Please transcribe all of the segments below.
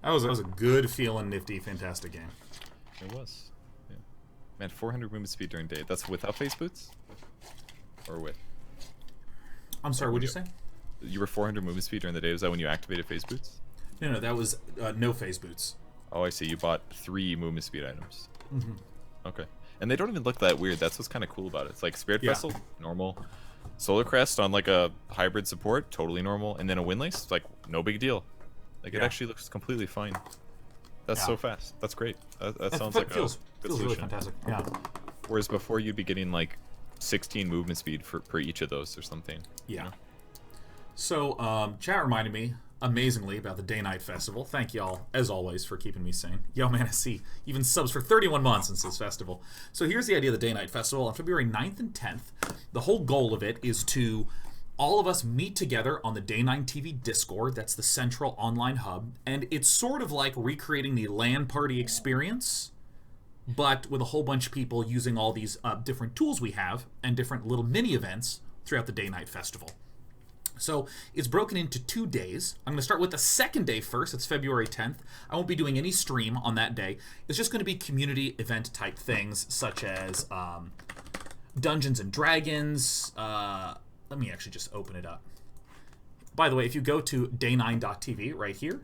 That was a good feeling, nifty, fantastic game. It was. Yeah. Man, 400 movement speed during day. That's without face boots? Or with? I'm sorry, what'd you say? You were 400 movement speed during the day. Was that when you activated phase boots? No, that was no phase boots. Oh, I see. You bought 3 movement speed items. Mm-hmm. Okay. And they don't even look that weird. That's what's kind of cool about it. It's like Spirit Yeah. Vessel, normal. Solar Crest on like a hybrid support, totally normal. And then a Windlace, like no big deal. Like it actually looks completely fine. That's so fast. That's great. That sounds like feels a good really solution. fantastic. Yeah. Whereas before you'd be getting like 16 movement speed per each of those or something. Yeah. You know? So, chat reminded me, amazingly, about the DayKnight Festival. Thank y'all, as always, for keeping me sane. Yo, man, I see. Even subs for 31 months since this festival. So here's the idea of the DayKnight Festival. On February 9th and 10th, the whole goal of it is to all of us meet together on the DayKnight TV Discord. That's the central online hub. And it's sort of like recreating the LAN party experience, but with a whole bunch of people using all these different tools we have and different little mini events throughout the DayKnight Festival. So it's broken into 2 days. I'm going to start with the second day first. It's February 10th. I won't be doing any stream on that day. It's just going to be community event type things such as Dungeons and Dragons. Let me actually just open it up. By the way, if you go to day9.tv right here,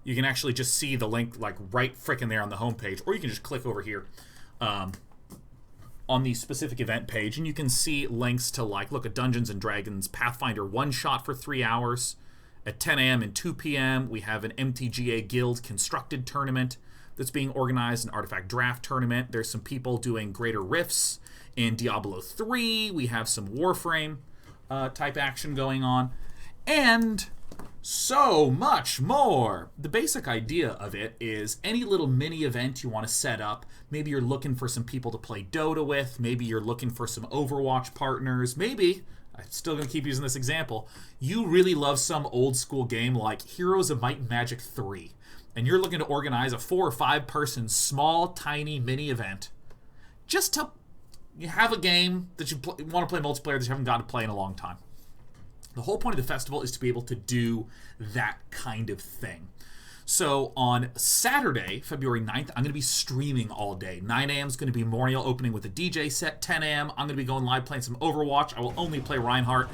you can actually just see the link like right frickin' there on the homepage, or you can just click over here on the specific event page, and you can see links to like, look at Dungeons and Dragons Pathfinder one-shot for 3 hours. At 10 a.m. and 2 p.m., we have an MTGA Guild Constructed tournament that's being organized, an Artifact Draft tournament. There's some people doing Greater Rifts in Diablo 3. We have some Warframe type action going on. And so much more. The basic idea of it is any little mini event you want to set up. Maybe you're looking for some people to play Dota with. Maybe you're looking for some Overwatch partners. Maybe, I'm still going to keep using this example, you really love some old school game like Heroes of Might and Magic 3. And you're looking to organize a 4 or 5 person small, tiny mini event just to have a game that you want to play multiplayer that you haven't gotten to play in a long time. The whole point of the festival is to be able to do that kind of thing. So on Saturday, February 9th, I'm going to be streaming all day. 9 a.m. is going to be Memorial opening with a DJ set. 10 a.m., I'm going to be going live playing some Overwatch. I will only play Reinhardt,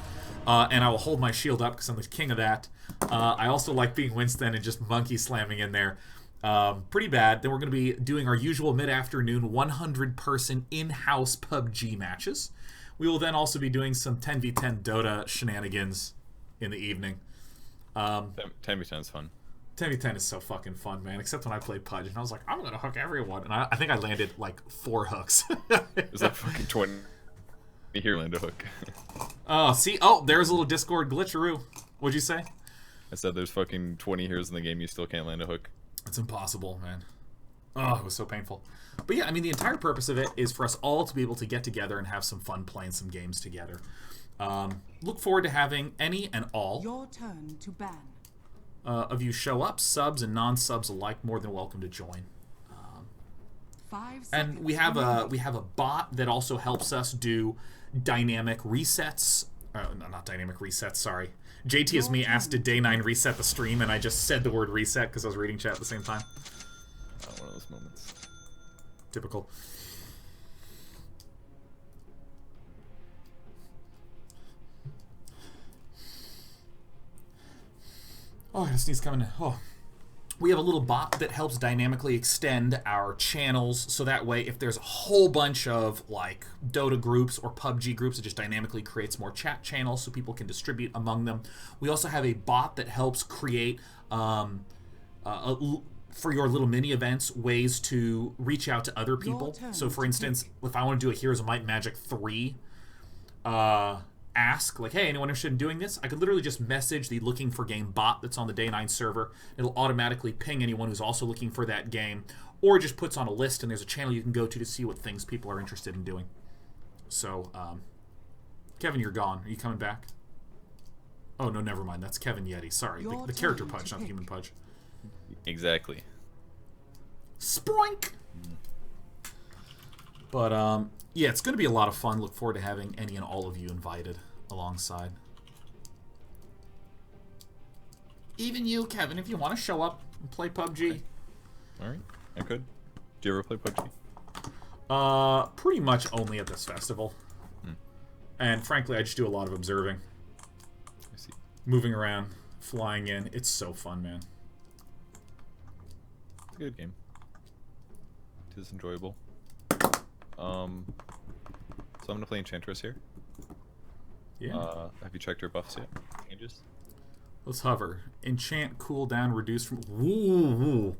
and I will hold my shield up because I'm the king of that. I also like being Winston and just monkey slamming in there. Pretty bad. Then we're going to be doing our usual mid-afternoon 100-person in-house PUBG matches. We will then also be doing some 10v10 Dota shenanigans in the evening. 10v10 is fun. 10v10 is so fucking fun, man. Except when I played Pudge, and I was like, I'm gonna hook everyone, and I think I landed like 4 hooks. Is that fucking 20? Here, land a hook. Oh, see, oh, there's a little Discord glitcheroo. What'd you say? I said there's fucking 20 heroes in the game. You still can't land a hook. It's impossible, man. Oh, it was so painful. But yeah, I mean, the entire purpose of it is for us all to be able to get together and have some fun playing some games together. Look forward to having any and all Your turn to ban. Of you show up. Subs and non-subs alike, more than welcome to join. 5 seconds. And we have a bot that also helps us do dynamic resets. No, not dynamic resets, sorry. JT as me asked, did Day9 reset the stream? And I just said the word reset because I was reading chat at the same time. One of those moments. Typical. Oh, I just sneeze coming in. Oh. We have a little bot that helps dynamically extend our channels, so that way if there's a whole bunch of like Dota groups or PUBG groups, it just dynamically creates more chat channels so people can distribute among them. We also have a bot that helps create for your little mini events ways to reach out to other people. So for instance, if I want to do a Heroes of Might and Magic 3 ask, like, hey, anyone interested in doing this? I could literally just message the looking for game bot that's on the Day9 server. It'll automatically ping anyone who's also looking for that game, or it just puts on a list and there's a channel you can go to see what things people are interested in doing. So, Kevin, you're gone. Are you coming back? Oh, no, never mind. That's Kevin Yeti. Sorry. The character Pudge, not the human Pudge. Exactly. Sproink! But, yeah, it's going to be a lot of fun. Look forward to having any and all of you invited alongside. Even you, Kevin, if you want to show up, Play PUBG. All right, I could. Do you ever play PUBG? Pretty much only at this festival. And frankly, I just do a lot of observing. I see. Moving around, flying in. It's so fun, man. It's a good game. It is enjoyable. So I'm gonna play Enchantress here. Yeah. Have you checked her buffs yet? Changes? Let's hover. Enchant cooldown reduced from... Woo!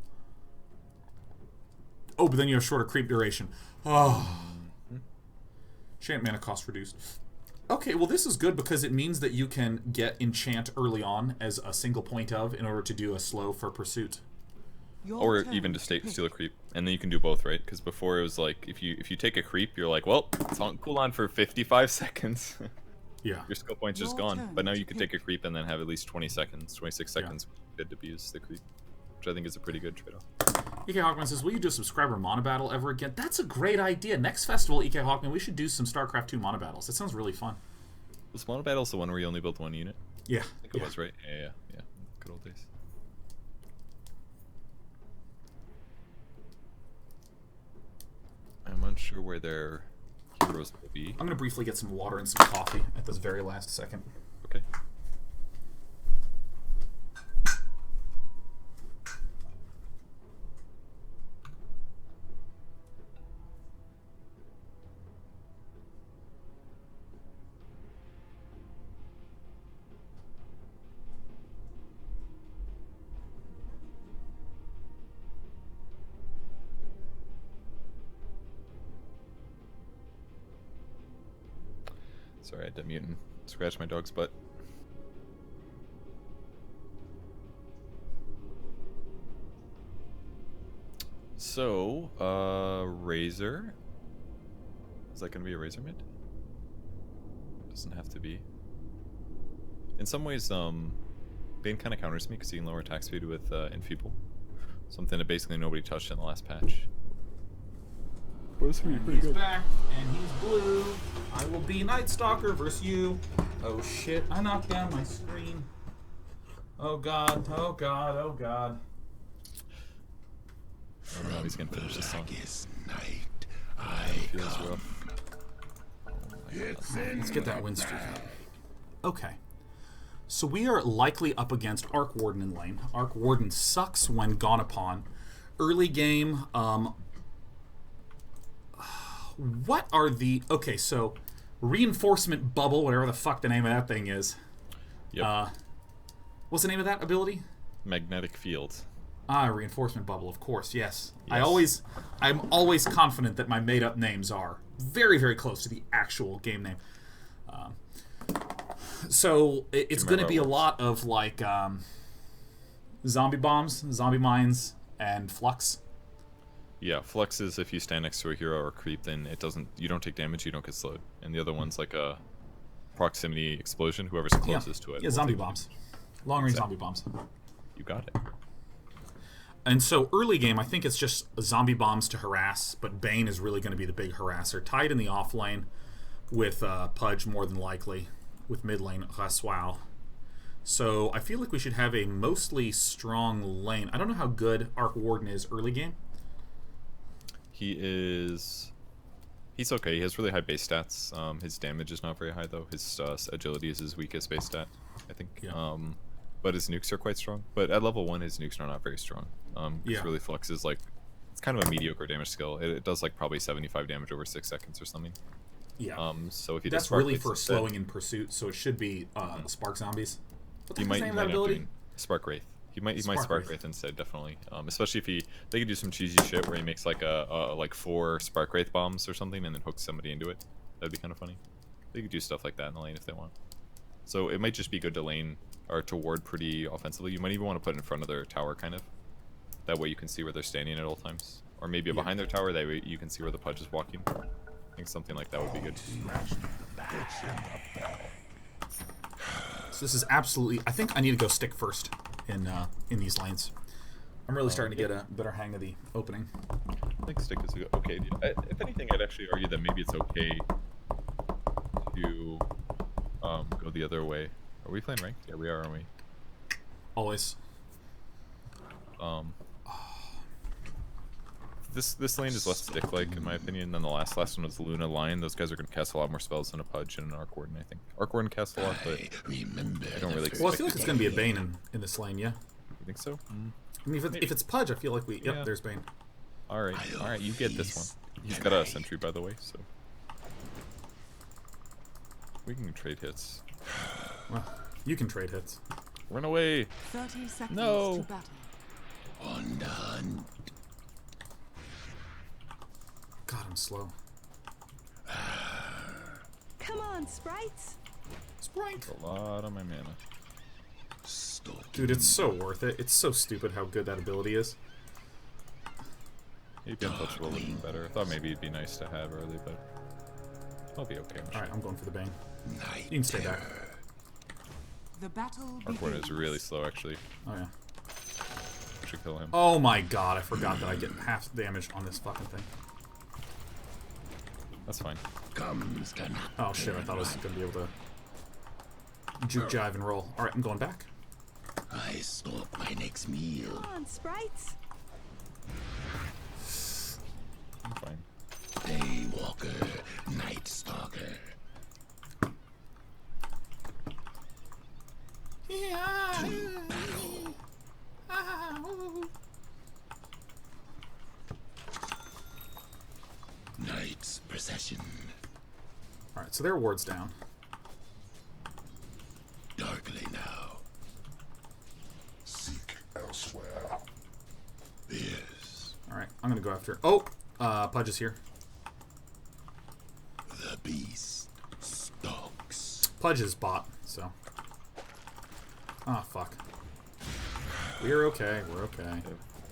Oh, but then you have shorter creep duration. Oh. Enchant mana cost reduced. Okay, well this is good because it means that you can get enchant early on as a single point of in order to do a slow for pursuit. Or even to steal a creep, and then you can do both, right? Because before it was like if you take a creep, you're like, well, it's on cooldown for 55 seconds. Yeah. Your skill point's just gone. But now you can take a creep and then have at least 20 seconds, 26 seconds good to abuse the creep, which I think is a pretty good trade-off. EK Hawkman says, will you do a subscriber mono battle ever again? That's a great idea. Next festival, EK Hawkman, we should do some StarCraft 2 mono battles. That sounds really fun. Was mono battles the one where you only built one unit? Yeah. I think it was, right? Yeah. Good old days. I'm unsure where their heroes will be. I'm going to briefly get some water and some coffee at this very last second. Okay. Sorry, I had to mute and scratch my dog's butt. So, Razor. Is that going to be a Razor mid? Doesn't have to be. In some ways, Bane kind of counters me because he can lower attack speed with Enfeeble. Something that basically nobody touched in the last patch. He's back, and he's blue. I will be NightStalker versus you. Oh shit, I knocked down my screen. Oh god, oh god, oh god. Oh no, he's gonna finish this song. Night, Feels rough. Let's get that win streak up. Okay. So we are likely up against Arc Warden in lane. Arc Warden sucks when gone upon. Early game, what are the... Okay, so Reinforcement Bubble, whatever the fuck the name of that thing is. Yep. What's the name of that ability? Magnetic Field. Ah, Reinforcement Bubble, of course, yes. I'm always confident that my made-up names are very, very close to the actual game name. So it's going to be a lot of, like, zombie bombs, zombie mines, and flux. Yeah, Flux is if you stand next to a hero or a creep, then it doesn't. You don't take damage, you don't get slowed. And the other one's like a proximity explosion. Whoever's closest to it. Yeah, zombie bombs. Long-range zombie bombs. You got it. And so early game, I think it's just zombie bombs to harass, but Bane is really going to be the big harasser. Tied in the off lane with Pudge more than likely, with mid lane Raswal. So I feel like we should have a mostly strong lane. I don't know how good Arc Warden is early game. He's okay. He has really high base stats. His damage is not very high though. His agility is his weakest base stat, I think. Yeah. But his nukes are quite strong. But at level 1, his nukes are not very strong. Because really Flux is like, it's kind of a mediocre damage skill. It does like probably 75 damage over 6 seconds or something. Yeah. So if he that's really for slowing in pursuit. So it should be Spark Zombies. What the heck is the name of that ability? Spark Wraith. He might Spark Wraith instead, definitely. Especially if they could do some cheesy shit where he makes like like 4 Spark Wraith bombs or something and then hooks somebody into it. That'd be kind of funny. They could do stuff like that in the lane if they want. So it might just be good to lane or to ward pretty offensively. You might even want to put it in front of their tower, kind of. That way you can see where they're standing at all times. Or maybe behind their tower, that way you can see where the Pudge is walking. I think something like that would be good. So this is absolutely... I think I need to go stick first in these lanes. I'm really starting to get a better hang of the opening. I think stick is a good... Okay, if anything, I'd actually argue that maybe it's okay to go the other way. Are we playing ranked? Yeah, we are, aren't we? Always. I This lane is less stick-like in my opinion than the last one was the Luna Lion. Those guys are gonna cast a lot more spells than a Pudge and an Arc Warden, I think. Arc Warden casts a lot, but I don't really. Well, I feel like it's gonna be a Bane in this lane, yeah. You think so? I mean, if it's Pudge, I feel like we. Yep, Yeah. there's Bane. All right, you get this one. He's got a sentry, by the way, so we can trade hits. Well, you can trade hits. Run away! 30 seconds No. to battle. Undone. God, I'm slow. Come on, sprites. Sprite. A lot of my mana. Dude, it's so worth it. It's so stupid how good that ability is. Maybe Untouchable would be better. I thought maybe it'd be nice to have early, but I'll be okay. I'm sure. Alright, I'm going for the Bane. Night You can stay back. The battle Arc Warden is begins. really slow, actually. Oh, yeah. Should kill him. Oh my god, I forgot that I get half damage on this fucking thing. That's fine. comes to knock. Oh shit, I thought I was gonna be able to juke jive and roll. Alright, I'm going back. I stalk my next meal. Come on, sprites. I'm fine. Daywalker, NightStalker. Night's procession. Alright, so their ward's down. Darkly now. Seek elsewhere. Yes. Alright, I'm gonna go after. Oh! Pudge is here. The beast stalks. Pudge is bot, so. Ah, fuck. We're okay, we're okay.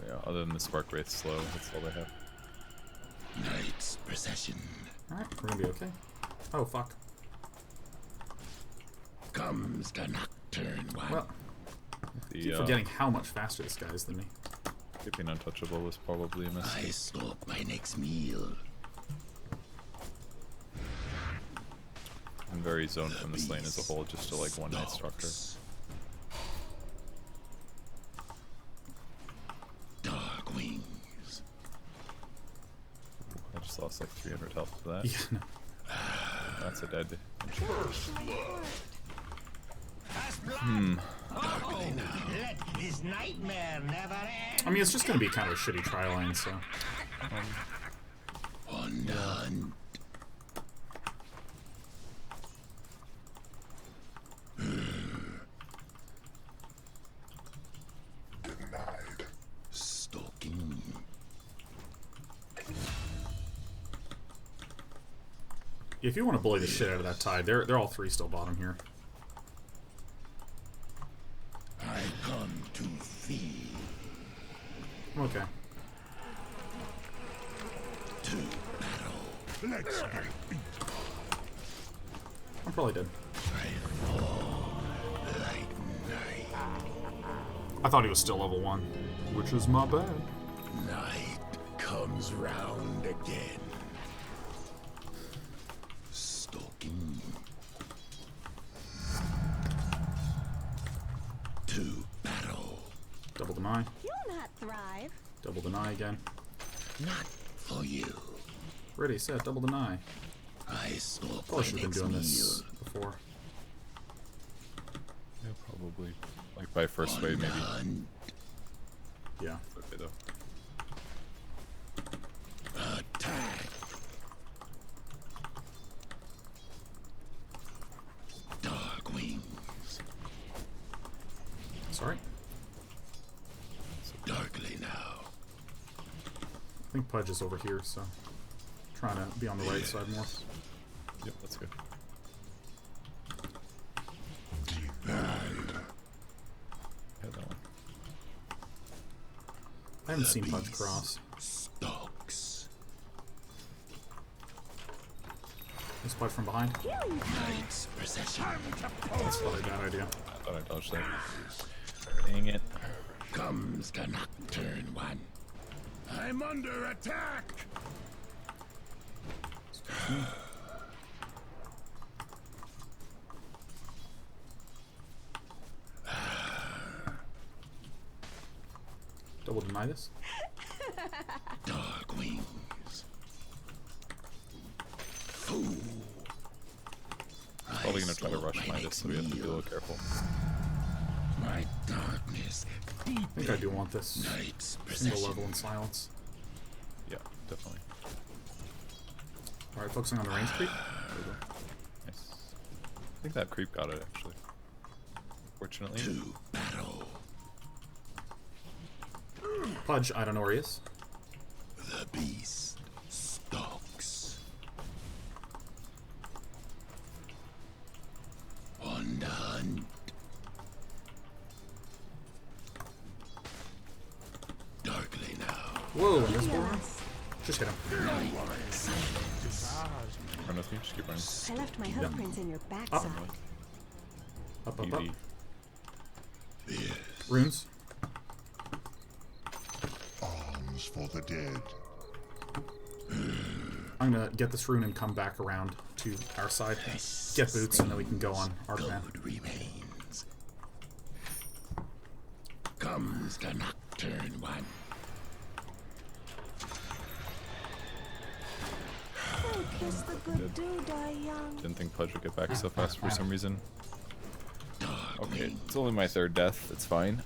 Yeah, other than the Spark Wraith slow, that's all they have. Night's procession. Alright, we're gonna be okay. Oh, fuck. Comes the nocturne one. Well, The, keep forgetting how much faster this guy is than me. keeping Untouchable was probably a I mistake. stalk my next meal. I'm very zoned from this lane as a whole, just to like one NightStalker. Stalks. Dark wings. I just lost like 300 health to that. Yeah, no. That's a dead. Darkly now. Let this nightmare never end. I mean, it's just gonna be kind of a shitty try lane, so. Undone. Denied. Stalking. If you want to bully the shit out of that tide, they're all three still bottom here. I come to feed. I'm okay. To battle. Let's get beat. I'm probably dead. I fall like night. I thought he was still level 1, which is my bad. Night comes round again. Stalking. To battle. Double deny. You'll not thrive. Double deny again. Not for you. Ready, set, double deny. I stalk Probably my should have been next doing meal. this before. Yeah, probably. Like by first wave, maybe. Undone. Yeah. Okay, though. Attack. Dark wings. Sorry. Darkly now. I think Pudge is over here, so. Trying to be on the right side more. Yep, that's good. Denied. Yeah, that one. I haven't seen Pudge cross. Stalks. Is Pudge from behind? Healing time. Night's procession. That's probably a bad idea. I thought I dodged that. Dang it. Comes the nocturne one. I'm under attack. Double deny this. Dark wings. Fool. Probably gonna try to rush Midas, so we have to be a little careful. My darkness. I think I do want this Night's single procession. level in silence. Yeah, definitely. Alright, focusing on the range creep. Nice. I think that creep got it actually. Fortunately. To battle. Pudge, I don't know where he is. The beast stalks. On the hunt. Darkly now. Whoa, invisible run? Just hit him. Run with me, just keep running. I left my hoofprints in your backside. Up, up, up. Easy. Runes. Arms for the dead. I'm gonna get this rune and come back around to our side. Get boots, and then we can go on Arcman. Gold remains. Comes the nocturne one. Oh, kiss the good dude, young. Didn't think Pudge would get back so fast for some reason. Dark Okay, wings. it's only my third death, it's fine.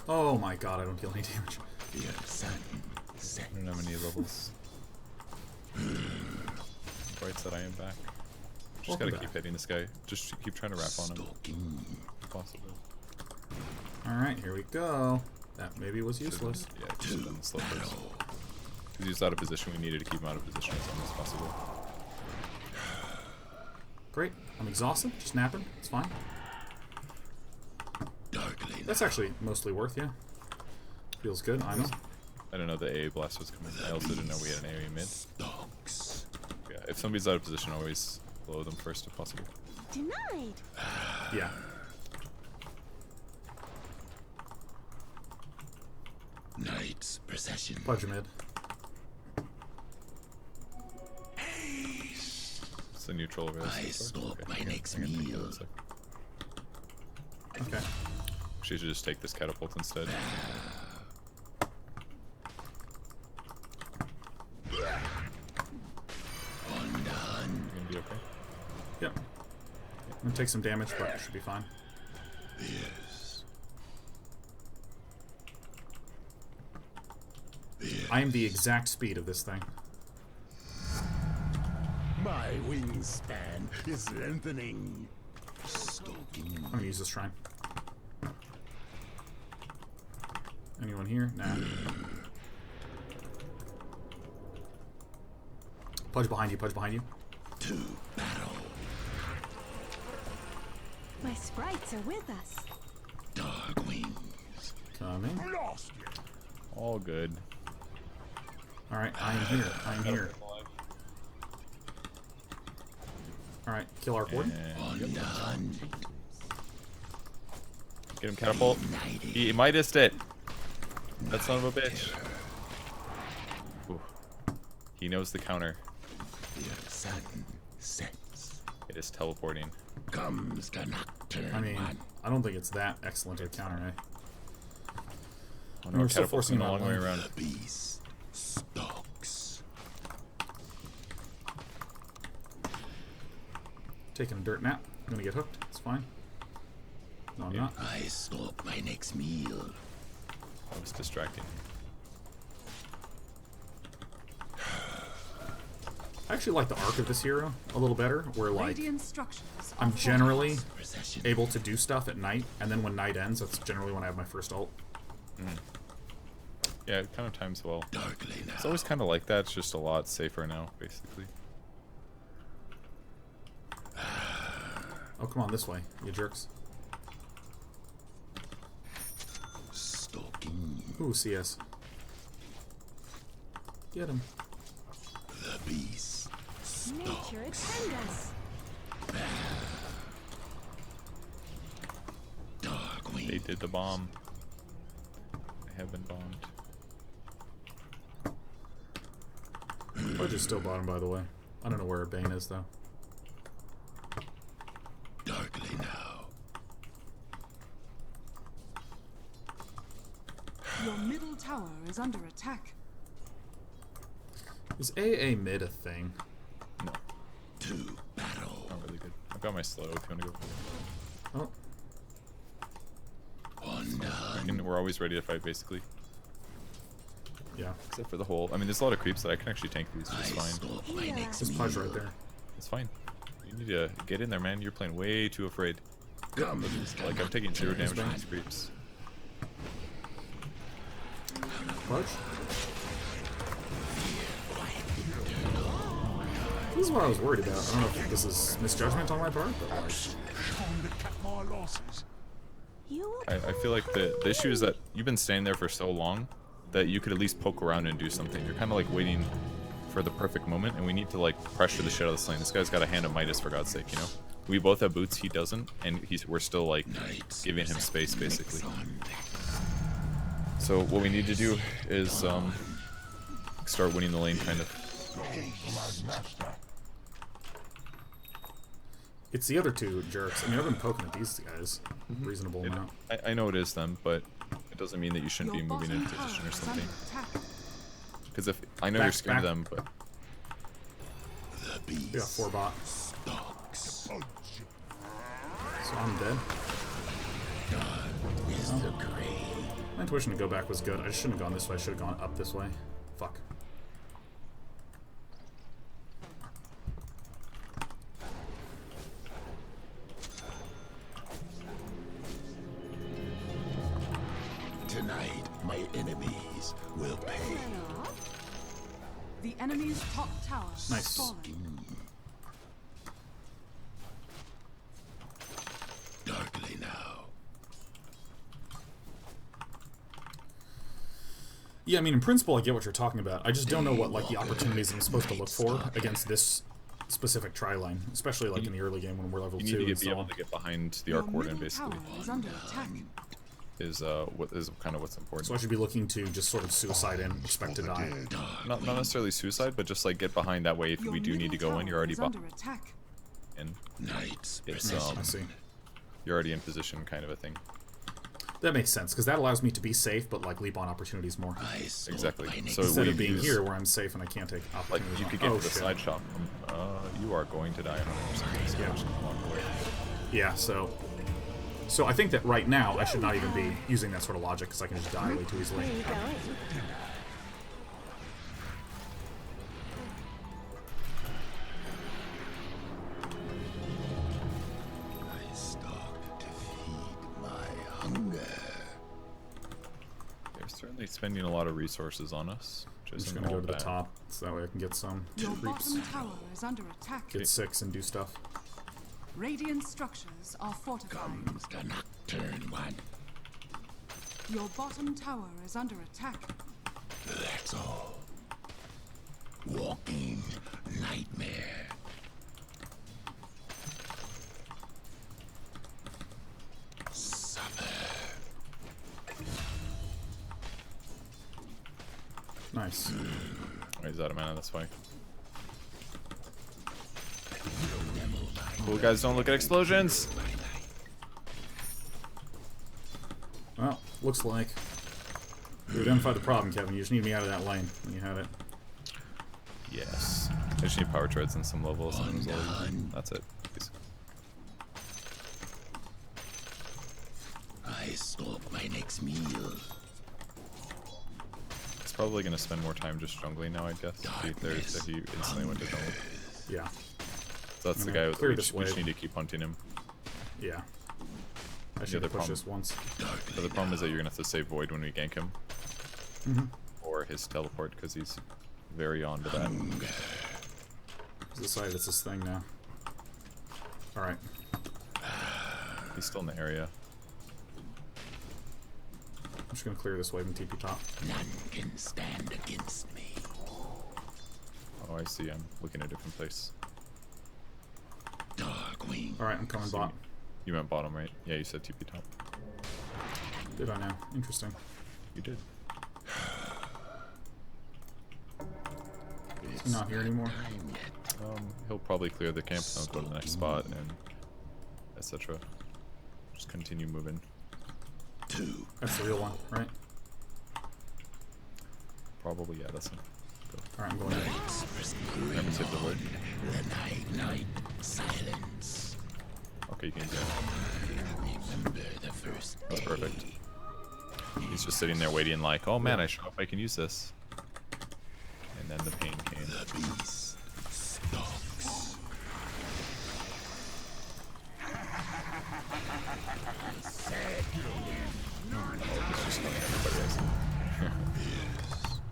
Oh my god, I don't deal any damage. The sun sets. I don't have any levels. Right, said I am back. Just Welcome gotta back. keep hitting this guy. Just keep trying to wrap on him. Stalking. If possible. Alright, here we go. That maybe was useless. Yeah, just have done the slow first. Because he was out of position, we needed to keep him out of position as long as possible. Great. I'm exhausted. Just napping. It's fine. Darkly That's actually mostly worth, yeah. Feels good, I know. I didn't know the AA blast was coming. I also didn't know we had an AoE mid. stalks. Yeah, if somebody's out of position, always blow them first if possible. Denied. Yeah. Night's procession. Pudge mid. It's the neutral over there. I so far. stalk my hang on, next hang on, hang on meal. a sec. Okay. Actually, I should just take this catapult instead. On the hunt. You gonna be okay? Yep. I'm gonna take some damage, but it should be fine. Yes. I am the exact speed of this thing. My wingspan is lengthening. Stalking. I'm gonna use this shrine. Anyone here? Nah. Pudge behind you, Pudge behind you. To battle. My sprites are with us. Dark wings. Coming. Lost you. All good. Alright, I am here. I am here. Alright, kill our board. On the hunt. Get him catapult. He Midas it. That son of a bitch. Ooh. He knows the counter. The sun sets. It is teleporting. Comes the nocturne I mean, one. I don't think it's that excellent a counter, eh? Oh, We're still forcing a that long way one. around. The beast stalks. Taking a dirt nap. I'm gonna get hooked. It's fine. No, I'm not. I stalk my next meal. That was distracting. I actually like the arc of this hero a little better, where like Radiant structures. I'm generally Procession. able to do stuff at night, and then when night ends, that's generally when I have my first ult. Yeah, it kind of times well. Darkly now. It's always kind of like that. It's just a lot safer now, basically. Oh, come on, this way, you jerks. Stalking. Ooh, CS. Get him. The beast. Nature attend us. Dark They wings. did the bomb. They have been bombed. Pudge is still bottom, by the way. I don't know where Bane is, though. Darkly now. Your middle tower is under attack. Is AA mid a thing? No. To battle. Not really good. I've got my slow if you want to go. Oh, We're always ready to fight, basically. yeah. Except for the whole... I mean, there's a lot of creeps that I can actually tank these just fine. Heal There's us. Pudge right there. It's fine. You need to get in there, man. You're playing way too afraid. Come, Like, I'm taking 0 damage from these creeps. Pudge? This is what I was worried about. I don't know if this is misjudgment on my part, but like... Time to cut my losses. You I feel like the issue is that you've been standing there for so long that you could at least poke around and do something. You're kind of like waiting for the perfect moment, and we need to like pressure the shit out of this lane. This guy's got a hand of Midas, for God's sake, you know? We both have boots, he doesn't, and we're still like giving him space, basically. So what we need to do is start winning the lane, kind of. It's the other two jerks. I mean, I've been poking at these guys. Reasonable amount. I know it is them, but it doesn't mean that you shouldn't be Your moving bottom into tower position or is something. under attack. Because if I know Back, you're scared of back. them, but The beast We got 4 bot, stalks. so I'm dead. Is the grave. My intuition to go back was good. I just shouldn't have gone this way. I should have gone up this way. Fuck. Tonight, my enemies will pay. The enemy's top tower has Nice. fallen. Darkly now. Yeah, I mean, in principle, I get what you're talking about. I just don't know what, like, the opportunities I'm supposed to look for against this specific tri-line, especially, like, in the early game when we're level you 2 need to and be so able on. to get behind the Your Arc Warden, middle basically. tower is under attack. Is what is kind of what's important. So I should be looking to just sort of suicide in, expect to die. Not necessarily suicide, but just like get behind that way if Your we do need to middle go in. You're tower already is under attack. in. Night's It's I see. you're already in position, kind of a thing. That makes sense, because that allows me to be safe, but, like, leap on opportunities more. Exactly. So Instead we of being use- here where I'm safe and I can't take Like opportunities. you on- could get oh, to the shit. side shop. You are going to die 100%. So Yeah. just walk away. Yeah, so I think that right now I should not even be using that sort of logic, because I can just die way too easily. Where are you going? I stalk to feed my hunger. They're certainly spending a lot of resources on us. I'm Just just gonna go to the top, so that way I can get some Your creeps. bottom tower is under attack. Get 6 and do stuff. Radiant structures are fortified. Comes the nocturne one. Your bottom tower is under attack. That's all. Walking nightmare. Suffer. Nice. Oh, he's out of mana, that's why. Cool guys, don't look at explosions! Well, looks like you identified the problem, Kevin. You just need me out of that lane, and you had it. Yes. I just need power treads and some levels, and it was all easy. That's it. Basically. I stalk my next meal. It's probably gonna spend more time just jungling now, I guess. He instantly went to jungle. Yeah, So that's the I'm guy gonna with clear the this reach. We just wave. need to keep hunting him. yeah. I should other push problem- this once. But the problem is that you're gonna have to save Void when we gank him. Mm-hmm. Or his teleport, because he's very on to that. He's decided it's his thing now. Alright. He's still in the area. I'm just gonna clear this wave and TP top. None can stand against me. Oh, I see. I'm looking at a different place. Darkwing. Alright, I'm coming bot. You went bottom, right? Yeah, you said TP top. Did I now? Interesting. You did. He's not here anymore. He'll probably clear the camp and I'll go to the next spot and etc. Just continue moving. Two. That's the real one, right? Probably, yeah, that's him. Go. Alright, I'm going in. Remember to save the wood. The night silence. Okay, you can use that. Remember the first That's day. perfect. He's just sitting there waiting like, oh man, I sure hope I can use this. And then the pain came. The beast stalks. He's just killing everybody else.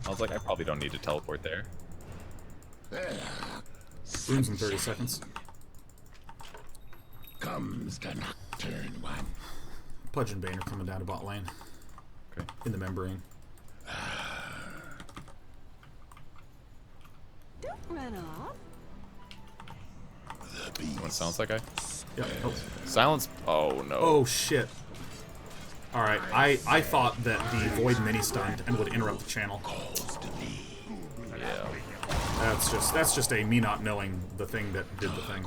I was like, I probably don't need to teleport there. Runes in 30 seconds. Comes the nocturne one. Pudge and Bane are coming down to bot lane. Okay. In the membrane. Don't run off. The You want beast. to silence that guy? Yep. Oh. Silence. Oh no. Oh shit. Alright, I thought that the Void mini-stunned and would interrupt the channel. Yeah. That's just a me not knowing the thing that did the thing.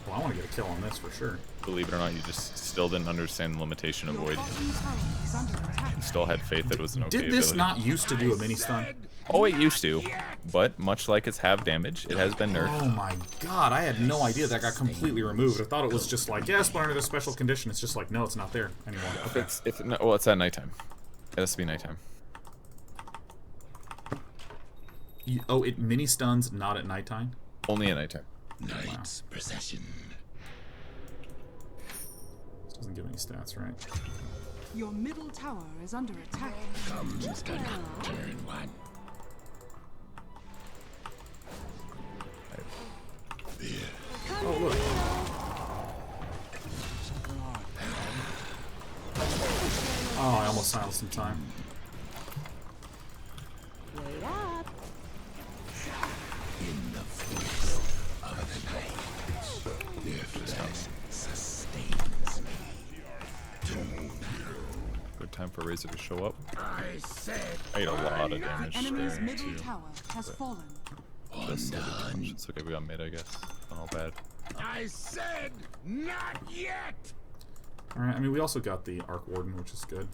Well, I want to get a kill on this for sure. Believe it or not, you just still didn't understand the limitation of Your Void. bottom tower is under attack. You still had faith that it was an okay Did this ability. not used to do a mini-stun? Oh, it used to. But much like its half damage, it has been nerfed. Oh my god, I had no idea that got completely removed. I thought it was just like, yes, but under this special condition. It's just like, no, it's not there anymore. Okay. Well, it's at nighttime. It has to be nighttime. Oh, it mini-stuns not at nighttime? Only at nighttime. Night's procession. This doesn't give any stats, right? Your middle tower is under attack. Comes the nocturne one. Oh, look. Oh, I almost silenced in time. Wait up. In the voice of the night. Their flesh sustains me. Good time for Razor to show up. I said I ate a lot of damage The enemy's there, middle too. tower has fallen. undone. It's okay, we got mid, I guess. Not all bad. I said not yet. Alright, I mean, we also got the Arc Warden, which is good.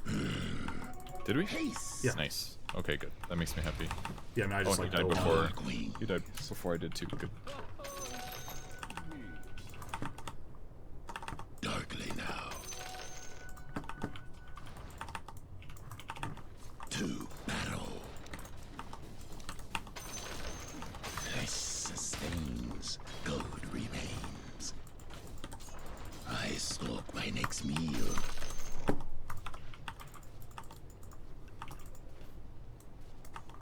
Did we? Peace. Yeah. Nice. Okay, good. That makes me happy. Yeah, I mean, I Oh, just he like died go before. Queen. He died before I did too. Good. Darkly now. To battle. Flesh sustains, gold remains. I stalk my next meal.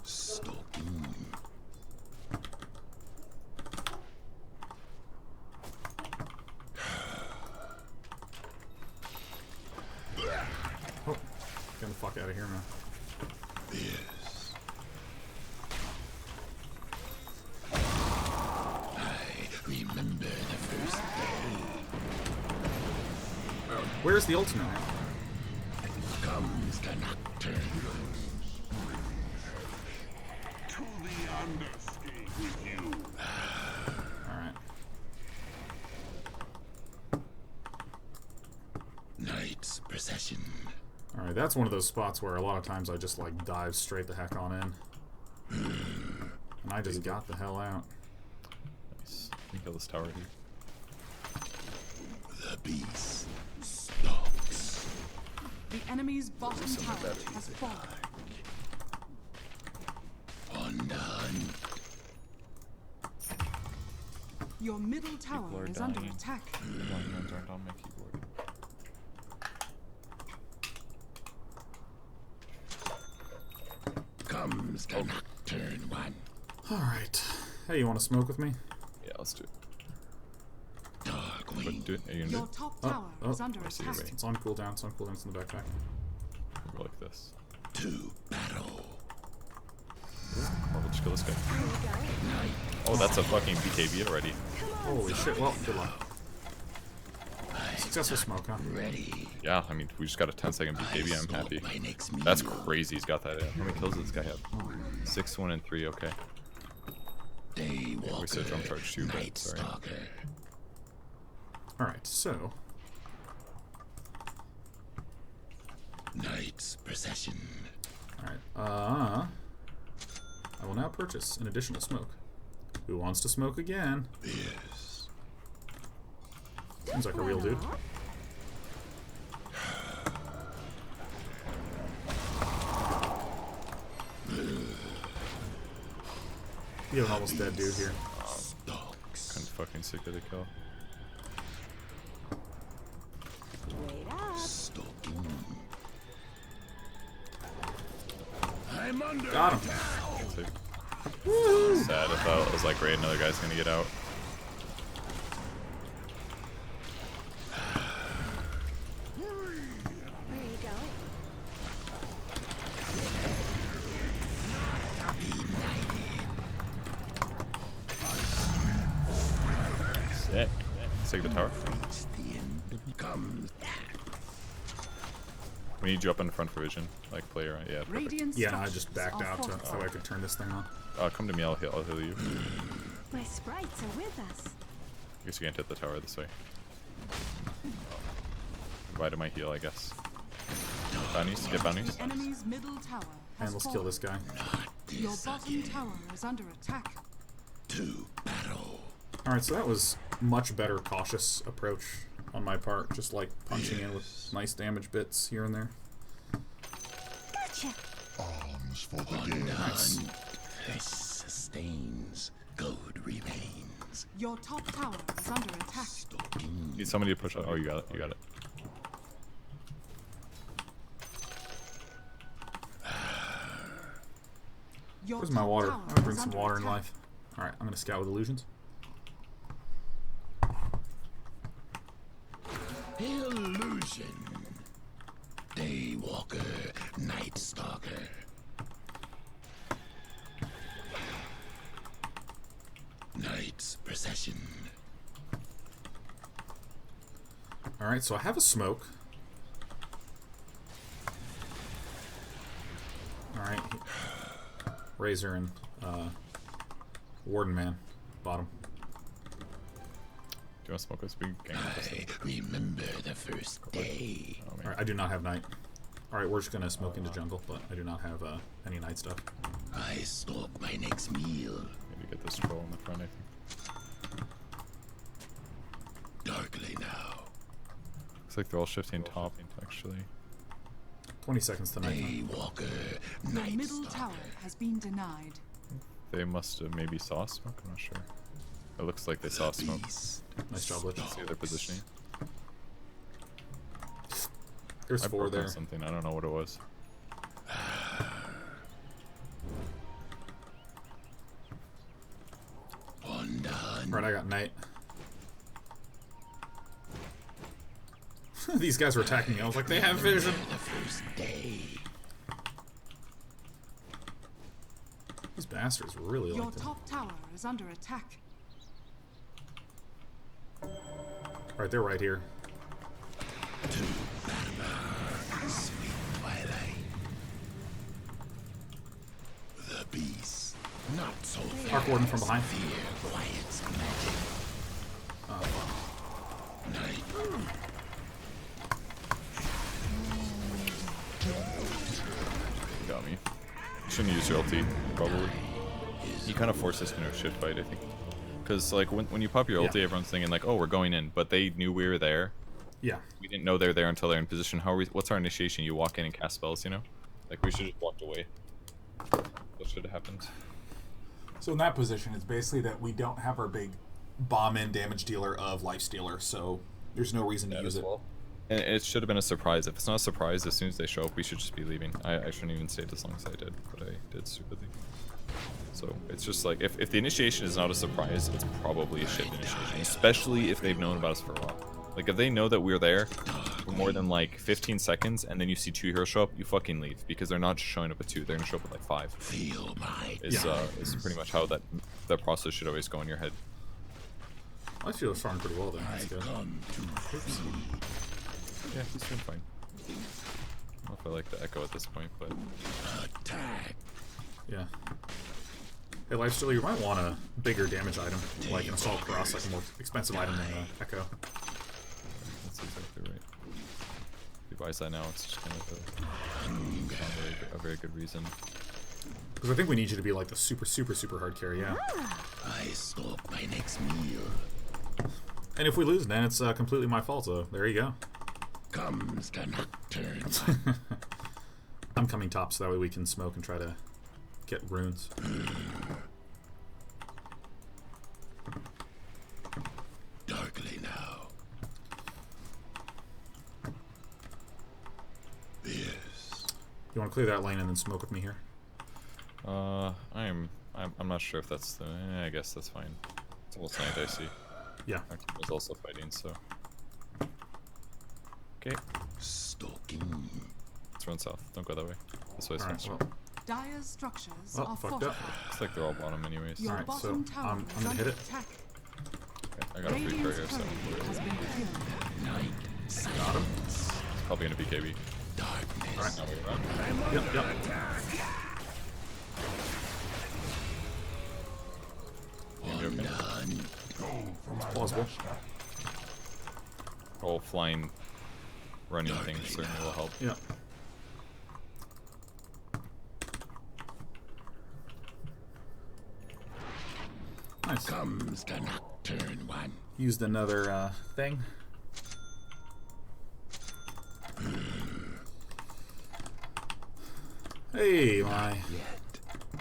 Stalking. Oh, get the fuck out of here, man. Yes. I remember the first day. Where's the ultimate? Comes the nocturne. Alright. Night's procession. Alright, that's one of those spots where a lot of times I just like dive straight the heck on in. And I just got the hell out. Nice. Let me kill this tower, dude. The beast stalks. The enemy's bottom tower has fallen. Undone. Your middle tower is under attack. Line runs aren't on my keyboard. Comes the nocturne one. Alright. Hey, you want to smoke with me? Yeah, let's do it. Dark But wing. do it. Are you gonna do Your it? top tower is under I see attack. your way. It's on cooldown, it's on cooldown, it's in the backpack. Go like this. To battle. Or we'll just kill this guy. Oh, that's a fucking BKB already. Holy shit, well, good luck. Successful smoke, huh? Ready. Yeah, I mean, we just got a 10-second I BKB. I'm stalk happy. my next meal. That's crazy. He's got that. How many kills does this guy have? 6, 1, and 3. Okay. Daywalker. we said drum charge too, but sorry. NightStalker. Alright, so. Night's procession. Alright, I will now purchase an additional smoke. Who wants to smoke again? Yes. Seems like a real dude. You have an almost dead dude here. Kind of fucking sick of the kill. Wait up. Stalking. I'm under Got him. Sick. Sad. I thought it was like, great, another guy's gonna get out. Where are you going? Sick. Sick of the tower. the end. Comes. We need you up in the front for vision. Like, play around. Yeah, perfect. Radiant Yeah, I just structures backed are out to, fortified. so I could turn this thing on. Come to me, I'll heal you. My sprites are with us. I guess you can't hit the tower this way. Why did my heal, I guess? Bounties? Get bounties? The enemy's middle tower And has let's fallen. kill this guy. Your bottom tower is under attack. To battle. Alright, so that was much better cautious approach on my part. Just like punching in with nice damage bits here and there. Gotcha. Arms for the dead. Nice. Flesh sustains. Gold remains. Your top tower is under attack. Stalking. Need somebody to push up. Oh, you got it. You got it. Your Where's my top water? tower I'm gonna bring is some under water in attack. life. Alright, I'm gonna scout with illusions. Illusion. Daywalker. NightStalker. Night's procession. Alright, so I have a smoke. Alright. Razor and Warden Man. Bottom. Do you want to smoke this big gang? I remember the first day. Oh, man. Alright, I do not have night. Alright, we're just gonna smoke into jungle, but I do not have any night stuff. I stalk my next meal. Maybe get this troll in the front, I think. Darkly now. Looks like they're all shifting top, actually. 20 seconds to night. Daywalker. Your middle NightStalker. tower has been denied. They must have maybe saw smoke, I'm not sure. It looks like they saw smoke. Beast. Nice job, Lich. See their positioning. There's I 4 broke on there. something, I don't know what it was. Undone. Alright, I got night. These guys were attacking me. I was like, they have vision. The first day. These bastards really Your like that. top tower is under attack. Alright, they're right here. Sweet twilight. The beast. Not so Arc Warden from behind. fear quiets magic. Night. Got me. Shouldn't use your ulti, probably. You kind of force this into a shit fight, I think. Because, like, when you pop your ulti, Yeah. everyone's thinking, like, oh, we're going in. But they knew we were there. Yeah. We didn't know they're there until they're in position. How are we, what's our initiation? You walk in and cast spells, you know? Like, we should have just walked away. What should have happened? So in that position, it's basically that we don't have our big bomb-in damage dealer of Lifestealer, so there's no reason to use it. And it should have been a surprise. If it's not a surprise, as soon as they show up, we should just be leaving. I shouldn't even stayed as long as I did, but I did stupidly. So it's just like, if the initiation is not a surprise, it's probably a shit initiation. Especially if they've known about us for a while. Like, if they know that we're there for more than, like, 15 seconds, and then you see 2 heroes show up, you fucking leave. Because they're not just showing up with 2, they're gonna show up with, like, 5. Feel my Is pretty much how that process should always go in your head. I feel it's farming pretty well then. That's good. come to see. Yeah, he's doing fine. I don't know if I like the echo at this point, but Attack. Yeah. Hey, Lifestealer, you might want a bigger damage item, like an Assault Cross, like a more expensive item than Echo. that's exactly right. If you buy that now, it's just kind of a very good reason. Because I think we need you to be like the super hard carry, yeah. I stalk my next meal. And if we lose, then it's completely my fault, so there you go. Comes the nocturne. I'm coming top so that way we can smoke and try to get runes. Darkly now. Yes. You want to clear that lane and then smoke with me here? I'm not sure if that's the. I guess that's fine. It's a little night I see. Yeah. There's also fighting, so. Okay, Stalking. let's run south. Don't go that way. This way's Alright, faster. well, Dire's structures Oh, are fucked up. fortified. Looks like they're all bottom anyways. Your Alright, so bottom tower I'm is gonna under hit it. attack. Okay, I got a free Radiant's courier, so courier has been killed. got him. it's probably gonna be KB. Darkness. Alright. Now we run. Yep. You okay? None. It's plausible. Whole flying, running thing certainly will help. Yeah. Nice. Comes the nocturne one. Used another thing. Hey, my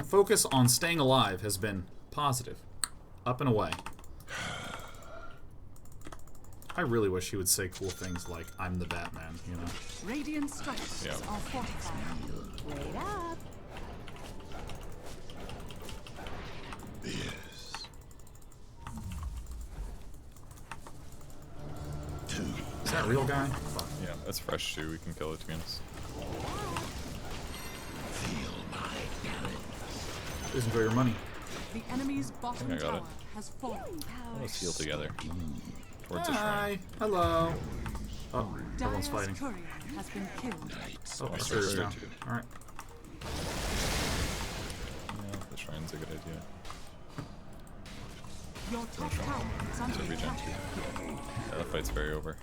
focus on staying alive has been positive. Up and away. I really wish he would say cool things like, I'm the Batman, you know? Radiant structures Yeah. are fortified. Wait up. Yes. Two. Is that real guy? Fuck. Yeah, that's fresh too. We can kill it, to be honest. Feel my talent. Please enjoy your money. The enemy's bottom I got it. tower has fallen. Let's heal together. Towards the shrine. Hi. Hello. Oh, everyone's Dire's fighting. courier has been killed. Oh, Nice Asteria's courier down. too. Alright. Yeah, the shrine's a good idea. Your top tower is under Regen attack. too. Yeah, that fight's very over.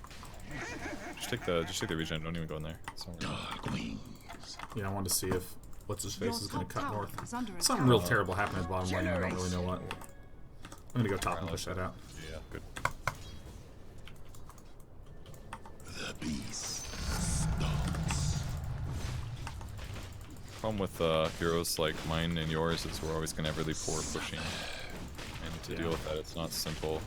Just take the regen. Don't even go in there. Sorry. Dark wings. Yeah, I wanted to see if what's his face Your is going top to cut tower north. is under Something attack. real terrible happened at the bottom lane. I don't really know what. I'm going to go top and push that out. Yeah, good. The beast stalks. Problem with heroes like mine and yours is we're always gonna have really poor pushing, and to deal with that, it's not simple.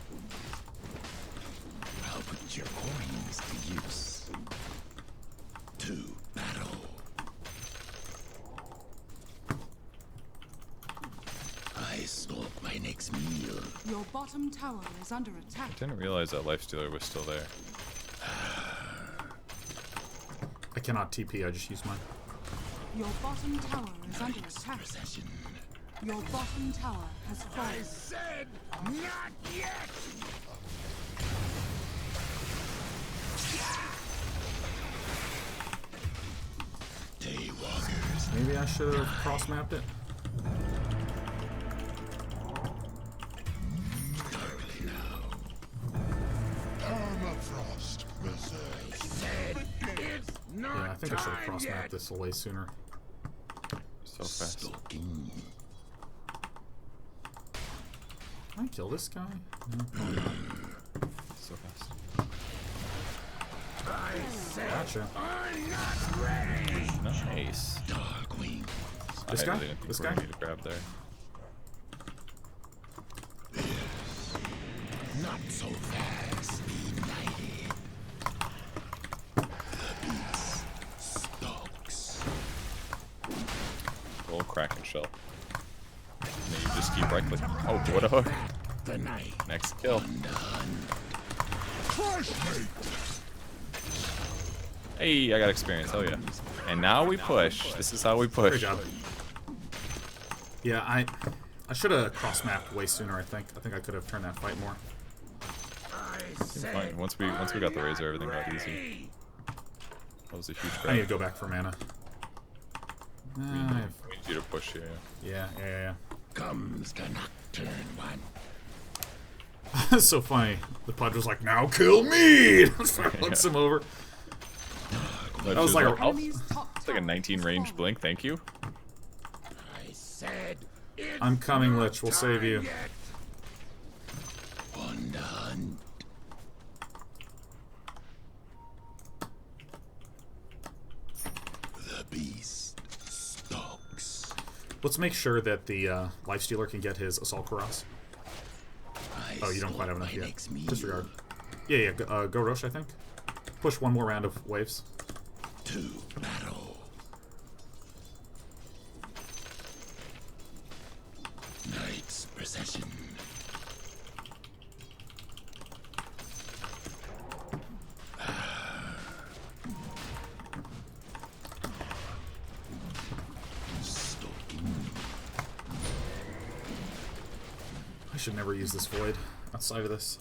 I'll put your coins to use. To battle. I stalk my next meal. Your bottom tower is under attack. Didn't realize that Lifestealer was still there. I cannot TP, I just used mine. Your bottom tower is under attack. Procession. Your bottom tower has fallen. Said not yet. Daywalkers. Maybe I should have cross-mapped it. Darkly now. Permafrost. Said it's not. Yeah, I think I should have cross-mapped this way sooner. So fast. Stalking. Can I kill this guy? No, probably not. So fast. Gotcha. Nice. Dark wings. This I guy? really didn't think This we guy? were gonna need to grab there. Not so fast. United. The beast stalks. Roll Kraken shell. And then you just keep right clicking. Oh, what a hook. The night. Next kill. Hey, I got experience. Hell yeah. And now we push. This is how we push. Great job. Yeah, I should have cross-mapped way sooner, I think. I think I could have turned that fight more. Fine. Once we got the razor, everything got easy. That was a huge I need grab. to go back for mana. We I need have- you to push here. yeah. Comes the nocturne one. It's so funny. The Pudge was like, now kill me! Looks him over. That was like a- Enemy's top it's like a tower 19 has range fallen. blink. Thank you. I said said it's I'm coming, not Lich. We'll save you. time yet. On the hunt. The beast stalks. Let's make sure that the Lifestealer can get his Assault Cuirass. Oh, you don't quite have enough yet. Disregard. Yeah, go Roche, I think. Push one more round of waves. To battle. Knight's procession. I should never use this Void outside of this.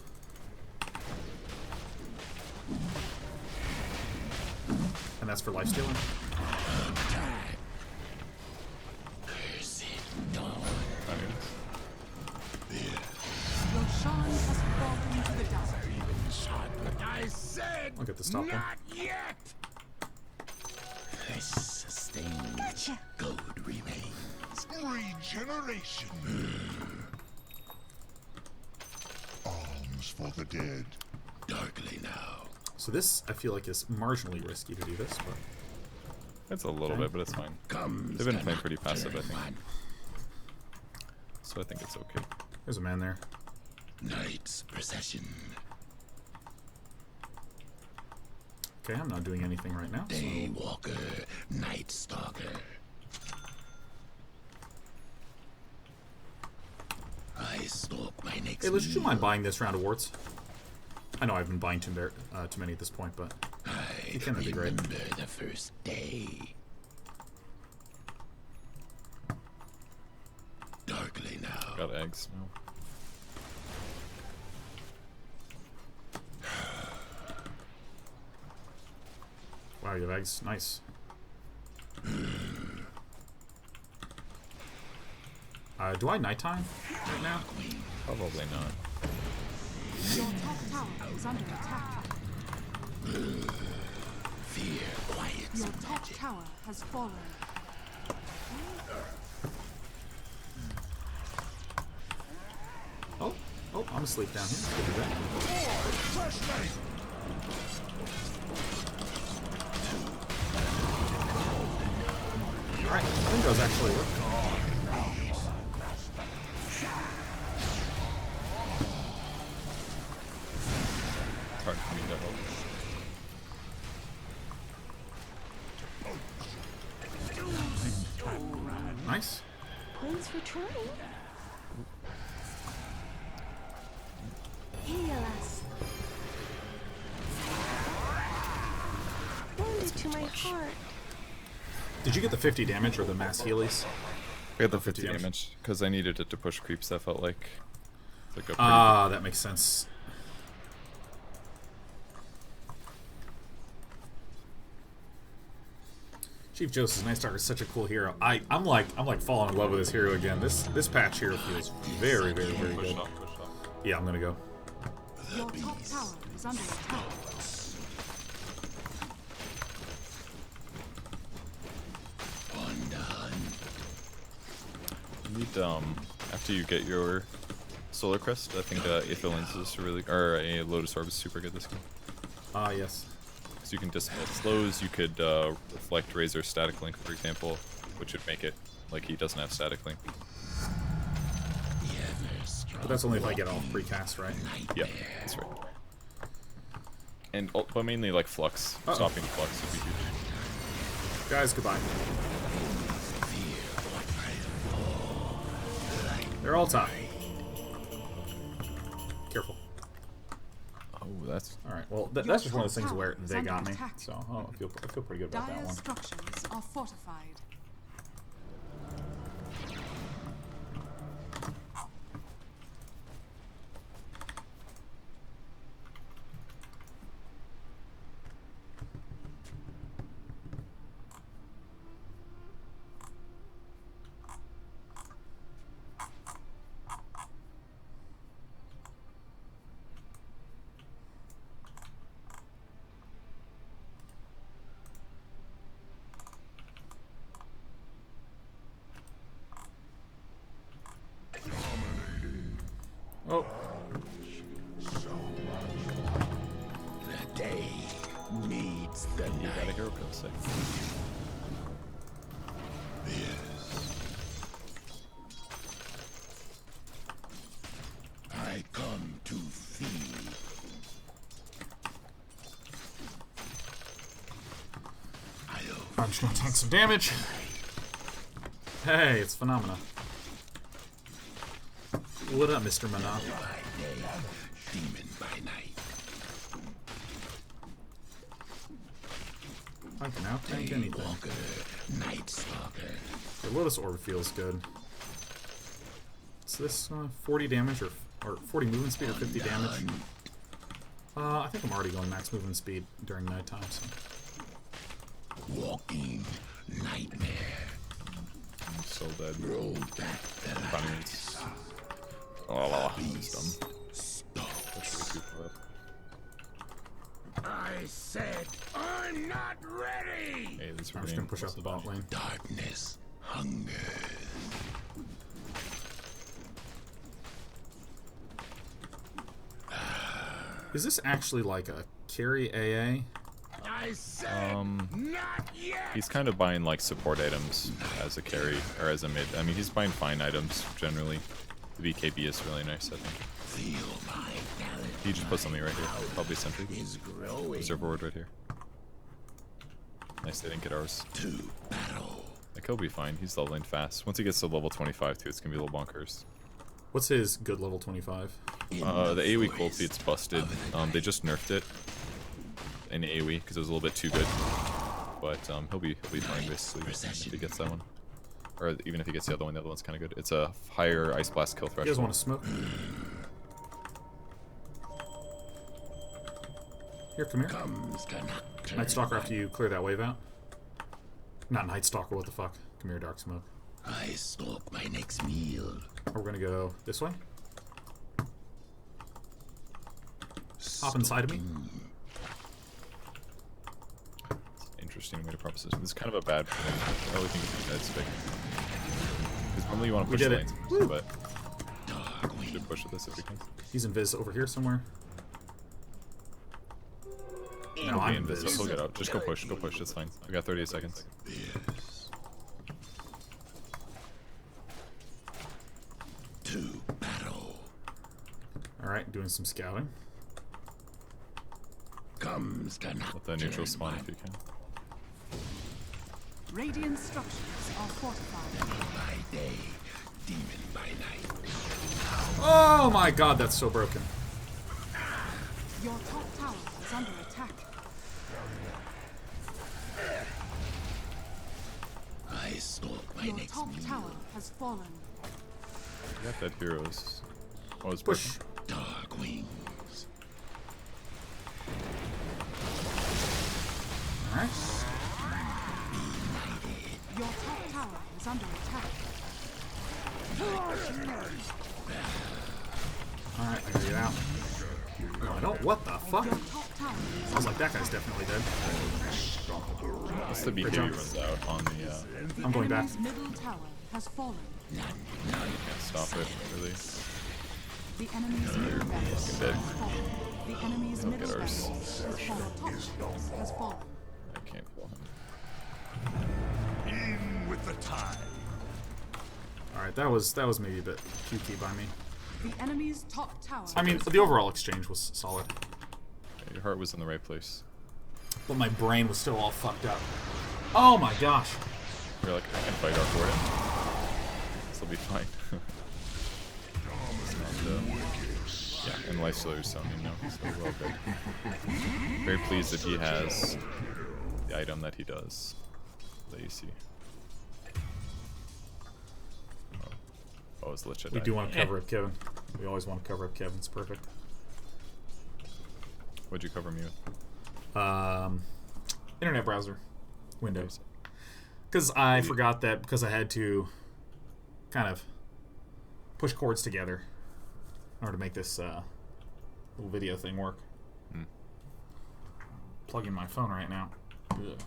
And that's for Lifestealing. Cursed dawn. Your shrine has fallen to the dust. I said I'll get the stop one. not yet. This sustained Gotcha. gold remains. Regeneration. Alms for the dead. Darkly now. So this, I feel like, is marginally risky to do this, but... It's a little bit, but it's fine. Comes They've been the playing pretty passive, I nocturne think. one. So I think it's okay. There's a man there. Knight's procession. Okay, I'm not doing anything right now, so... Daywalker. NightStalker. I stalk my next Hey, Liz, would you mind meal. buying this round of wards? I know I've been buying too many at this point, but... I You can, that'd be great. remember the first day. Darkly now. Got eggs now. Wow, you have eggs. Nice. Do I nighttime right now? Probably not. Your top tower is under attack. Fear quiets Your top magic. tower has fallen. Oh, I'm asleep down here. Could do that. Alright, I think those actually work. It's hard for me to help. Nice. Points for trying. Heal us. Wounded to my heart. Did you get the 50 damage or the mass healies? I got the 50 damage. damage because I needed it to push creeps. That felt like it's like a pretty Ah, that makes sense. Chief Joseph's NightStalker is such a cool hero. I'm like falling in love with this hero again. This patch here feels very, very, very push good. off, push off. Yeah, I'm gonna go. Your top tower is under attack. You need after you get your Solar Crest, I think Aether Lens is really, or a Lotus Orb is super good this game. Ah, yes. So you can dispel slows. You could reflect Razor Static Link, for example, which would make it like he doesn't have Static Link. But that's only if I get off precast, right? Yeah, that's right. And but mainly like Flux, Uh-oh. stopping Flux would be huge. Guys, goodbye. They're all top. Careful. Oh, that's All right. Well, that's just one of those things where they got me. So I feel pretty good about that Dire one. structures are fortified. I'm just gonna tank some damage. Hey, it's Phenomena. What up, Mr. Mana? Demon by night. I can out-tank anything. NightStalker. The Lotus Orb feels good. Is this 40 damage or 40 movement speed or 50 damage? I think I'm already going max movement speed during nighttime. So. Walking nightmare. I'm so dead. Roll back the Bunnies. Oh, he's dumb. Stop. That's way too far up. I said I'm not ready. Hey, this I'm just gonna push up the bot lane. Darkness, hunger. Is this actually like a carry AA? I said not yet. He's kind of buying like support items as a carry or as a mid. I mean, he's buying fine items generally. The BKB is really nice, I think. Feel my talent. He just put something right here. Probably sentry. Is growing. Reserve ward right here. Nice, they didn't get ours. To battle. Like, he'll be fine. He's leveling fast. Once he gets to level 25 too, it's gonna be a little bonkers. What's his good level 25? The AoE cold feed's busted. They just nerfed it in AoE because it was a little bit too good. But he'll be fine basically if he gets that one. Or even if he gets the other one one's kind of good. It's a higher Ice Blast kill You threshold. guys want to smoke? Here, come here. NightStalker after you clear that wave out. Not NightStalker, what the fuck? Come here, Dark Smoke. I stalk my next meal. We're gonna go this way. Hop inside of me. Interesting way to proposition. This is kind of a bad thing. I really think it's a dead stick. Because normally you want to push did the it. lanes, but we should push with this if we can. He's invis over here somewhere. No, He'll be I'm invis, invis. he'll get out. Just go push, it's fine. We got 38 seconds. Yes. To battle. Alright, doing some scouting. Comes the Let the neutral spawn if you can. Radiant structures are fortified. by day, demon by night. Oh my god, that's so broken. Your top tower is under attack. I stalk my Your next top meal. tower has fallen. We got dead heroes. Oh, it's Push. broken. Dark wings. Alright. Your top tower is under attack. Alright, I gotta get out. Oh, I don't. What the fuck? Your top tower is I was like, that guy's definitely dead. Once the BKB jump. runs out on the, I'm going back. enemy's middle tower has fallen. you can't stop it, really. The enemy's middle barracks has dead. fallen. The enemy's Don't middle get ours. barracks has fallen. Top barracks has fallen. I can't pull him. In with the tide. Alright, that was maybe a bit QT by me. The enemy's top tower. I mean, the overall exchange was solid. Yeah, your heart was in the right place. But my brain was still all fucked up. Oh my gosh. You're like, I can fight our for it. This will be fine. It's not, yeah, and Lifestealer's sounding now, so well good. Very pleased that he has the item that he does. That you see. Oh, it's Lich. We do want to cover up Kevin. We always want to cover up Kevin. It's perfect. What'd you cover me with? Internet browser. Windows. Because I forgot that because I had to kind of push cords together in order to make this little video thing work. Plugging my phone right now. Ugh.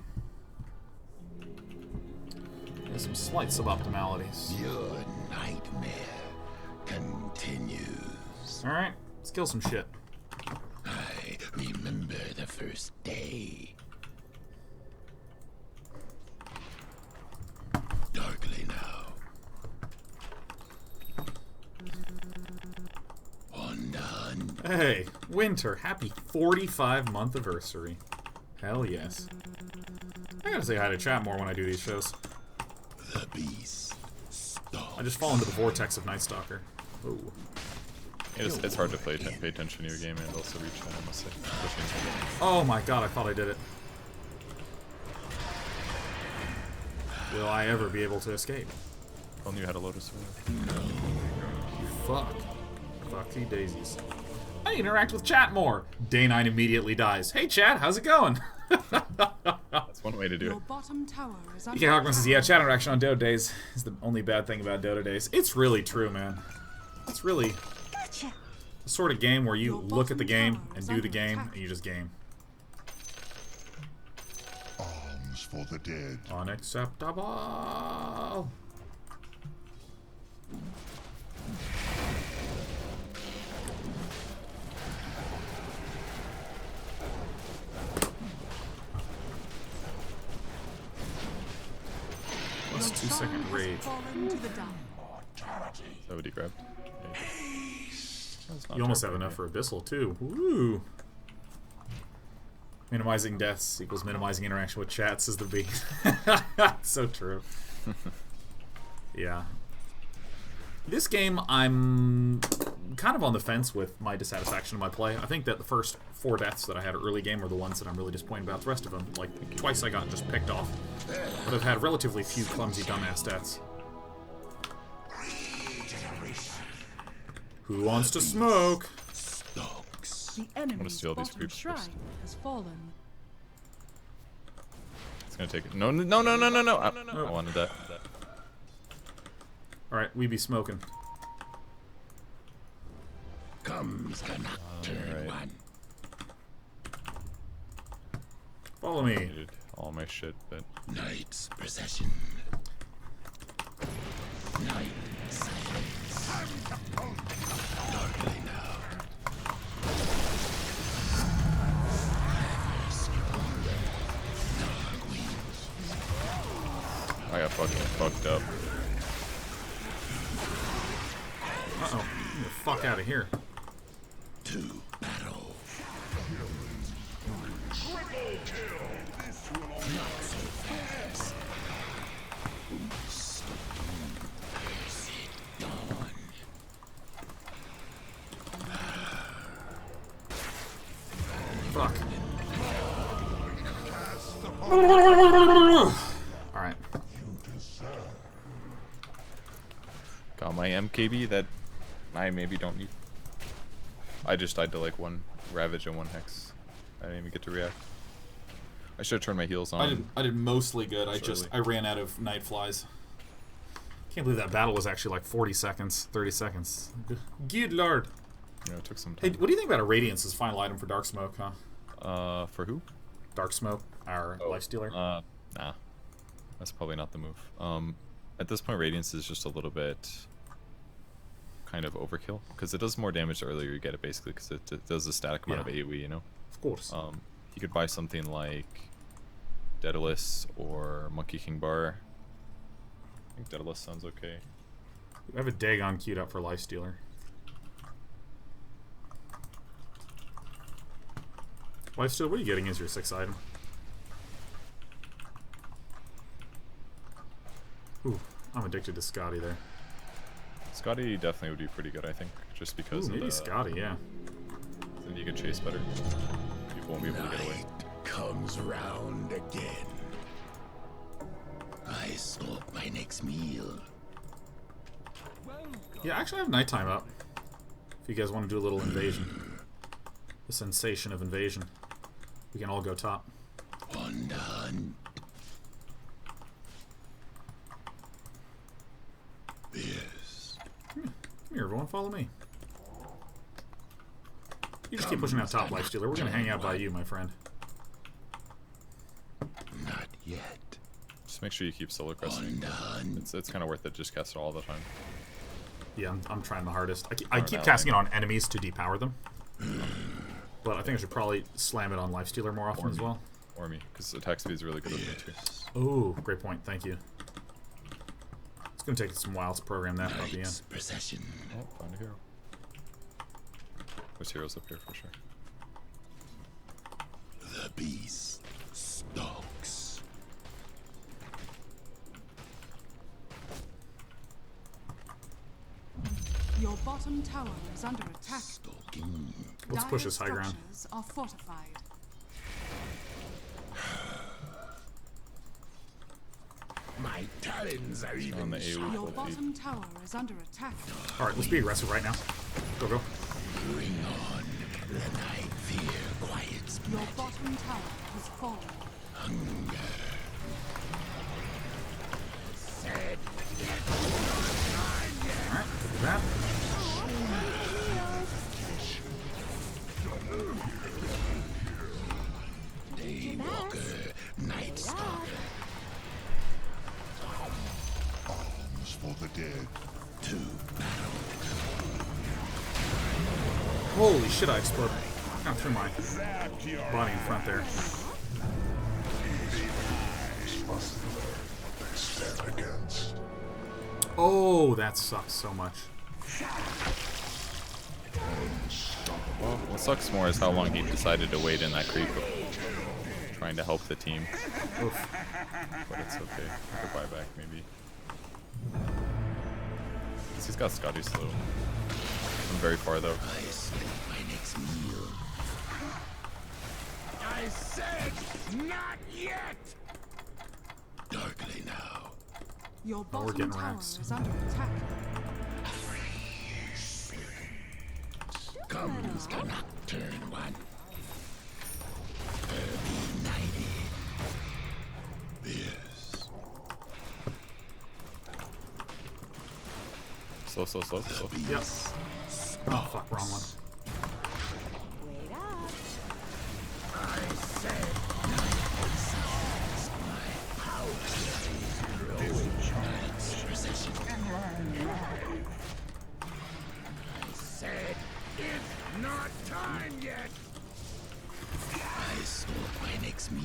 There's some slight suboptimalities. Your nightmare continues. Alright, let's kill some shit. I remember the first day. Darkly now. On the hunt. Hey, Winter, happy 45 month anniversary. Hell yes. I gotta say hi to chat more when I do these shows. The beast stalks. I just fall into the vortex of NightStalker. Ooh. It's hard to pay attention to your game and also reach that, I must say. Oh my god, I thought I did it. Will I ever be able to escape? If only you had a Lotus Sword. Fuck. Fucky daisies. I interact with chat more. DayKnight immediately dies. Hey chat, how's it going? That's one way to do it. Your bottom tower is under PK Hawkman says, yeah, chat interaction on Dota days is the only bad thing about Dota days. It's really true, man. It's really the sort of game where you look at the game and do the game and you just game. Arms for the dead. Unacceptable. Plus 2-second rage. fallen to the dump. Is that what he grabbed? Yeah, You almost have enough for Abyssal, too. Woo! Minimizing deaths equals minimizing interaction with chats is the big. So true. Yeah. This game, I'm kind of on the fence with my dissatisfaction of my play. I think that the first 4 deaths that I had early game were the ones that I'm really disappointed about. The rest of them, like, twice I got just picked off. But I've had relatively few clumsy dumbass deaths. Who wants to smoke? Stalks. The enemy's steal these bottom creeps shrine first. has fallen. It's gonna take it. No, no, no, no, no, no, no. I wanted that. Alright, we be smoking. Comes the nocturne Alright. one. Follow me. Needed all my shit, but Night's procession. Night silence. Darkly now. Dark winds. I got fucking fucked up. Uh-oh. Get the fuck out of here. To battle. Not so fast. Sit down. Fuck. Alright. Got my MKB that I maybe don't need. I just died to like 1 Ravage and 1 Hex. I didn't even get to react. I should have turned my heals on. I did mostly good. Surely. I ran out of night flies. Can't believe that battle was actually like 40 seconds, 30 seconds. Good lord. Yeah, it took some Hey, time. what do you think about a Radiance's final item for Dark Smoke, huh? For who? Dark Smoke, our lifestealer. Nah. That's probably not the move. At this point, Radiance is just a little bit kind of overkill because it does more damage the earlier you get it, basically, because it does a static amount of AoE, you know. Of course. You could buy something like Daedalus or Monkey King Bar. I think Daedalus sounds okay. I have a Dagon queued up for lifestealer. Lifestealer, what are you getting as your 6th item? Ooh, I'm addicted to Scotty there. Scotty definitely would be pretty good, I think, just because Ooh, of maybe the, Scotty, yeah. then you can chase better. People won't be able to get away. Night comes round again. I stalk my next meal. Yeah, actually I have nighttime up. If you guys want to do a little invasion. The sensation of invasion. We can all go top. On the hunt. Yes. Come here, everyone, follow me. You just keep pushing that top, Lifestealer. We're gonna hang out by you, my friend. Not yet. Just make sure you keep Solar Crest. On the hunt. It's kind of worth it. Just cast it all the time. Yeah, I'm trying the hardest. I keep casting it on enemies to depower them. But I think I should probably slam it on Lifestealer more often as well. Or me, because attack speed is really good with me too. Oh, great point. Thank you. It's gonna take some while to program that puppy in. Night's procession. Oh, found a hero. There's heroes up here for sure. The beast stalks. Your bottom tower is under attack. Let's push this high Dire ground. structures are fortified. My talons are On even the AoE Your full feed. bottom tower is under attack. Alright, let's be aggressive right now. Go, go. bring on the night fear quiets Your bottom tower has fallen. said. Alright, look at that. Daywalker, NightStalker. Arms for the dead. To battle. Holy shit, I exploded. Kind of threw my body in front there. Stand against. Oh, that sucks so much. Well, what sucks more is how long he decided to wait in that creep, trying to help the team. Oof. But it's okay. Go buyback maybe. He's got Scotty slow. I'm very far though. I slip my next meal. I said not yet. Darkly now. Your we're bottom getting tower waxed. is under attack. Comes the nocturne one. Be nighted. This. Slow, slow, slow, slow. Yep. Oh, fuck, wrong one. Wait up. I said my power. Night's procession. I said it's not time yet. I stole my next meal.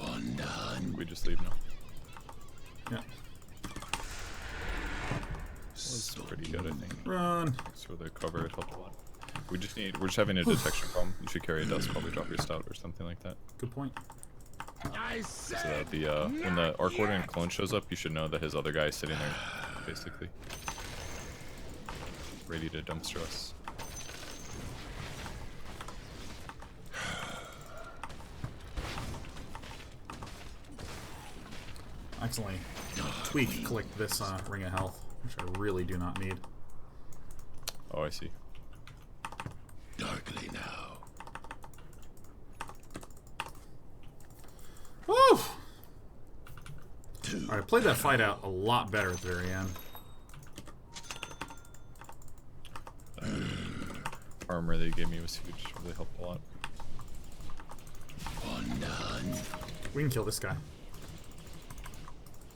On the hunt. We just leave now. Yeah. It's pretty good, I think. Run. So the cover it helped a lot. We're just having a detection problem. You should carry a dust, probably drop your stout or something like that. Good point. I So said that the when the Arc Warden clone shows up, you should know that his other guy is sitting there, basically, ready to dumpster us. Accidentally clicked this ring of health, which I really do not need. Oh, I see. darkly now. Woo! Two. Alright, I played that fight out a lot better at the very end. Armor they gave me was huge. Really helped a lot. On the hunt. We can kill this guy.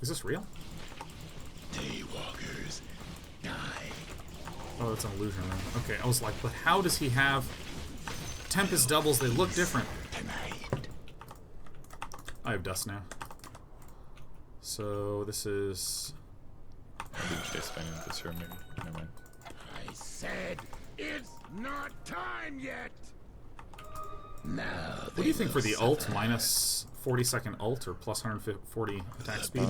Is this real? Daywalkers die. Oh, that's an illusion then. Okay, I was like, but how does he have Tempest doubles? They look different. Tonight. I have dust now. So this is... I did chase Fanny with this here, maybe. Never mind. I said it's not time yet. Now. What do you think for the ult? Minus 40-second ult or plus 140 attack speed?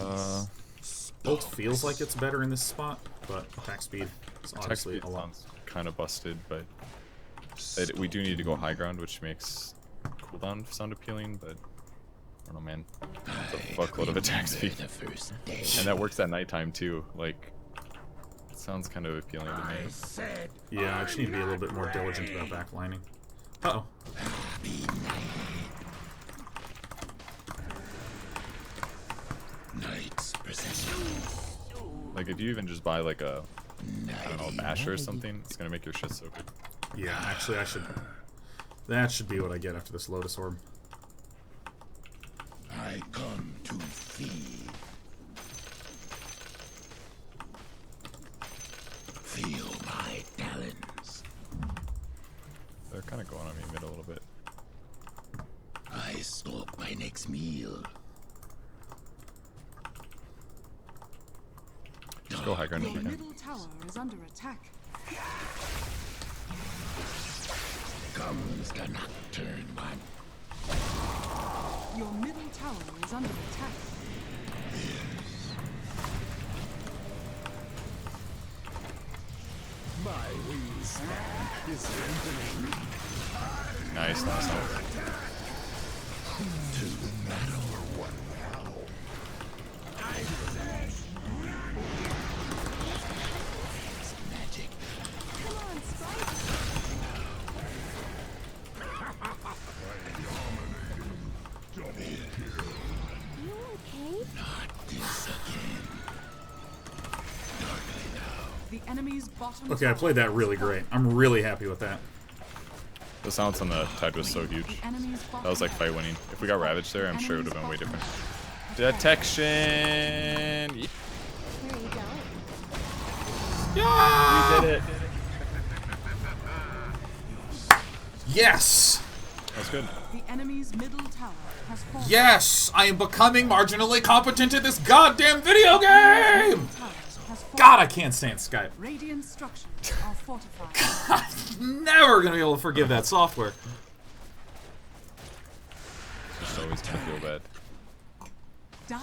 Ult feels like it's better in this spot, but attack speed is Attack obviously speed a lot. sounds kind of busted, but we do need to go high ground, which makes cooldown sound appealing, but I don't know, man. It's a fuckload of attack speed. The first day. And that works at nighttime too. Like, it sounds kind of appealing to me. I said Yeah, I just need to be a little bit more diligent about backlining. Uh-oh. be nighted. Night's procession. Like, if you even just buy like a, I don't know, a basher or something, it's gonna make your shit so good. Yeah, actually I should... That should be what I get after this Lotus Orb. I come to feed. Feel my talons. They're kind of going on me mid a little bit. I stalk my next meal. Just go high ground if Your you can. middle tower is under attack. Comes the nocturne one. Your middle tower is under attack. Nice, nice. To the metal or what now? It's magic. Come on, Spike. You okay? Not this again. Darkly now. The enemy's bottom Okay, I played that really great. I'm really happy with that. The silence on the Tide was so huge. That was like fight winning. If we got Ravage there, I'm sure it would have been way different. Detection! Here you go. We did it! Yes! That's good. The enemy's middle tower has fallen. Yes! I am becoming marginally competent at this goddamn video game! Towers has fallen. God, I can't stand Skype. Radiant structures are fortified. I'm never gonna be able to forgive that software. Just always gonna feel bad. Dire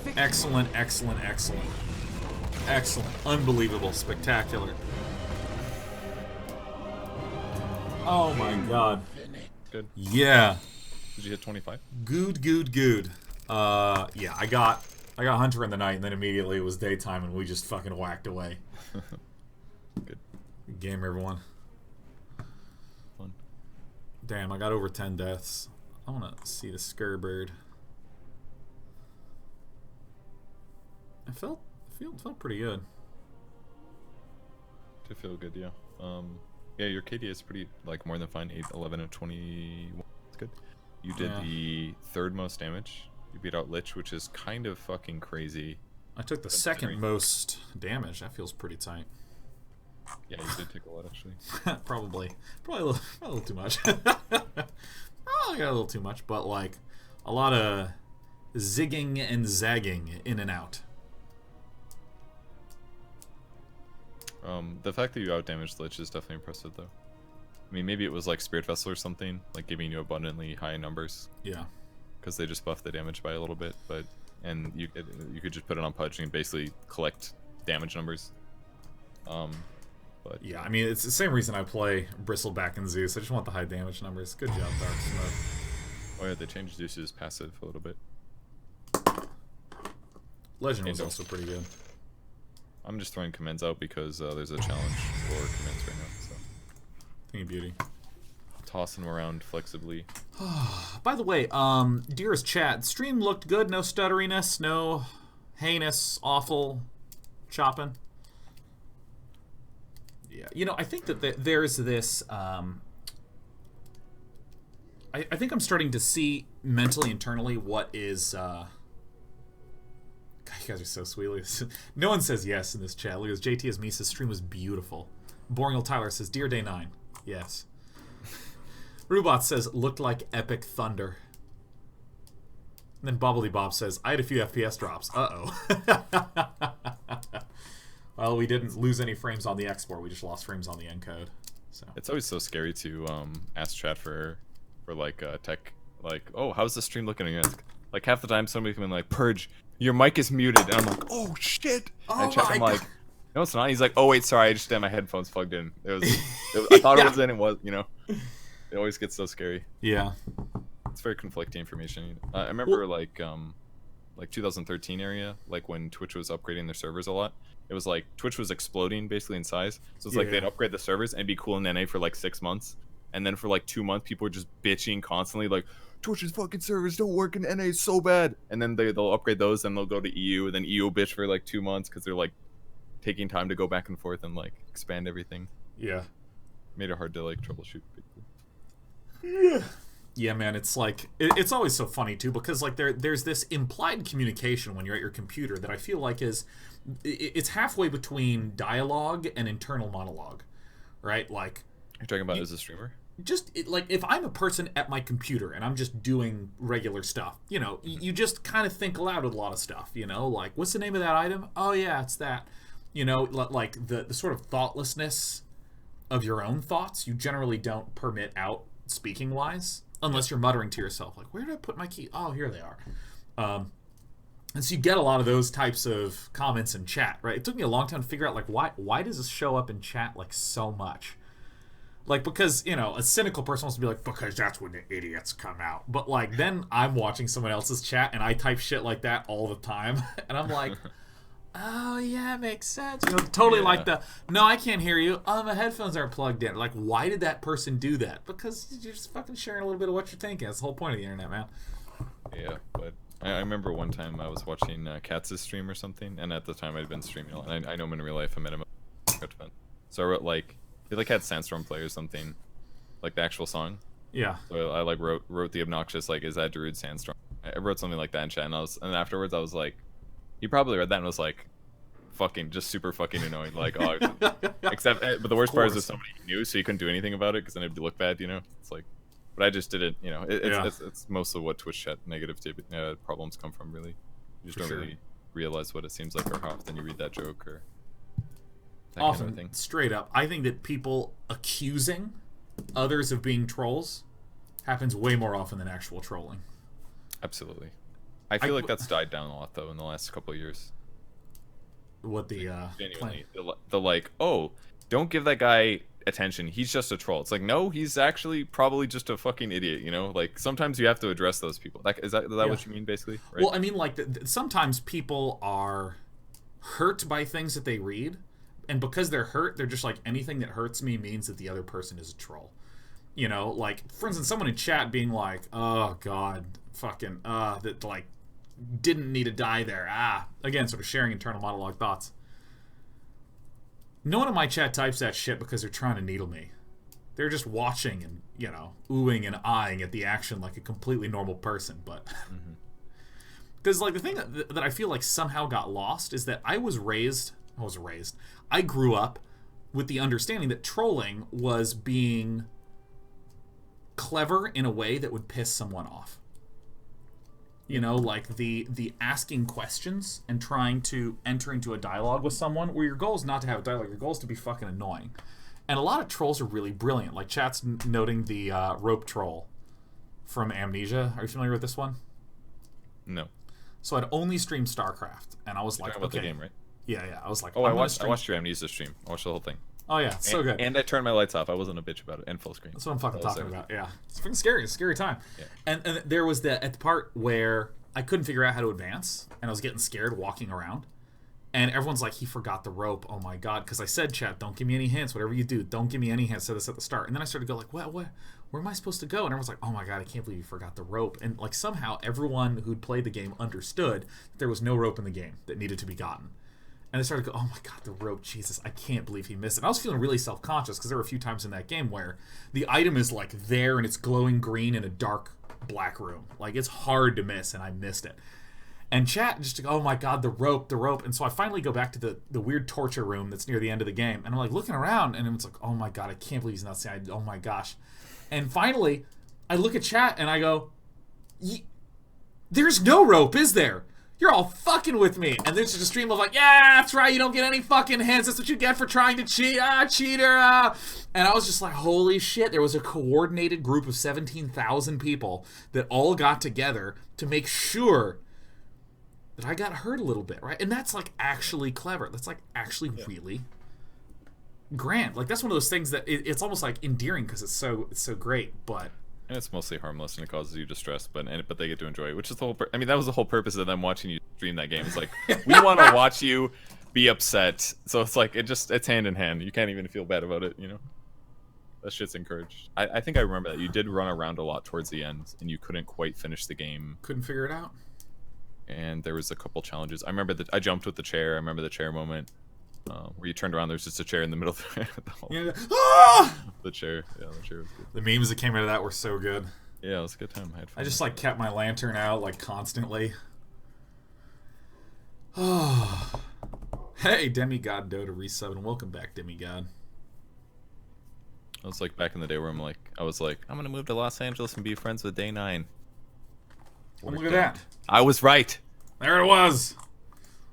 victory. Excellent, excellent, excellent. Excellent. Unbelievable. Spectacular. Oh my god. Good. Yeah. Did you hit 25? Good, good, good. Yeah, I got Hunter in the night, and then immediately it was daytime, and we just fucking whacked away. Good. Good game, everyone. Fun. Damn, I got over 10 deaths. I want to see the Scurbird. It felt pretty good. Did feel good, yeah. Yeah, your KD is pretty, like, more than fine. 8, 11, and 21. That's good. You did the third most damage. You beat out Lich, which is kind of fucking crazy. I took the second most damage. That feels pretty tight. Yeah, you did take a lot, actually. Probably a little too much. Probably got a little too much, but like a lot of zigging and zagging in and out. The fact that you outdamaged Lich is definitely impressive, though. I mean, maybe it was like Spirit Vessel or something, like giving you abundantly high numbers. Yeah. Because they just buffed the damage by a little bit, and you could just put it on Pudge and basically collect damage numbers. But Yeah, I mean, it's the same reason I play Bristleback and Zeus. I just want the high damage numbers. Good job, Dark Smoke. oh yeah, they changed Zeus's passive a little bit. Legend was Angel. also pretty good. I'm just throwing commands out because there's a challenge for commands right now, so Thingy Beauty. tossing them around flexibly. By the way, dearest chat, stream looked good. No stutteriness, no heinous, awful chopping. Yeah, you know, I think that there's this. I think I'm starting to see mentally, internally, what is. God, you guys are so sweet. No one says yes in this chat. Look at this. JT as Misa's stream was beautiful. Boreal Tyler says, Dear Day 9. Yes. Rubot says, looked like epic thunder. And then Bobbly Bob says, I had a few FPS drops. Uh-oh. Well, we didn't lose any frames on the export. We just lost frames on the encode. So It's always so scary to ask chat for like tech, like, oh, how's the stream looking? And like half the time somebody come in like, Purge, your mic is muted, and I'm like, oh shit. And chat, I'm like, no, it's not. He's like, oh wait, sorry, I just had my headphones plugged in. I thought it was in. It was, you know. It always gets so scary. yeah. It's very conflicting information. I remember like 2013 area, like when Twitch was upgrading their servers a lot. It was like Twitch was exploding basically in size. So it's like they'd upgrade the servers and be cool in NA for like 6 months, and then for like 2 months, people were just bitching constantly, like Twitch's fucking servers don't work in NA so bad. And then they'll upgrade those, and they'll go to EU, and then EU will bitch for like 2 months because they're like taking time to go back and forth and like expand everything. Yeah. Made it hard to like troubleshoot. Yeah, man, it's like it's always so funny too, because like there's this implied communication when you're at your computer that I feel like it's halfway between dialogue and internal monologue, right? Like You're talking about as a streamer? just like if I'm a person at my computer and I'm just doing regular stuff, you know, you just kind of think aloud with a lot of stuff, you know, like what's the name of that item? Oh yeah, it's that. You know, like the sort of thoughtlessness of your own thoughts, you generally don't permit out speaking wise, unless you're muttering to yourself, like, where did I put my key? Oh, here they are. And so you get a lot of those types of comments in chat, right? It took me a long time to figure out, like, why does this show up in chat, like, so much? Like, because, you know, a cynical person wants to be like, because that's when the idiots come out. But, like, then I'm watching someone else's chat, and I type shit like that all the time. And I'm like, oh, yeah, makes sense. You know, totally like no, I can't hear you. Oh, my headphones aren't plugged in. Like, why did that person do that? Because you're just fucking sharing a little bit of what you're thinking. That's the whole point of the internet, man. Yeah, but I remember one time I was watching Katz's stream or something, and at the time I'd been streaming a lot. And I know him in real life. I met him at a event. So I wrote, like, he like had Sandstorm play or something, like the actual song. Yeah. So I like wrote the obnoxious, like, is that Darude Sandstorm? I wrote something like that in chat, and afterwards I was like, he probably read that and was like, fucking just super fucking annoying. Like, oh, except but the worst part is that somebody knew, so you couldn't do anything about it because then it'd look bad, you know. It's like, but I just didn't, you know. It's most of what Twitch chat negative problems come from. Really, you just don't really realize what it seems like or how often you read that joke or. Often, kind of straight up, I think that people accusing others of being trolls happens way more often than actual trolling. Absolutely. I feel like that's died down a lot, though, in the last couple of years. What the, genuinely, the like, oh, don't give that guy attention. He's just a troll. It's like, no, he's actually probably just a fucking idiot, you know? Like, sometimes you have to address those people. Like, is that what you mean, basically? Right? Well, I mean, like, sometimes people are hurt by things that they read. And because they're hurt, they're just like, anything that hurts me means that the other person is a troll. You know, like, for instance, someone in chat being like, oh, God, fucking, that, like, didn't need to die there. Again, sort of sharing internal monologue thoughts. No one in my chat types that shit because they're trying to needle me. They're just watching and, you know, oohing and eyeing at the action like a completely normal person, but... Because, like, the thing that I feel like somehow got lost is that I grew up with the understanding that trolling was being clever in a way that would piss someone off. You know, like the asking questions and trying to enter into a dialogue with someone where your goal is not to have a dialogue, your goal is to be fucking annoying. And a lot of trolls are really brilliant. Like, chat's noting the rope troll from Amnesia. Are you familiar with this one? No. So I'd only streamed StarCraft, and I was like, about the game, right? Yeah. I was like, oh, I watched your Amnesia stream. I watched the whole thing. Oh yeah, it's so good. And I turned my lights off. I wasn't a bitch about it. And full screen. That's what I'm fucking talking about. Yeah, it's fucking scary. It's a scary time. Yeah. And there was at the part where I couldn't figure out how to advance, and I was getting scared walking around. And everyone's like, he forgot the rope. Oh my god! Because I said, chat, don't give me any hints. Whatever you do, don't give me any hints. Said this at the start. And then I started to go like, what? Where am I supposed to go? And everyone's like, oh my god, I can't believe you forgot the rope. And like somehow everyone who'd played the game understood that there was no rope in the game that needed to be gotten. And I started to go, oh my god, the rope, Jesus, I can't believe he missed it. And I was feeling really self-conscious because there were a few times in that game where the item is like there and it's glowing green in a dark black room. Like, it's hard to miss, and I missed it. And chat just to go, oh my god, the rope. And so I finally go back to the weird torture room that's near the end of the game. And I'm like looking around, and it's like, oh my god, I can't believe he's not saying, oh my gosh. And finally, I look at chat and I go, there's no rope, is there? You're all fucking with me. And there's just a stream of like, yeah, that's right, you don't get any fucking hints. That's what you get for trying to cheat. Cheater. And I was just like, holy shit. There was a coordinated group of 17,000 people that all got together to make sure that I got hurt a little bit, right? And that's like actually clever. That's like actually really grand. Like, that's one of those things that it's almost like endearing because it's so great, but... And it's mostly harmless and it causes you distress, but they get to enjoy it, which is the whole. I mean, that was the whole purpose of them watching you stream that game. It's like, we want to watch you be upset, so it's like it's hand in hand. You can't even feel bad about it, you know. That shit's encouraged. I think I remember that you did run around a lot towards the end, and you couldn't quite finish the game. Couldn't figure it out. And there was a couple challenges. I remember that I jumped with the chair. I remember the chair moment. Where you turned around, there's just a chair in the middle of the chair. Yeah, the chair was good. The memes that came out of that were so good. Yeah, it was a good time. I had fun. I just like kept my lantern out like constantly. Hey, Demigod Dota resub, and welcome back, Demigod. I was like back in the day where I was like, I'm gonna move to Los Angeles and be friends with Day9. Look at that. I was right. There it was.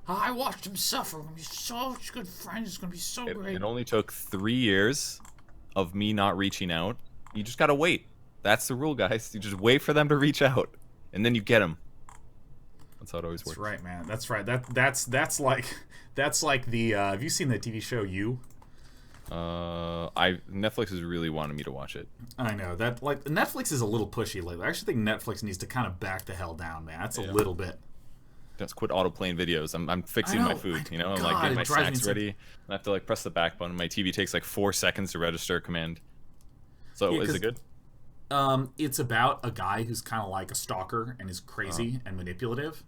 I watched him suffer. We're going to be such good friends. It's going to be so great. It only took 3 years of me not reaching out. You just got to wait. That's the rule, guys. You just wait for them to reach out, and then you get them. That's how it always works. That's right, man. That's right. That's like the. Have you seen the TV show You? Netflix has really wanted me to watch it. I know that like Netflix is a little pushy lately. I actually think Netflix needs to kind of back the hell down, man. That's a little bit. Just quit auto playing videos. I'm fixing my food, you know. I'm like getting my snacks ready, and I have to like press the back button. My TV takes like 4 seconds to register a command. So is it good? It's about a guy who's kind of like a stalker and is crazy and manipulative.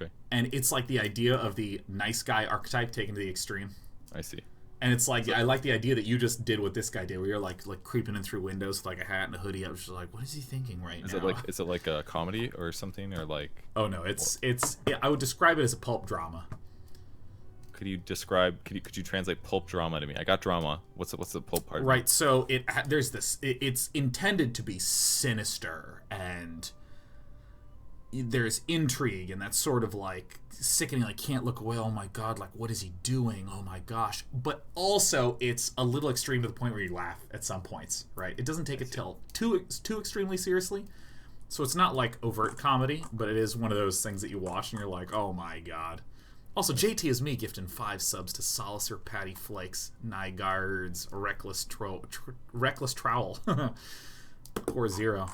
Okay. And it's like the idea of the nice guy archetype taken to the extreme. I see. And it's like, I like the idea that you just did what this guy did, where you're like creeping in through windows with like a hat and a hoodie. I was just like, what is he thinking right now? Is it like a comedy or something, or like? Oh no, I would describe it as a pulp drama. Could you translate pulp drama to me? I got drama. What's the pulp part? Right. So it's intended to be sinister, and there's intrigue, and that's sort of like sickening, like can't look away, oh my god, like what is he doing, oh my gosh. But also it's a little extreme to the point where you laugh at some points, right? It doesn't take it too extremely seriously, so it's not like overt comedy, but it is one of those things that you watch and you're like, oh my god. Also, JT is me gifting 5 subs to Solacer, Patty Flakes, Nygards, Reckless Trowel, Core Zero.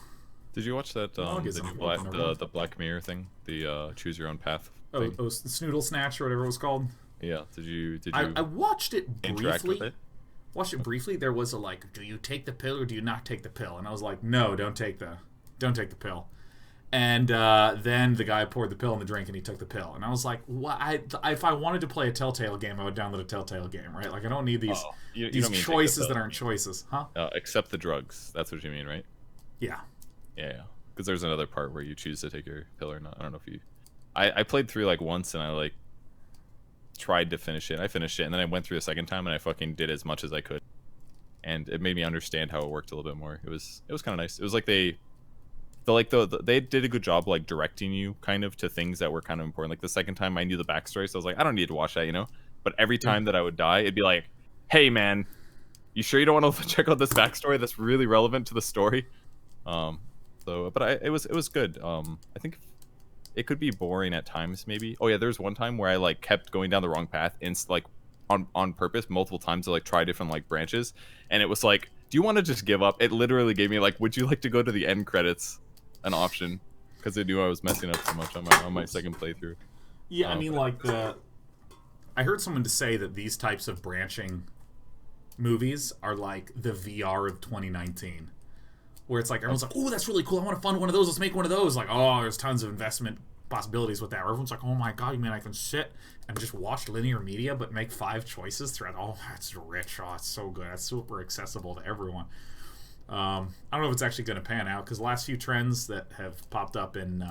Did you watch that the Black Mirror thing, the choose your own path thing? Oh, Snoodle Snatch or whatever it was called. Yeah. Did you? I watched it briefly. Interact with it? Watched it briefly. There was a like, do you take the pill or do you not take the pill? And I was like, no, don't take the pill. And then the guy poured the pill in the drink and he took the pill. And I was like, what? If I wanted to play a Telltale game, I would download a Telltale game, right? Like I don't need these these choices that aren't choices, huh? Accept the drugs. That's what you mean, right? Yeah. Yeah. Because there's another part where you choose to take your pill or not. I don't know if you. I played through like once and I like tried to finish it. I finished it and then I went through the second time and I fucking did as much as I could, and it made me understand how it worked a little bit more. It was kind of nice. It was like they did a good job like directing you kind of to things that were kind of important. Like the second time I knew the backstory, so I was like, I don't need to watch that, you know. But every time that I would die, it'd be like, hey man, you sure you don't want to check out this backstory that's really relevant to the story? It was good. I think it could be boring at times, maybe. Oh yeah, there's one time where I like kept going down the wrong path and like on purpose multiple times to like try different like branches, and it was like, do you want to just give up? It literally gave me like, would you like to go to the end credits, an option, because they knew I was messing up so much on my second playthrough. Yeah, I mean like I heard someone to say that these types of branching movies are like the VR of 2019. Where it's like, everyone's like, oh, that's really cool, I want to fund one of those, let's make one of those. Like, oh, there's tons of investment possibilities with that. Where everyone's like, oh my god, you mean I can sit and just watch linear media but make 5 choices throughout? Oh, that's rich. Oh, it's so good. That's super accessible to everyone. I don't know if it's actually going to pan out, because the last few trends that have popped up in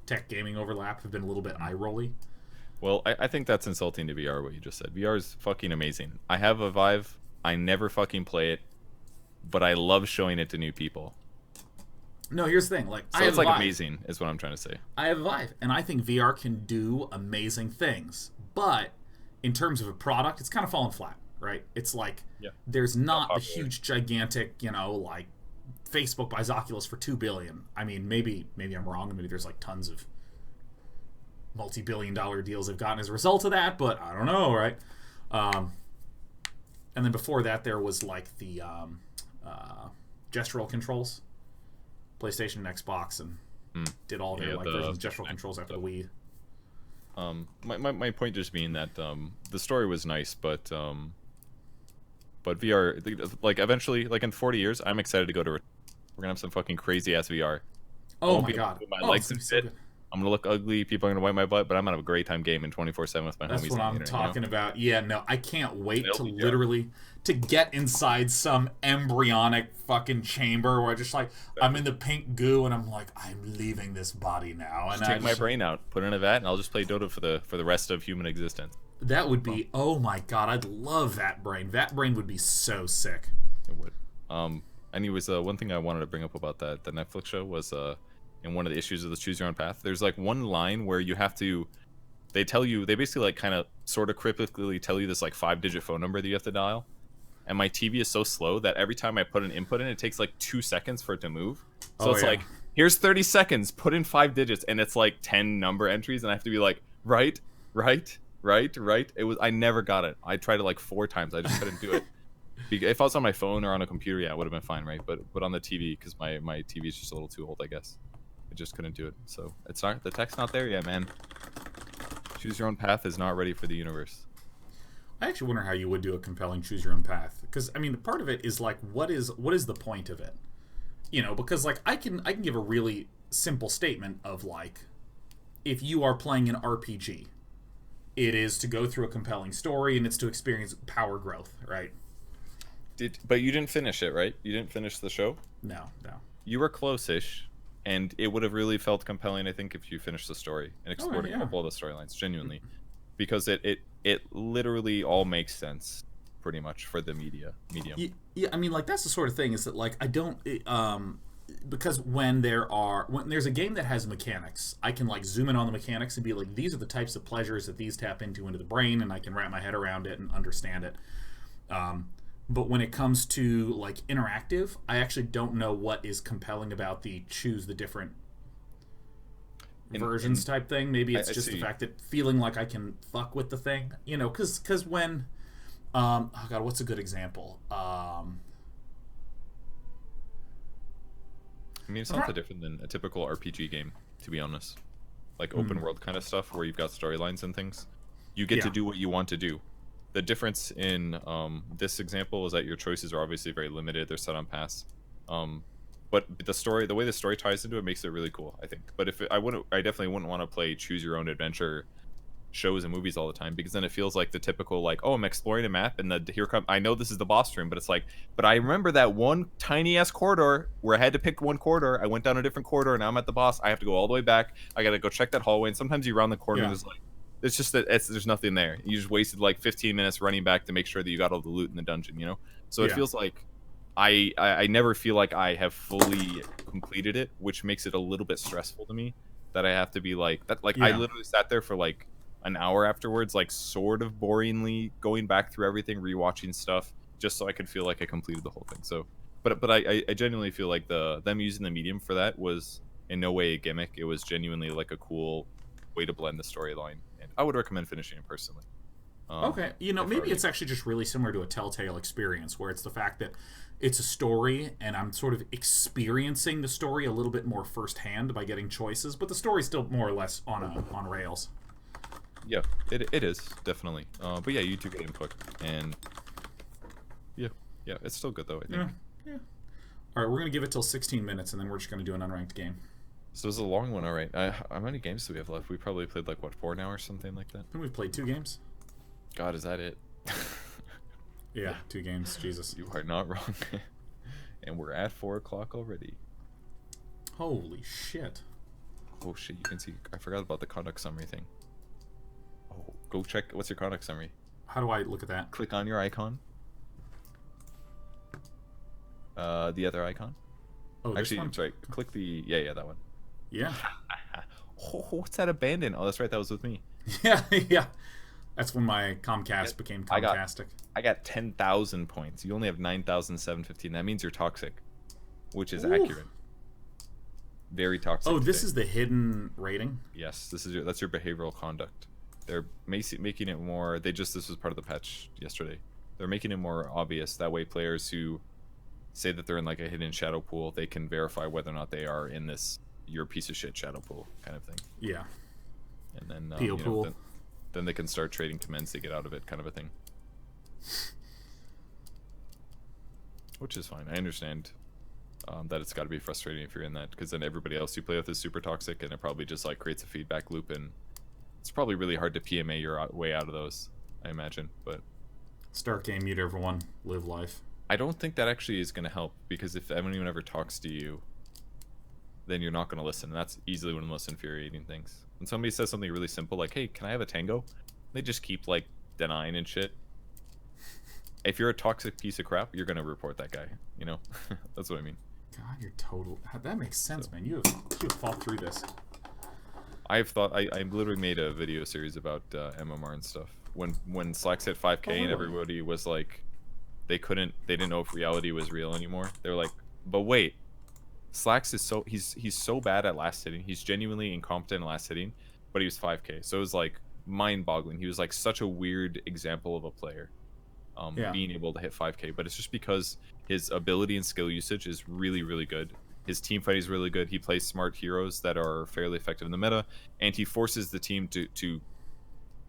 tech gaming overlap have been a little bit eye-rolly. Well, I think that's insulting to VR, what you just said. VR is fucking amazing. I have a Vive. I never fucking play it, but I love showing it to new people. No, here's the thing. Like, so it's like amazing, is what I'm trying to say. I have a Vive, and I think VR can do amazing things. But in terms of a product, it's kind of fallen flat, right? It's like there's not a huge, gigantic, you know, like Facebook buys Oculus for $2 billion. I mean, maybe I'm wrong. Maybe there's like tons of multi-billion-dollar deals they've gotten as a result of that, but I don't know, right? And then before that, there was like the gestural controls, PlayStation and Xbox, and did all their versions of gestural controls after the Wii. My point just being that the story was nice, but VR, like eventually, like in 40 years, I'm excited to go to. We're gonna have some fucking crazy ass VR. Oh my god! My legs and fit. I'm gonna look ugly. People are gonna wipe my butt, but I'm gonna have a great time gaming 24/7 with my homies. That's what I'm talking about. Yeah, no, I can't wait to LDR. literally to get inside some embryonic fucking chamber where I just like I'm in the pink goo and I'm like, I'm leaving this body now, and just take my brain out, put it in a vat, and I'll just play Dota for the rest of human existence. That would be oh my god, I'd love that brain. That brain would be so sick. It would. Anyways, one thing I wanted to bring up about the Netflix show was in one of the issues of the Choose Your Own Path, there's like one line where you have to, they basically like kind of sort of cryptically tell you this like 5-digit phone number that you have to dial, and my TV is so slow that every time I put an input in, it takes like 2 seconds for it to move. So it's like, here's 30 seconds, put in 5 digits, and it's like 10 number entries, and I have to be like, right. It was, I never got it. I tried it like 4 times, I just couldn't do it. If I was on my phone or on a computer, yeah, it would have been fine, right? But on the TV, because my TV is just a little too old, I guess. I just couldn't do it. So it's not, the tech's not there yet, man. Choose your own path is not ready for the universe. I actually wonder how you would do a compelling choose your own path, because I mean, part of it is like, what is the point of it? You know, because like I can give a really simple statement of like, if you are playing an RPG, it is to go through a compelling story and it's to experience power growth, right? But you didn't finish it, right? You didn't finish the show? No. You were close-ish, and it would have really felt compelling, I think, if you finished the story and explored a couple of the storylines, genuinely. Because it literally all makes sense, pretty much, for the medium. Yeah, I mean, like, that's the sort of thing, is that, like, I don't... because when there's a game that has mechanics, I can, like, zoom in on the mechanics and be like, these are the types of pleasures that these tap into the brain, and I can wrap my head around it and understand it. But when it comes to, like, interactive, I actually don't know what is compelling about the choose the different versions type thing. Maybe it's just the fact that feeling like I can fuck with the thing. You know, because when... oh, God, what's a good example? I mean, it's not that different than a typical RPG game, to be honest. Like, open world kind of stuff, where you've got storylines and things. You get to do what you want to do. The difference in this example is that your choices are obviously very limited. They're set on paths, but the way the story ties into it makes it really cool, I think. But I definitely wouldn't want to play choose your own adventure shows and movies all the time, because then it feels like the typical, like, oh, I'm exploring a map and I know this is the boss room, but it's like, but I remember that one tiny ass corridor where I had to pick one corridor. I went down a different corridor and now I'm at the boss. I have to go all the way back. I gotta go check that hallway, and sometimes you round the corner and there's like, it's just that there's nothing there. You just wasted like 15 minutes running back to make sure that you got all the loot in the dungeon, you know? So it feels like I never feel like I have fully completed it, which makes it a little bit stressful to me, that I have to be like that. Like, I literally sat there for like an hour afterwards, like sort of boringly going back through everything, rewatching stuff, just so I could feel like I completed the whole thing. So, but I genuinely feel like them using the medium for that was in no way a gimmick. It was genuinely like a cool way to blend the storyline. I would recommend finishing it personally. Okay, you know, maybe it's actually just really similar to a Telltale experience, where it's the fact that it's a story, and I'm sort of experiencing the story a little bit more firsthand by getting choices, but the story's still more or less on rails. Yeah, it is, definitely. But yeah, you do get input, and yeah, it's still good though, I think. Yeah. All right, we're gonna give it till 16 minutes, and then we're just gonna do an unranked game. So this is a long one, all right. How many games do we have left? We probably played like, what, 4 now or something like that? I think we've played 2 games. God, is that it? Yeah, 2 games. Jesus. You are not wrong. And we're at 4 o'clock already. Holy shit. Oh shit, you can see, I forgot about the conduct summary thing. Oh, go check, what's your conduct summary? How do I look at that? Click on your icon. The other icon. Oh, this actually, one? I'm sorry. Click the, yeah, that one. Yeah. Oh, what's that abandon? Oh, that's right, that was with me. Yeah. That's when my Comcast became Comcastic. I got 10,000 points. You only have 9,715. That means you're toxic, which is accurate. Very toxic. Oh, this is the hidden rating? Yes, that's your behavioral conduct. They're making it more. This was part of the patch yesterday. They're making it more obvious. That way, players who say that they're in like a hidden shadow pool, they can verify whether or not they are in this "you're a piece of shit" shadow pool kind of thing. Yeah. And then pool. Then they can start trading commands to get out of it, kind of a thing. Which is fine. I understand that it's got to be frustrating if you're in that, because then everybody else you play with is super toxic, and it probably just like creates a feedback loop, and it's probably really hard to PMA your way out of those, I imagine. But start game, mute everyone, live life. I don't think that actually is going to help, because if anyone ever talks to you, then you're not going to listen. And that's easily one of the most infuriating things. When somebody says something really simple like, hey, can I have a tango? They just keep like denying and shit. If you're a toxic piece of crap, you're going to report that guy, you know? That's what I mean. God, you're total... That makes sense, man. You have thought through this. I've thought... I literally made a video series about MMR and stuff. When Slacks hit 5K and everybody was like... They didn't know if reality was real anymore. They were like, but wait, Slacks is so... He's so bad at last hitting. He's genuinely incompetent at last hitting, but he was 5K. So it was like mind-boggling. He was like such a weird example of a player. being able to hit 5K, but it's just because his ability and skill usage is really, really good. His team fight is really good. He plays smart heroes that are fairly effective in the meta, and he forces the team to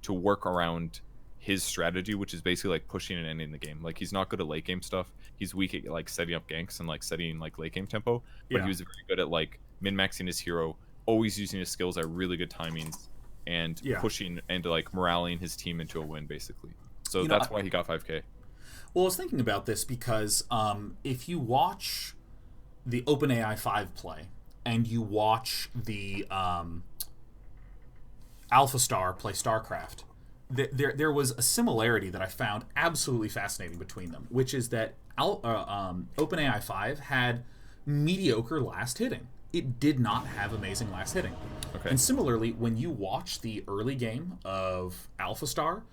work around his strategy, which is basically like pushing and ending the game. Like, he's not good at late game stuff. He's weak at like setting up ganks and like setting like late game tempo, but he was very good at like min-maxing his hero, always using his skills at really good timings, and pushing and like moraling his team into a win basically. So that's why he got 5K. Well, I was thinking about this because if you watch the OpenAI 5 play and you watch the AlphaStar play StarCraft, there was a similarity that I found absolutely fascinating between them, which is that OpenAI 5 had mediocre last hitting. It did not have amazing last hitting. Okay. And similarly, when you watch the early game of AlphaStar,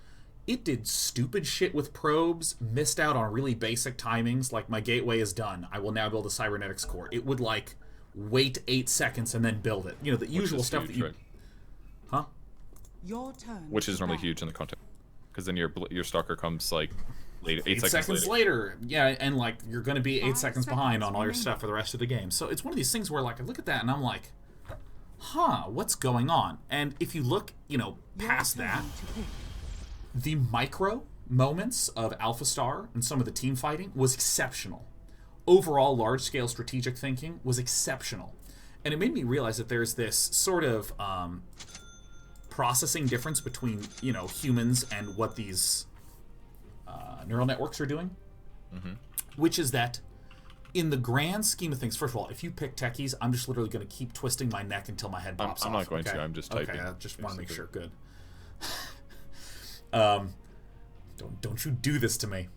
it did stupid shit with probes, missed out on really basic timings, like my gateway is done, I will now build a cybernetics core. It would like wait 8 seconds and then build it. You know, the usual stuff huge, that you... right? Huh? Your turn. Which is normally huge in the content, because then your stalker comes like late, 8 seconds later. Yeah, and like you're going to be 8 5 seconds behind on all your remaining. stuff for the rest of the game. So it's one of these things where like I look at that and I'm like, huh, what's going on? And if you look, you know, past that, the micro moments of AlphaStar and some of the team fighting was exceptional. Overall, large-scale strategic thinking was exceptional. And it made me realize that there's this sort of processing difference between, you know, humans and what these neural networks are doing. Which is that in the grand scheme of things, first of all, if you pick techies, I'm just literally going to keep twisting my neck until my head pops off. I'm not going to. I'm just typing. Okay, I just want to make sure. Good. Don't you do this to me.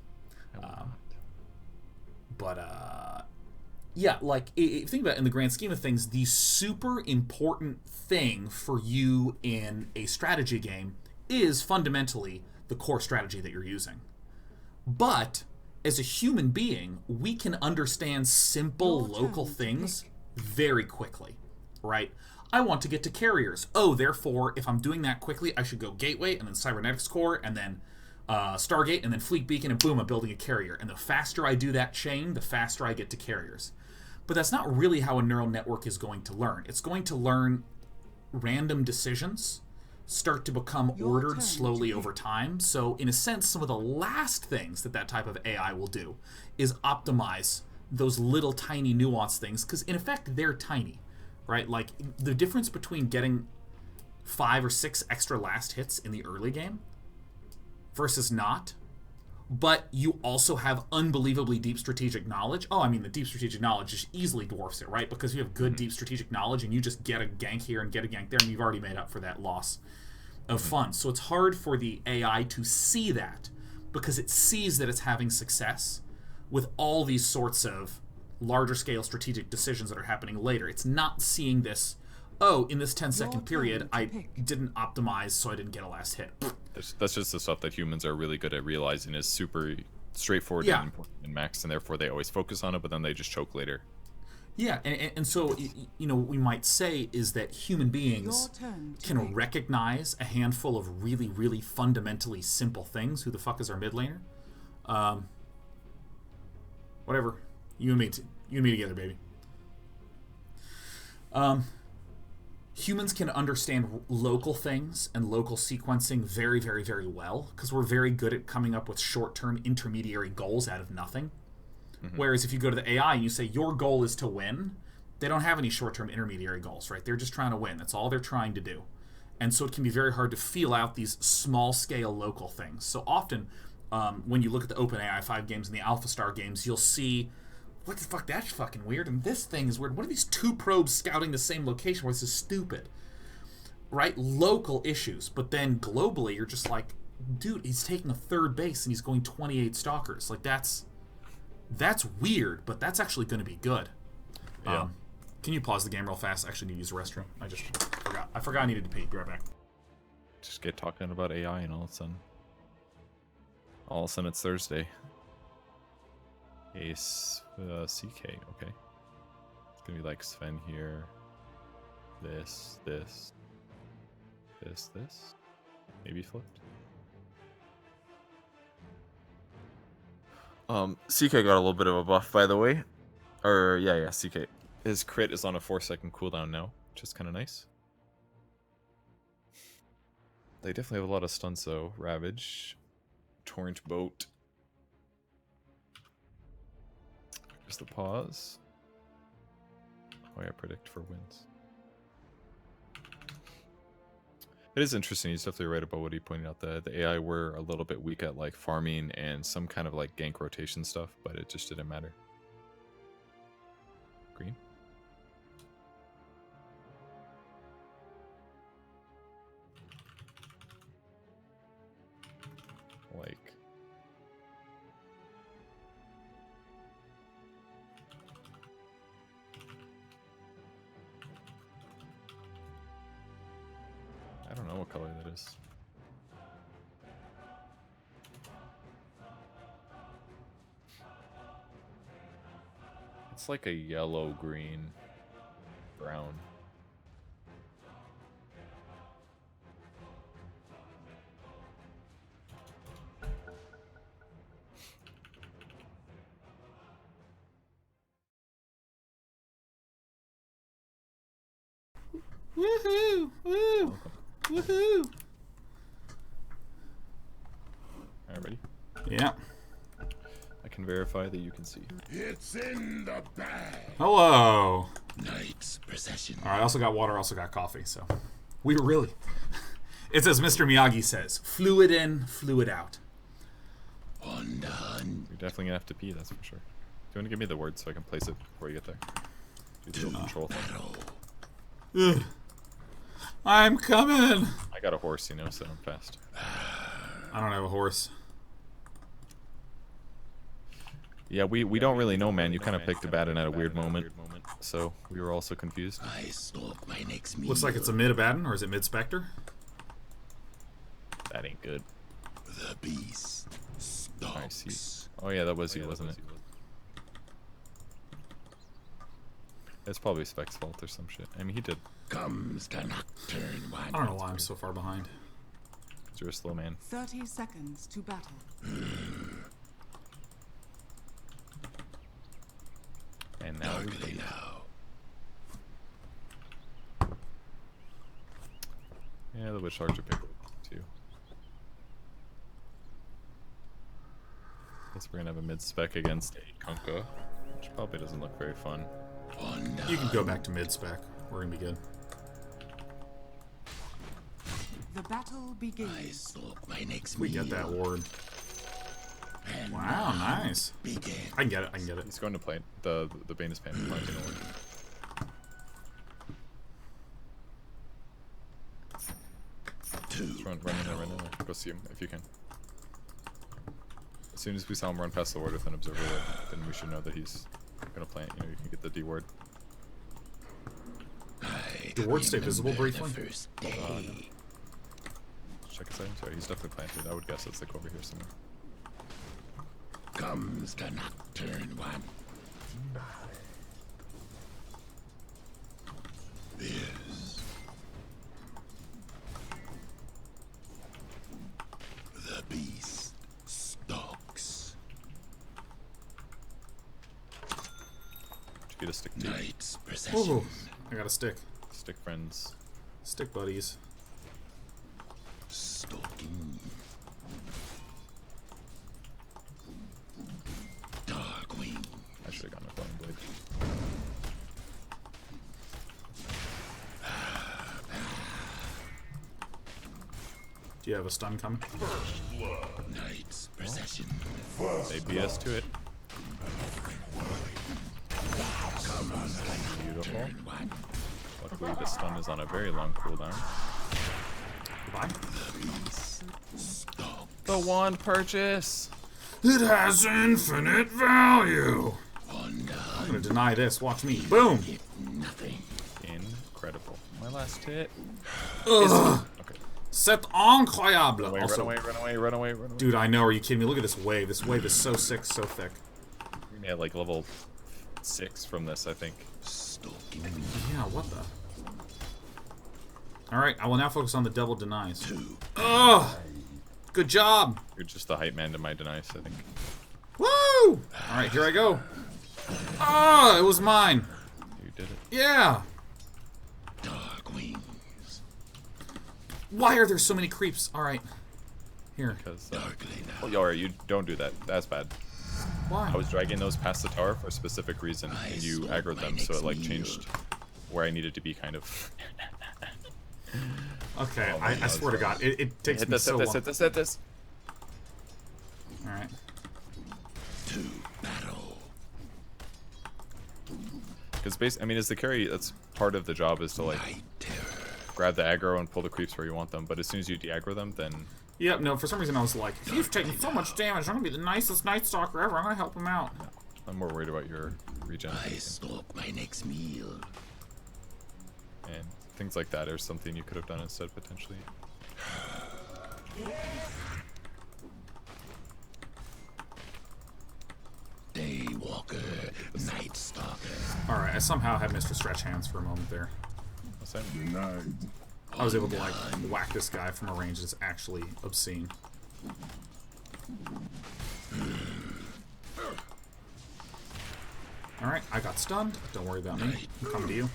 Yeah, like, if you think about it in the grand scheme of things, the super important thing for you in a strategy game is fundamentally the core strategy that you're using. But as a human being, we can understand simple local things very quickly, right? I want to get to carriers. Oh, therefore, if I'm doing that quickly, I should go Gateway and then Cybernetics Core and then Stargate and then Fleet Beacon, and boom, I'm building a carrier. And the faster I do that chain, the faster I get to carriers. But that's not really how a neural network is going to learn. It's going to learn random decisions start to become ordered slowly over time. So in a sense, some of the last things that type of AI will do is optimize those little tiny nuanced things, because in effect they're tiny, right? Like the difference between getting 5 or 6 extra last hits in the early game versus not, but you also have unbelievably deep strategic knowledge. Oh, I mean, the deep strategic knowledge just easily dwarfs it, right? Because you have good deep strategic knowledge and you just get a gank here and get a gank there, and you've already made up for that loss of fun. So it's hard for the AI to see that, because it sees that it's having success with all these sorts of larger scale strategic decisions that are happening later. It's not seeing this, oh, in this 10-second period, I didn't optimize, so I didn't get a last hit. That's just the stuff that humans are really good at realizing is super straightforward and important and max, and therefore they always focus on it, but then they just choke later. Yeah, and so, you know, what we might say is that human beings can recognize a handful of really, really fundamentally simple things. Who the fuck is our mid laner? Whatever. You and me together, baby. Humans can understand local things and local sequencing very, very, very well, because we're very good at coming up with short-term intermediary goals out of nothing. Whereas if you go to the AI and you say, your goal is to win, they don't have any short-term intermediary goals, right? They're just trying to win. That's all they're trying to do. And so it can be very hard to feel out these small-scale local things. So often, when you look at the OpenAI 5 games and the AlphaStar games, you'll see, what the fuck, that's fucking weird, and this thing is weird. What are these 2 probes scouting the same location? Where this is stupid, right? Local issues. But then globally, you're just like, dude, he's taking a 3rd base and he's going 28 stalkers. Like, that's weird, but that's actually going to be good. Yeah. Can you pause the game real fast? I actually need to use the restroom. I just forgot. I forgot I needed to pee. Be right back. Just get talking about AI, and all of a sudden it's Thursday. Ace CK, okay. It's gonna be like Sven here. This. Maybe flipped. CK got a little bit of a buff, by the way. Or, yeah, CK. His crit is on a 4-second cooldown now, which is kind of nice. They definitely have a lot of stunts, though. Ravage. Torrent Boat. There's the pause. Oh yeah, predict for wins. It is interesting. He's definitely right about what he pointed out. The AI were a little bit weak at like farming and some kind of like gank rotation stuff, but it just didn't matter. Green. Like. I don't know what color that is. It's like a yellow, green, brown. Woohoo! Woo! Woohoo! Alright, ready? Yeah. I can verify that you can see. It's in the bag. Hello. Night's procession. All right, I also got water, also got coffee, so we were really. It's as Mr. Miyagi says, fluid in, fluid out. On the hunt. You're definitely gonna have to pee, that's for sure. Do you want to give me the word so I can place it before you get there? Do the little control thing. Ugh. I'm coming. I got a horse, you know, so I'm fast. I don't have a horse. Yeah, we don't really know, man. You kind of picked a Abaddon at a weird moment, so we were also confused. I stalk my next meal. Looks like it's a mid Abaddon, or is it mid Spectre? That ain't good. The beast I see. stalks. Oh yeah, that was you, wasn't it? It's probably Spec's fault or some shit. I mean, he did. Comes the nocturne one. I don't know why I'm so far behind. 'Cause you're a slow man. 30 seconds to battle. And now we Darkly now. yeah, the Witch Archer picked too. Guess we're gonna have a mid spec against a Kunkka, which probably doesn't look very fun. On the You can go back to mid spec. We're gonna be good. The battle I begins. stalk my next We meal. get that ward. And Wow, nice. begin. I can get it. I can get it. He's going to play the Bane is planting only. Just run in there. Go see him if you can. As soon as we saw him run past the ward with an observer, then we should know that he's gonna plant. You know, you can get the D ward. Do wards stay visible briefly? First day. Check his items. Sorry, he's definitely planted. I would guess it's like over here somewhere. Comes the nocturne one. This. The beast stalks. Did you get a stick too? Night's procession. Ooh, I got a stick. Stick friends. Stick buddies. Stalking. Darkwing. I should have gotten a flying blade. Do you have a stun coming? Night's procession. Say BS to it. Beautiful. One. Luckily, the stun is on a very long cooldown. Goodbye. Stalk. The wand purchase. It has infinite value. On the I'm hunt. gonna deny this. Watch me. Boom. Nothing. Incredible. My last hit. Ugh. Okay. C'est incroyable. Run away, Also, run away. dude, I know. Are you kidding me? Look at this wave. This wave is so sick, so thick. We're gonna have like level 6 from this, I think. Stalking. Yeah, what the? Alright, I will now focus on the double denies. Two. Ugh! Good job! You're just the hype man to my denies, I think. Woo! Alright, here I go. Oh, it was mine. You did it. Yeah. Dark wings. Why are there so many creeps? Alright. Here. Because, Darkly now. oh, alright, you don't do that. That's bad. Why? I was dragging those past the tower for a specific reason, and you aggroed them, so it like changed where I needed to be, kind of. Okay, Oh, I swear to God, it takes Hit me this, so hit long. this, hit this. Alright. To battle. Because basically, I mean, as the carry, that's part of the job is to like Night terror. grab the aggro and pull the creeps where you want them. But as soon as you de-aggro them, then Yep, no, for some reason I was like, he's taking so much damage, I'm gonna be the nicest NightStalker ever, I'm gonna help him out. I'm more worried about your regen I stalk my next meal. and things like that. Or something you could have done instead potentially. Daywalker, Night Stalker. Alright, I somehow had Mr. Stretch Hands for a moment there. What's that? I was able to, like, whack this guy from a range that's actually obscene. Alright, I got stunned. Don't worry about me. I'm coming to you.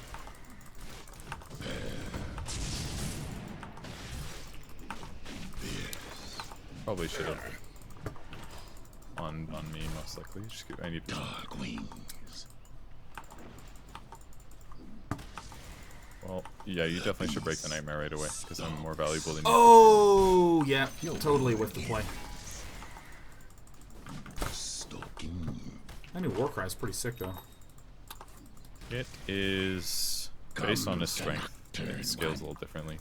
Probably should have on me most likely. Just I need to. Dark wings. Well, yeah, you definitely should break the nightmare right away because I'm more valuable than you. Oh, yeah, totally with the play. Stalking. That new Warcry is pretty sick, though. It is based on his strength. It scales a little differently.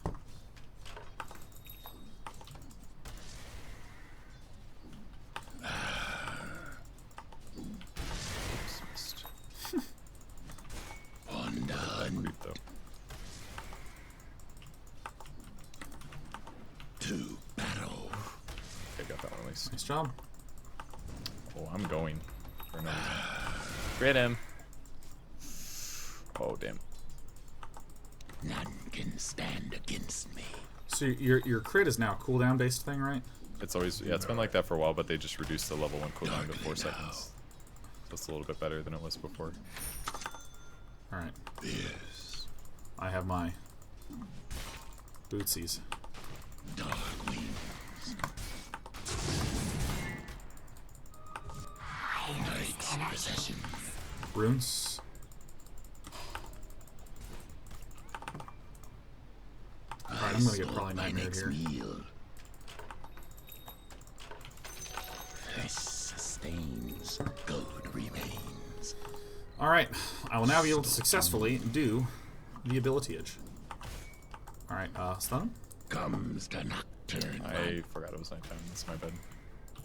Oops, missed. Undone. Creep though. To battle. Okay, got that one at least. Nice job. Oh, I'm going for another. Crit him. Oh damn. None can stand against me. So your crit is now a cooldown based thing, right? It's always it's been like that for a while, but they just reduced the level 1 cooldown to 4 seconds. So it's a little bit better than it was before. Alright. Yes. I have my bootsies. Dark wings. Night's possession. Runes. Alright, I'm gonna get probably nightmared here. Meal. Flesh sustains, gold remains. Alright, I will now be able to successfully do the abilityage. Alright, stun? Comes the nocturne. I forgot it was nighttime. That's my bad.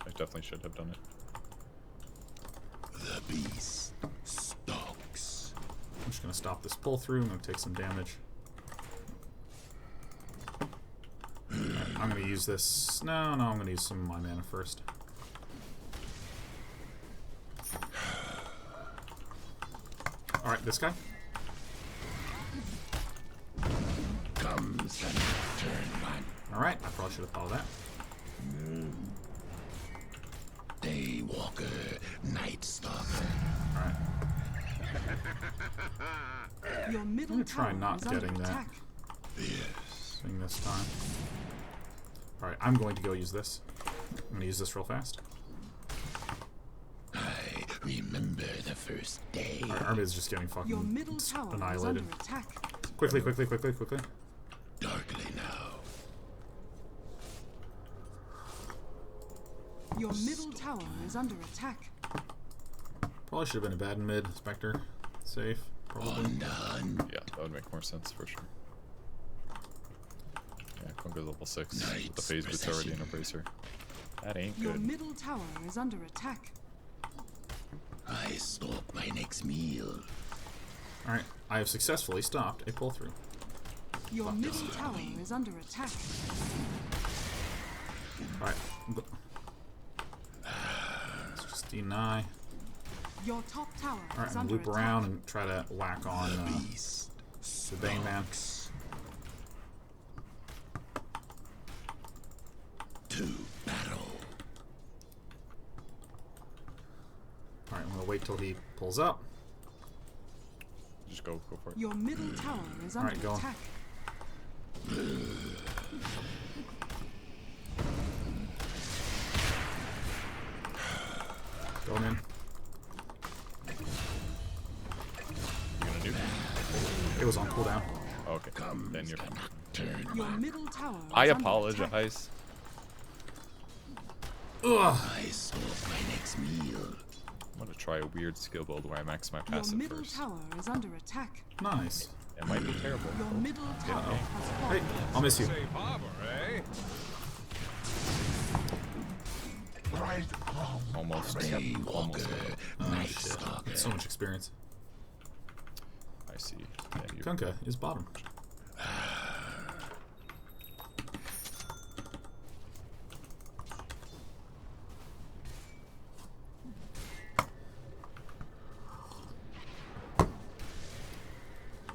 I definitely should have done it. The beast stalks. I'm just gonna stop this pull through, I'm gonna take some damage. Alright, I'm gonna use this. No, I'm gonna use some of my mana first. Alright, this guy. Comes the nocturne one. Alright, I probably should have followed that. Daywalker, Night Stalker. Alright. Your middle I'm gonna try tower not is under getting that. attack. Yes. Thing this time. Alright, I'm going to go use this. I'm gonna use this real fast. I remember the first day. Our army is just getting Your fucking middle tower is annihilated. under attack. Quickly. Darkly now. Your middle tower is under attack. Probably should have been a bad mid, Spectre. Safe, probably. Undone. Yeah, that would make more sense for sure. Yeah, Kunga's level 6 with the Night's phase boots already in a procession. bracer. That ain't Your good. middle tower is under attack. I stalk my next meal. Alright, I have successfully stopped a pull through. Your Fuck this. middle tower is under attack. Alright. Let's just deny. Your top tower Alright, is I'm under gonna loop attack. around and try to whack on Beast the Bane Man. to battle. I'm gonna wait till he pulls up. Just go for it. Your middle tower is under Alright, go on. attack. Going in. You gonna do? It was on cooldown. Okay. Then you're. Your middle tower is I under attack. apologize. Ugh. I saw my next meal. I'm gonna try a weird skill build where I max my Your passive middle first. tower is under attack. Nice. It might be terrible. Your middle tower has Hey, fallen. I'll miss you. Safe harbor, eh? Right on. Almost. Ray Almost. Walker, Oh shit. NightStalker. So much experience. I see. Yeah, you. Kunkka is bottom.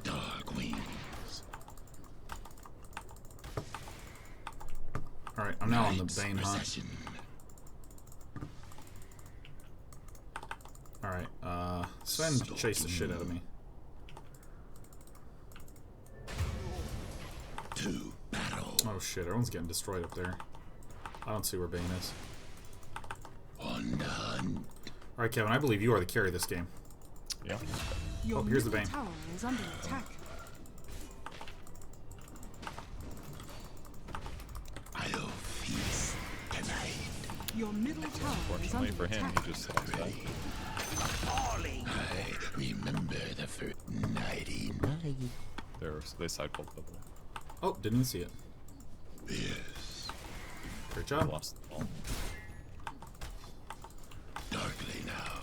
Dark wings. Alright, I'm now on the Night's Bane hunt. procession. Alright, Sven chased the shit out of me. To battle. Oh shit, everyone's getting destroyed up there. I don't see where Bane is. On the hunt. Alright, Kevin, I believe you are the carry of this game. Yeah. Your Oh, here's the middle Bane. tower is under attack. I'll feast tonight. Your middle tower is Fortunately under for him, attack. he just lost that. I remember the first nighty night. They side pulled the Oh, didn't even see it. Yes. Great job. lost the ball. Darkly now.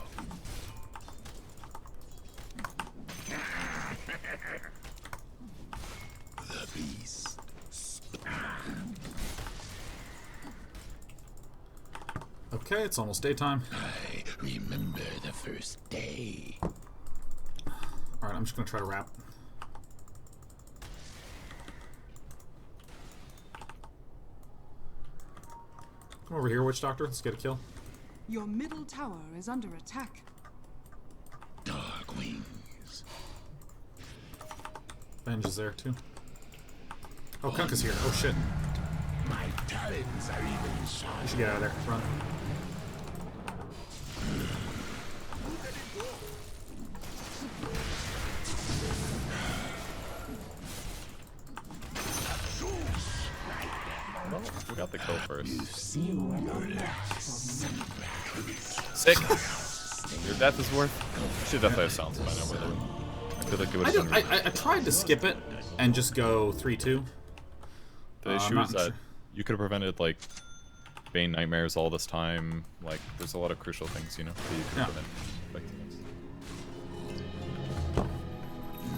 The beast. Okay, it's almost daytime. I remember the first day. Alright, I'm just gonna try to wrap. Come over here, Witch Doctor. Let's get a kill. Your middle tower is under attack. Dark wings. Venge is there too. Oh, Kunkka's here. Oh shit. My talons are even You sharper. should get out of there. Run. Well, we got the kill first. Seen your Sick. Your death is worth. Should definitely have sounds by now, by the way. I feel like it would I, have did, done. I tried to skip it and just go 3-2. The issue I'm is not that you could have prevented like Bane nightmares all this time. Like, there's a lot of crucial things, you know, that you could Yeah. prevent. Like,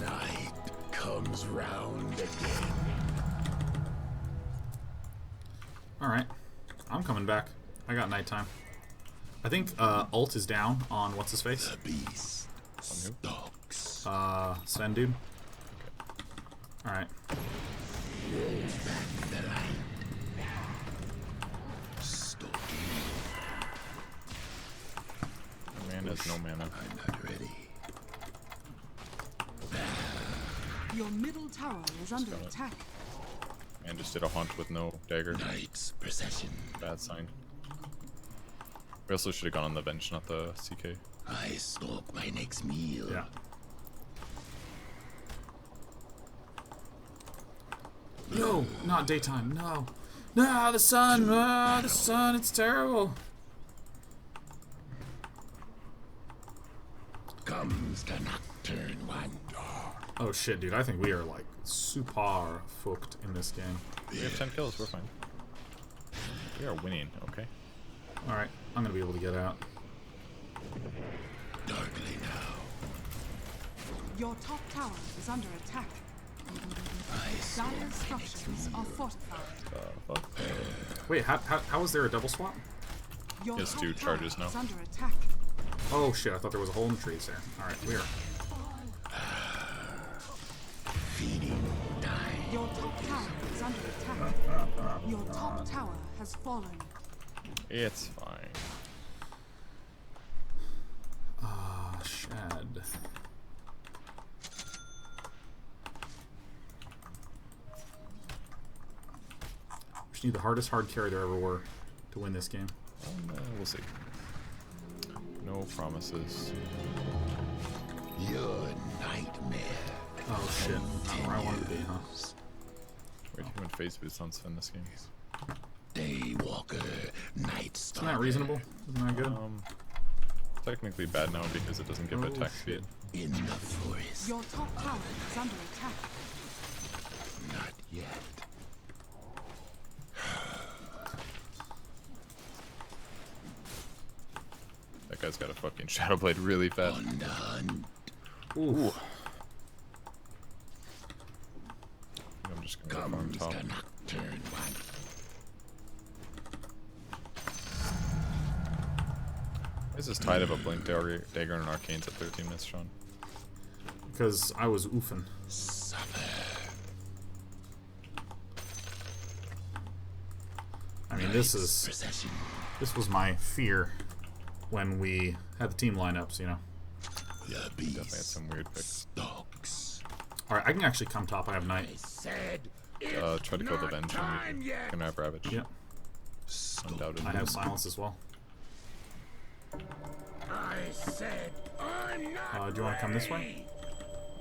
night comes round again. Alright. I'm coming back. I got nighttime. I think ult is down on what's his face? The beast stalks. Sven dude. Alright. The light. Stalking. man has no mana. I'm not ready. Your middle tower is under got it. attack. Man just did a haunt with no dagger. Night's procession. Bad sign. We also should have gone on the bench, not the CK. I stalk my next meal. Yeah. No, not daytime. No. No, the sun. The sun. It's terrible. Comes the nocturne one. Oh shit, dude. I think we are like super fucked in this game. We have 10 kills, we're fine. We are winning, okay? Alright, I'm gonna be able to get out. Darkly now. Your top tower is under attack. I stalk Dire my next structures are meal. fortified. Fuck. Wait, how was there a double swap? Your Yes, top dude, tower charges now. is under attack. Oh shit, I thought there was a hole in the trees there. Alright, we're. Feeding time. Your top tower is under attack. Your top tower has fallen. It's fine. Shad. Just need the hardest hard carry there ever were to win this game. We'll see. No promises. Your nightmare. Oh shit. Not where I wanted to be, huh? Wait, he went phase boots on Sven this game. Daywalker, NightStalker. Isn't that reasonable? Isn't that good? Technically bad now because it doesn't give attack speed. In the forest. Your top tower is under attack. Not yet. That guy's got a fucking Shadow Blade really fast. Undone. Ooh. I'm just gonna go farm Comes top. the nocturne one. Why is this Tide of a Blink Dagger and Arcanes at 13 minutes, Sean? Because I was oofing. Suffer. I mean, this was my fear when we had the team lineups, you know. The Definitely had beast some weird picks. stalks. Alright, I can actually come top. I have Knight. Said Try to kill the Venge and you can have Ravage. Yep. Undoubtedly. I have Silence as well. I said I'm not Do you want to come this way?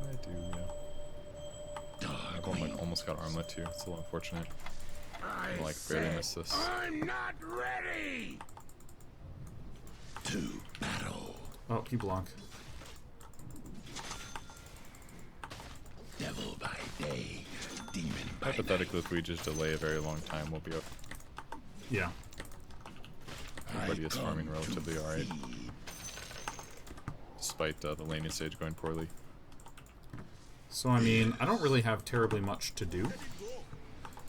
I do, yeah. I like, almost got Armlet too. It's a little unfortunate. I like barely missed this. I'm not ready. To battle. Oh, you block. Devil by day, demon by night. Hypothetically, if we just delay a very long time, we'll be up. Yeah. Everybody is I farming come relatively to alright, feed. despite the laning stage going poorly. So, I mean, I don't really have terribly much to do.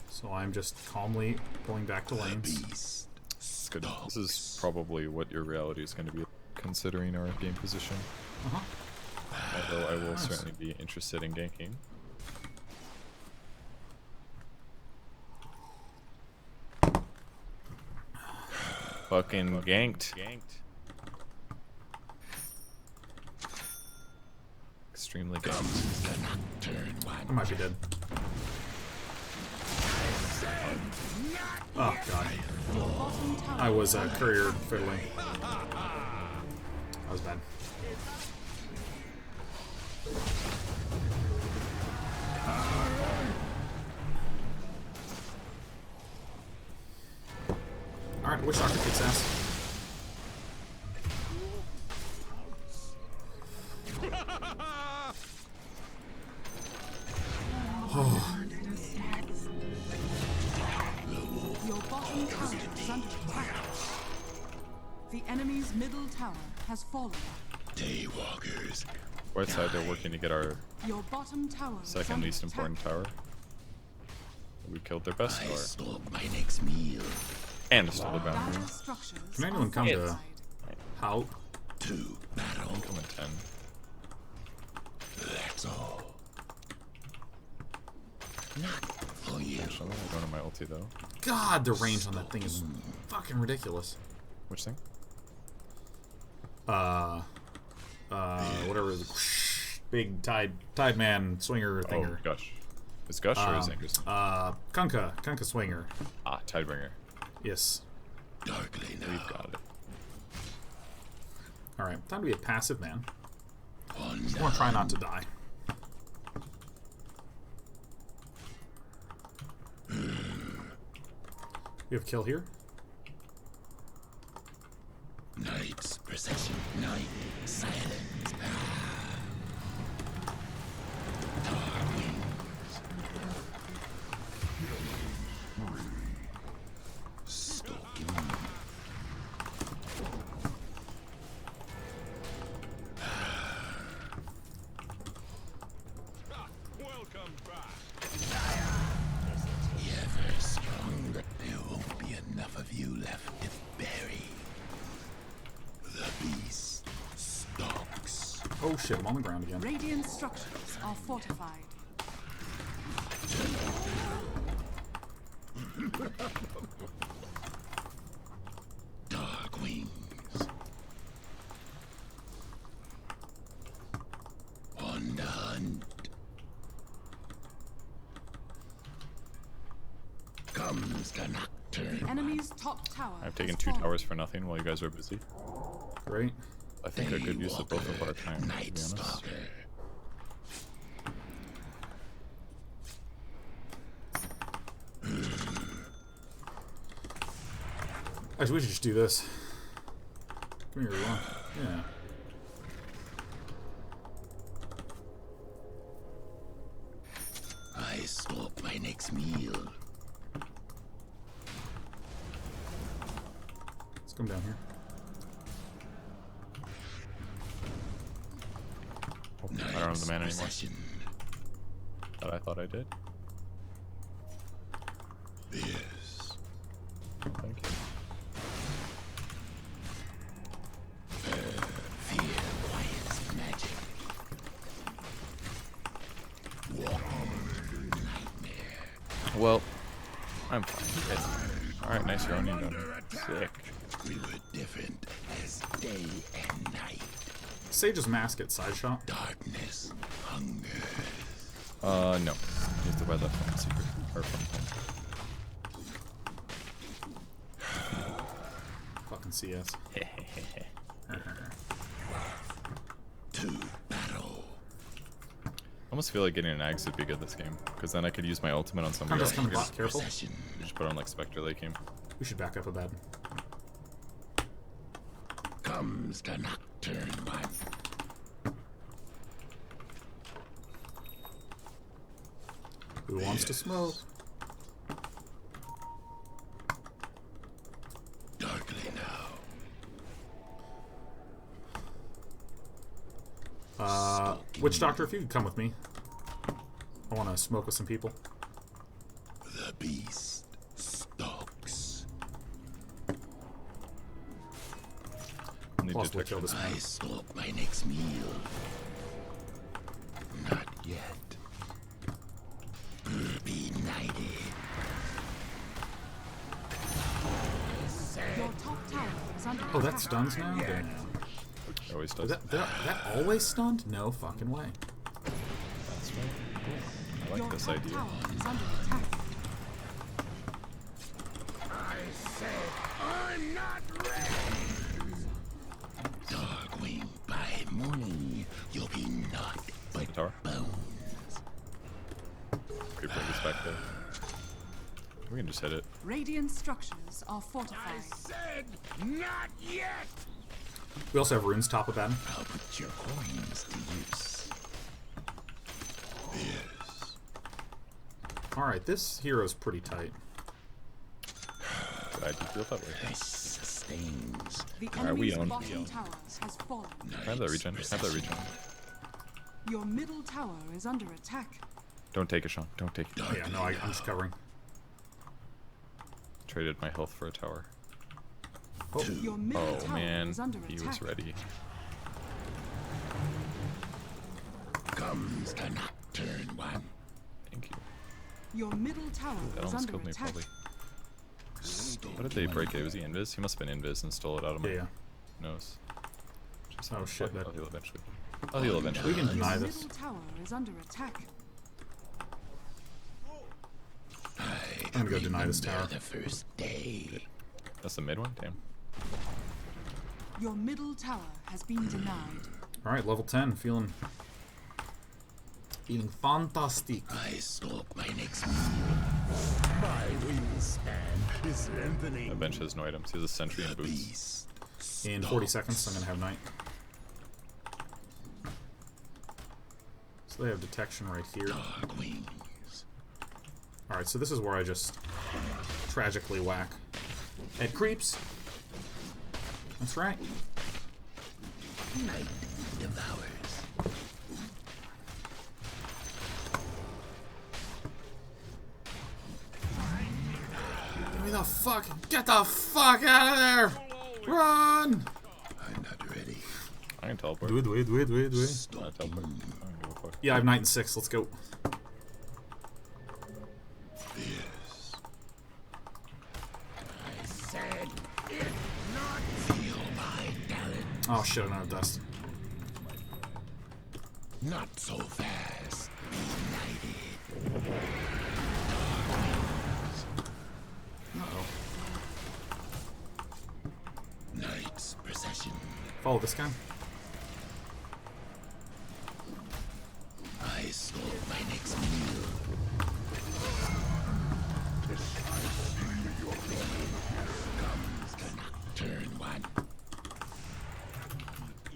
So I'm just calmly going back to The lanes. beast It's good. This is probably what your reality is going to be, considering our game position. Uh-huh. Although I will certainly be interested in ganking. Fucking ganked. Extremely ganked. the nocturne one. I might be dead. Oh, God. Your bottom tower I was courier fiddling. That was bad. Alright, Witch Doctor kicks ass. Your bottom tower is under attack. The enemy's middle tower has fallen. Daywalkers. Right side, they're working to get our Your bottom tower is second under least attack. important tower. We killed their best I tower. stalk my next meal. And stole the boundary. Dire structures Can anyone are come to fortified. how? To battle. Come in 10. That's all. Not for you. Actually, I'm going to my ulti though. God, the range on that thing is fucking ridiculous. Which thing? Whatever it is. Big tide man swinger Oh, thinger. Gush. Is Gush or is Anger's? Kunkka swinger. Ah, Tidebringer. Yes. Darkly now. We've got it. Alright, time to be a passive man. One I want to try not to die. We have kill here. night's procession. Night silence. Dark wings. Stalking. Ever stronger. There won't be enough of you left to bury. The beast stalks. Oh shit, I'm on the ground again. Radiant structures are fortified. Dark wings. top tower I've taken has 2 fallen. towers for nothing while you guys are busy. Great. I think a good use of both of our time, to be honest. NightStalker. Actually, we should just do this. Come here, everyone. Yeah. I stalk my next meal. Let's come down here. I don't have the mana anymore. Possession. That I thought I did. This. Thank you. Fear quiets magic. Well, I'm fine. Alright, nice Ronin done. Sick. We were different as day and night. Sage's mask at side shot. Darkness, hunger. No. You have to buy that from secret. Or from Fucking CS. To battle. I almost feel like getting an axe would be good this game, because then I could use my ultimate on somebody I'm else. just coming bot, careful. Possession. Just put on like Spectre late game. We should back up a bed. Comes the nocturne one. Who wants to smoke? Darkly now. Witch Doctor, if you could come with me. I want to smoke with some people. The beast stalks. Need Possibly detection. kill this I man. stalk my next meal. Not yet. Be knighted. Your top tower is under Oh, attack. that stuns now? Okay. It always Is does. that always stunned? No fucking way. That's right. Cool. I like Your this top idea. tower is under attack. Darkwing, by morning, you'll be naught but The tower. bones. Creeper gets back there. We can just hit it. Radiant structures are fortified. Said not yet. We also have runes top of bed. I'll put your coins to use. Yes. Alright, this hero's pretty tight. I do feel that way. This sustains. The Alright, we enemy's own. bottom tower has fallen. Have that regen. Have that regen. Your middle tower is under attack. Don't take it, Sean. Don't take it. Oh, yeah, no, I'm just covering. Traded my health for a tower. Your middle Oh tower man, is under he attack. was ready. Comes the nocturne one. Thank you. Your middle tower That is almost under killed me attack. probably. What did they break it? Was he invis? He must have been invis and stole it out of my Yeah, yeah. nose. Just Oh, shit, that- I'll heal eventually. I'll heal eventually. We can Your deny middle this. tower is under attack. I I'm gonna go deny this remember tower. the first day. That's the mid one? Damn. Your middle tower has been denied. Alright, level 10. Feeling fantastic. I stalk my next meal. My wingspan is lengthening. That bench has no items. He has a sentry and The boots. beast. In 40 seconds, I'm gonna have night. So they have detection right here. Dark wings. Alright, so this is where I just tragically whack. Head creeps. That's right. Night devours. Get me the fuck! Get the fuck out of there! Run! I'm not ready. I can teleport. Do it, do it, do it, do it, do it. I Stalking. teleport. I don't give a fuck. Yeah, I have night and 6. Let's go. Yes. I said it not. Feel my talent. Oh shit, I don't have dust. Not so fast. Be knighted. Uh-oh. Follow this guy. I stole my next meal. Comes the nocturne one.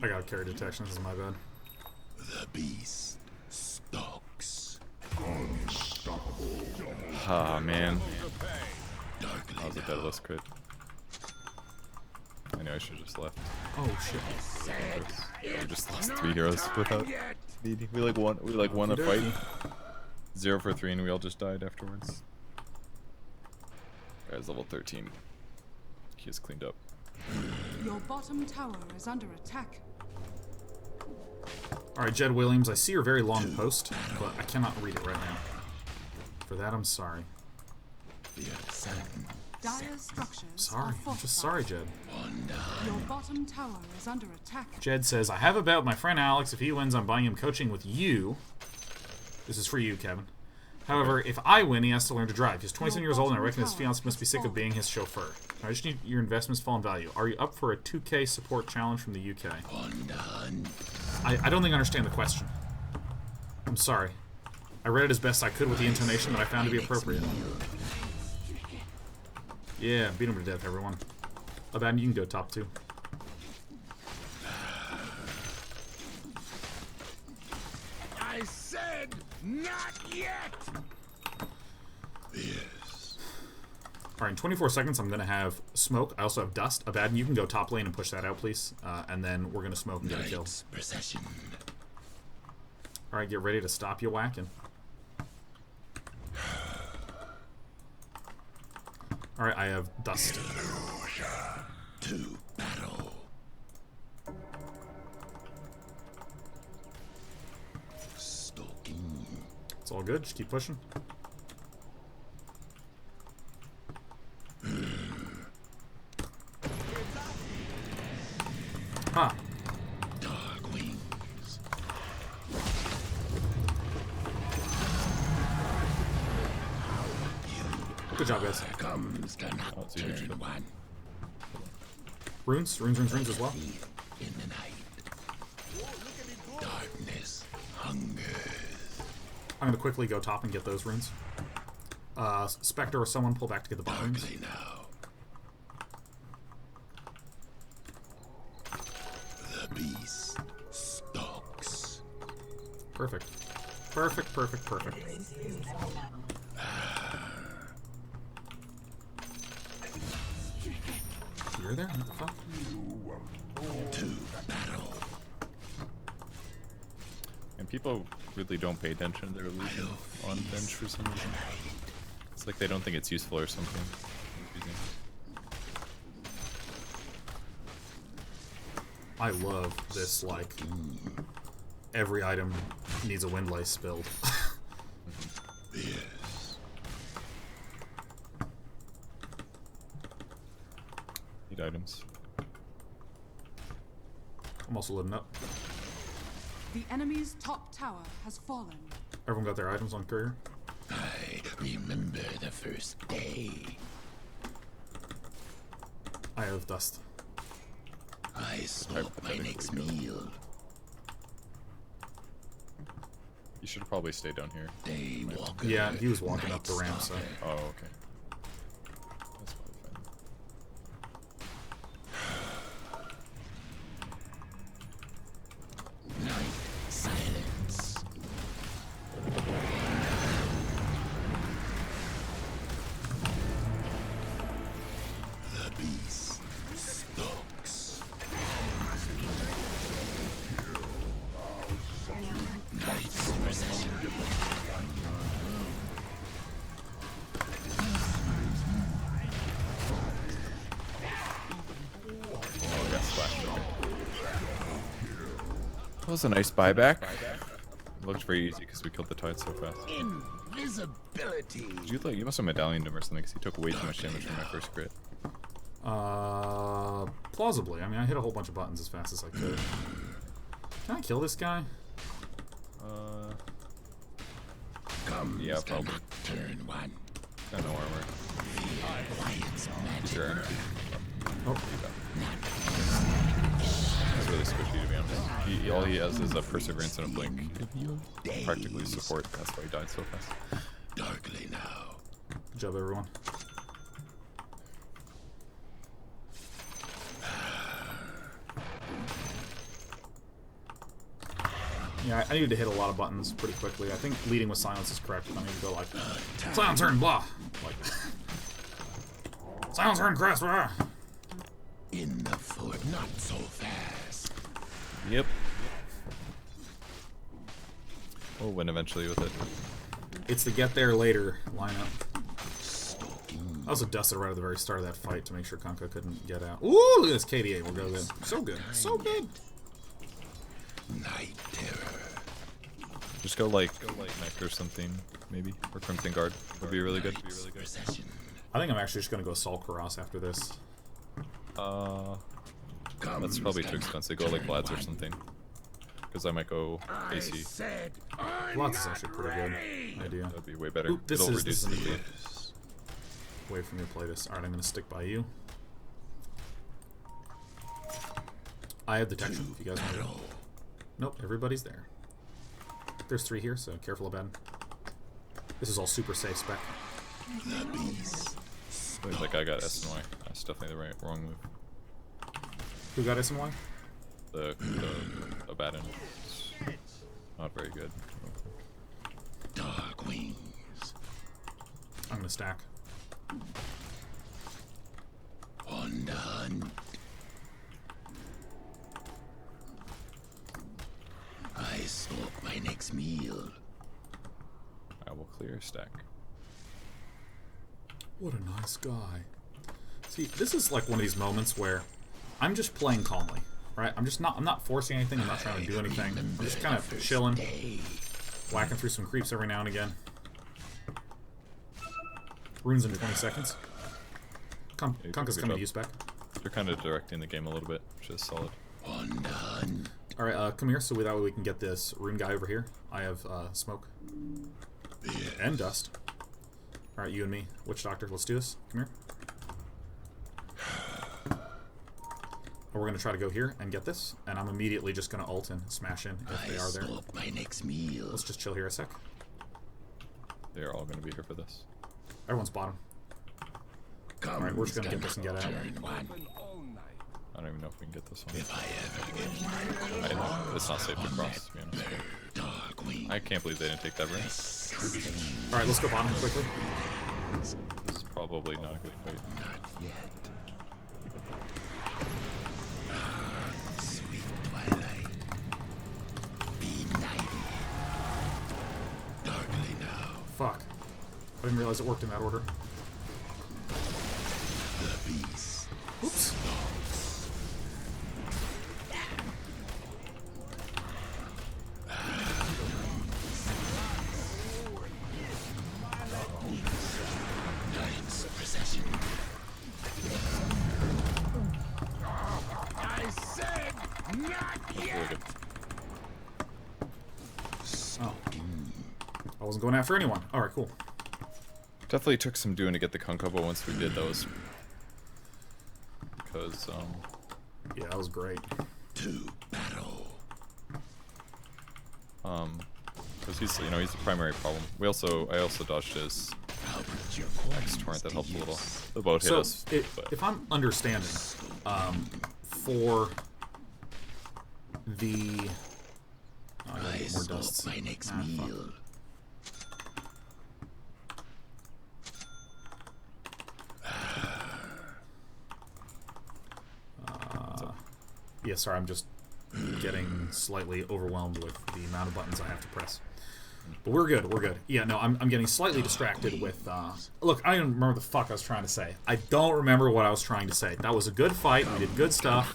I got carry detection. This is my bad. The beast stalks. Ah, man. Darkly That was a deadless crit. I know I should have just left. Oh shit. We just lost 3 heroes without needing. We won a fight. 0 for 3 and we all just died afterwards. Guys, level 13. He is cleaned up. Your bottom tower is under attack. Alright, Jed Williams, I see your very long post, but I cannot read it right now. For that, I'm sorry. Dire structures Sorry. are I'm just sorry, Jed. Your bottom tower is under attack. Jed says, I have a bet with my friend Alex. If he wins, I'm buying him coaching with you. This is for you, Kevin. However, if I win, he has to learn to drive. He's 27 years old, and I reckon his fiance must be sick of being his chauffeur. I just need your investments fall in value. Are you up for a 2K support challenge from the UK? I don't think I understand the question. I'm sorry. I read it as best I could with the intonation that I found to be appropriate. Yeah, beat him to death, everyone. Abaddon, you can go top 2. I said not yet. Yes. Alright, in 24 seconds, I'm going to have smoke. I also have dust. Abaddon, you can go top lane and push that out, please. And then we're going to smoke and get a kill. Procession. Alright, get ready to stop you whacking. Alright, I have dust. To battle. Stalking. It's all good. Just keep pushing. Ah. Dark wings. Good job, guys. Comes the nocturne one. Runes as well. In the night. Darkness. Hunger. I'm gonna quickly go top and get those runes. Spectre or someone pull back to get the bot runes. Darkly now. The beast stalks. Perfect. Perfect, perfect, perfect. You're there? What the fuck? To battle. And people really don't pay attention to their illusion on bench for some reason. It's like they don't think it's useful or something. Confusing. I love this, like, every item needs a wind lace build. Yes. Need items. I'm also loading up. The enemy's top tower has fallen. Everyone got their items on courier? I remember the first day. I have dust. I stole my next meal. You should probably stay down here. Daywalker. Yeah, he was walking up the ramp, so. Oh, okay. That's probably fine. Night silence. The beast stalks. Night's procession. Oh, I got splashed. Okay. That was a nice buyback. It looked very easy because we killed the tide so fast. Invisibility. Did you like? You must have medallioned him or something because he took way too much damage from my first crit. Plausibly. I mean, I hit a whole bunch of buttons as fast as I could. Can I kill this guy? Comes Yeah, probably. Turn one. Got no armor. Quiet's magic. Sure. Oh. All he has is a perseverance and a blink. Practically support. That's why he died so fast. Darkly now. Good job, everyone. Yeah, I need to hit a lot of buttons pretty quickly. I think leading with silence is correct. I need to go like, silence turn, blah. Like, silence turn, crest, blah. In the foot, not so fast. Yep. We'll win eventually with it. It's the get there later lineup. I also dusted right at the very start of that fight to make sure Kunkka couldn't get out. Ooh, look at this KDA. We'll go good. So good. So good. Night terror. Just go like Mech or something, maybe. Or Crimson Guard would be really good. Recession. I think I'm actually just going to go Sol Karas after this. That's probably too expensive. Go like Vlad's or something. Because I might go AC. Vlad's is actually a pretty good idea. That'd be way better. Ooh, this It'll is reduce the the bleed. Wait for me to play this. Alright, I'm going to stick by you. I have detection if you guys want to go. Nope, everybody's there. There's 3 here, so careful about it. This is all super safe spec. The beast. Like I got SNY. That's definitely the wrong move. Who got SMY? The Abaddon. Not very good. Dark wings. I'm going to stack. On the hunt. I stalk my next meal. I will clear stack. What a nice guy. See, this is like one of these moments where I'm just playing calmly, right? I'm not forcing anything, I'm not trying to do anything. I'm just kind of chilling, whacking through some creeps every now and again. Runes in 20 seconds. Kunkka's coming to you, Spec. You're kind of directing the game a little bit, which is solid. On the hunt. Alright, come here, so that way we can get this rune guy over here. I have smoke. And dust. Alright, you and me. Witch Doctor, let's do this. Come here. And we're going to try to go here and get this. And I'm immediately just going to ult and smash in if they are there. Stalk my next meal. Let's just chill here a sec. They're all going to be here for this. Everyone's bottom. Alright, we're just going to get this and get out. I don't even know if we can get this one. If I ever get my It's not safe to cross, to be honest. dark wings. I can't believe they didn't take that ring. Alright, let's go bottom quickly. This is probably not a good fight. Not yet. Sweet twilight. Be nighty. Darkly now. Fuck. I didn't realize it worked in that order. The beast. Oops. Night's procession. I said not Really yet. good. Oh. I wasn't going after anyone. Alright, cool. Definitely took some doing to get the Kunkka, but once we did, that was because Yeah, that was great. To battle. because he's he's the primary problem. I also dodged his I'll put your X coins torrent that to helped a little. use. The boat hit So, us, but if I'm understanding, for the... Oh, I gotta I get more stalk dust. my next Ah, fuck. meal. Yeah, sorry, I'm just getting slightly overwhelmed with the amount of buttons I have to press. But we're good, we're good. Yeah, no, I'm getting slightly distracted with... Look, I don't even remember the fuck I was trying to say. I don't remember what I was trying to say. That was a good fight, we did good stuff.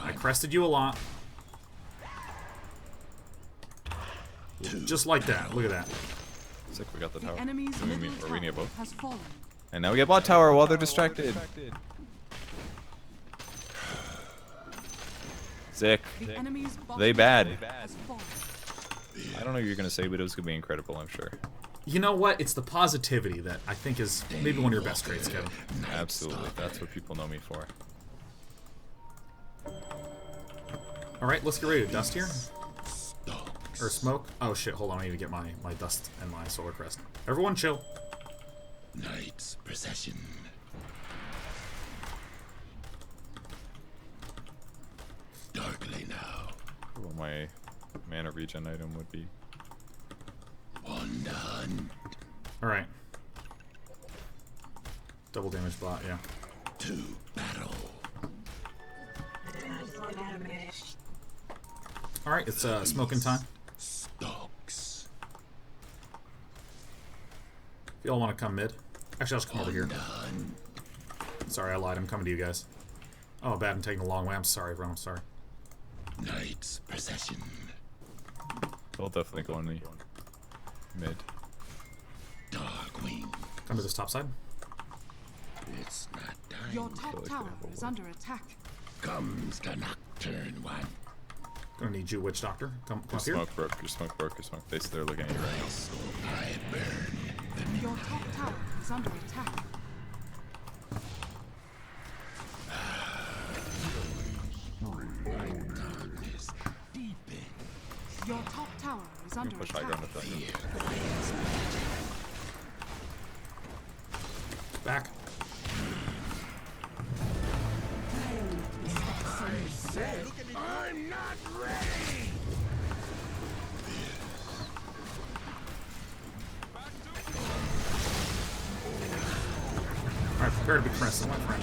I crested you a lot. Just like that, look at that. sick, we got the The tower. enemy's Do we middle need- or we need a tower boat. has fallen. And now we get bot tower while they're distracted. Sick. The enemy's bottom They bad. tower has fallen. I don't know what you're gonna say, but it was gonna be incredible, I'm sure. You know what? It's the positivity that I think is maybe one of your best traits, Kevin. Absolutely, that's what people know me for. Alright, let's get ready to dust here. Stalks. Or smoke. Oh shit, hold on, I need to get my dust and my solar crest. Everyone chill. Night's procession. Darkly now. What my mana regen item would be. On the hunt. Alright. Double damage bot, yeah. To battle. Alright, it's smoking time. Stalks. If y'all want to come mid. Actually, I'll just come over here. On the hunt. Sorry, I lied. I'm coming to you guys. Oh, bad. I'm taking a long way. I'm sorry, everyone. I'm sorry. Night's procession. They'll definitely go on me. Mid. Darkwing. Come to this top side. It's not Your time. top like tower we have a is under attack. Comes the nocturne one. Gonna need you, Witch Doctor. Come Your up here. smoke broke, your smoke broke, your smoke base. They're looking at you right now. I burn. Your top tower is under attack. Darkness deepens. Your top tower is You under can push high ground attack. if that. Back. I'm not ready! Alright, prepare to be pressed, my friend.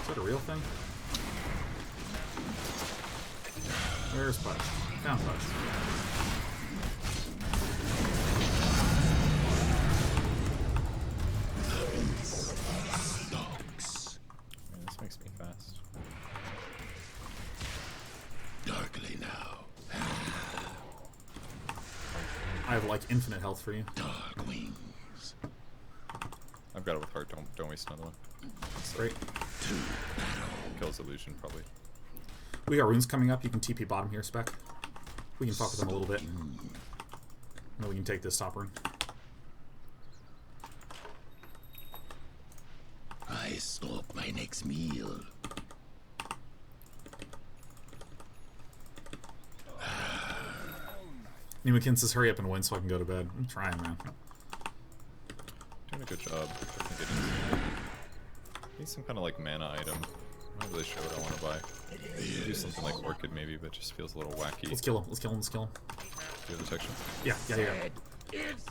Is that a real thing? Where's Pudge? Found Pudge. Stalks. Man, this makes me fast. Darkly now. I have like infinite health for you. Dark wings. I've got it with heart. Don't waste another one. Great. To battle. Kills illusion probably. We got runes coming up. You can TP bottom here, Spec. We can fuck with them a little bit. And then we can take this top rune. I stalk my next meal. Nemakins says hurry up and win so I can go to bed. I'm trying, man. Doing a good job. I need some kind of like mana item. I'm not really sure what I want to buy. Do something like Orchid maybe, but it just feels a little wacky. Let's kill him. Let's kill him. Let's kill him. Do you have detection? Yeah. It's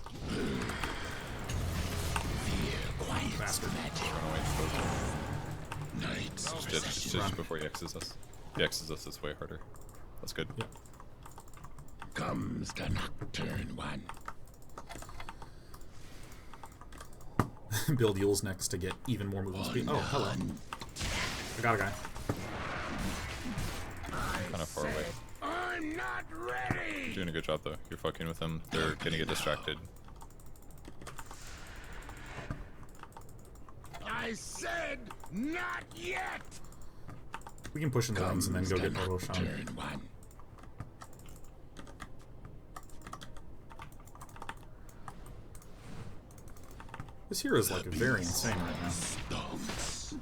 Quiet Bastard. Run away. Night's Just before he X's us. If he X's us, it's way harder. That's good. Yeah. comes the nocturne one. Build Yule's next to get even more movement speed. Oh, hello. I got a guy. Kind of far away. I'm not ready! Doing a good job though. You're fucking with them. They're gonna get distracted. I said not yet! We can push in the wings and then go get Mortal Shaman. Nocturne one. This hero is like very insane right now. Stalks.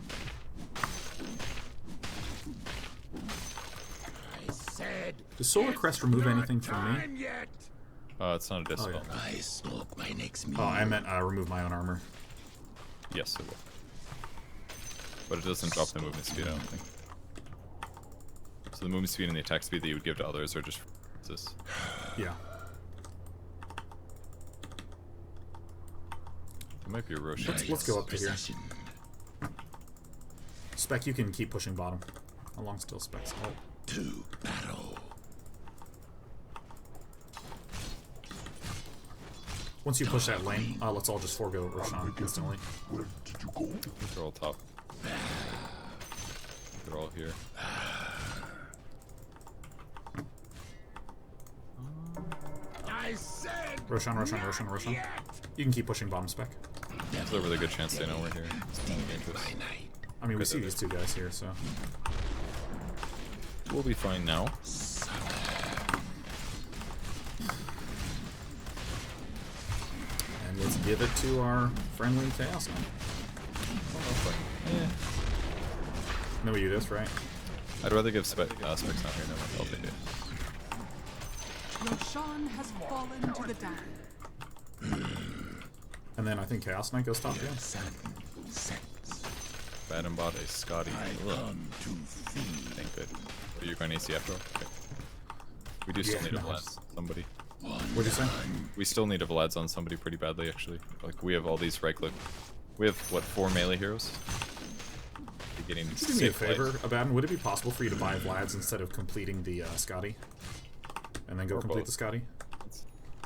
I said Does Solar Crest remove anything from me? time yet! It's not a dispel. yeah. I stalk my next meal. Oh, I meant remove my own armor. Yes, it will. But it doesn't drop the movement speed, I don't think. So the movement speed and the attack speed that you would give to others are just this. Yeah. It might be a Roshan. Let's go up to here. Possession. Spec, you can keep pushing bottom. How long still Spec's ult? To battle. Once you push that lane, let's all just forego Roshan instantly. They're all top. They're all here. I said Roshan. yet! You can keep pushing bottom, Spec. There's a really good chance they know we're here. It's kind of dangerous. By night. I mean, we see these two guys here, so. We'll be fine now. And let's give it to our friendly Chaos Knight. Know what you this, right? I'd rather give Specs not here. No, I'll take it. Roshan has fallen to the down. And then I think Chaos Knight goes top, yeah. Bad and bought a Scotty. Ain't good. Are you going AC after? Okay. We do still need a Vlad on somebody. What'd you say? We still need a Vlad's on somebody pretty badly, actually. Like, we have all these right click. We have, what, 4 melee heroes? You're getting Just do me a favor, Abaddon. Would it be possible for you to buy Vlad's instead of completing the Scotty? And then go complete the Scotty?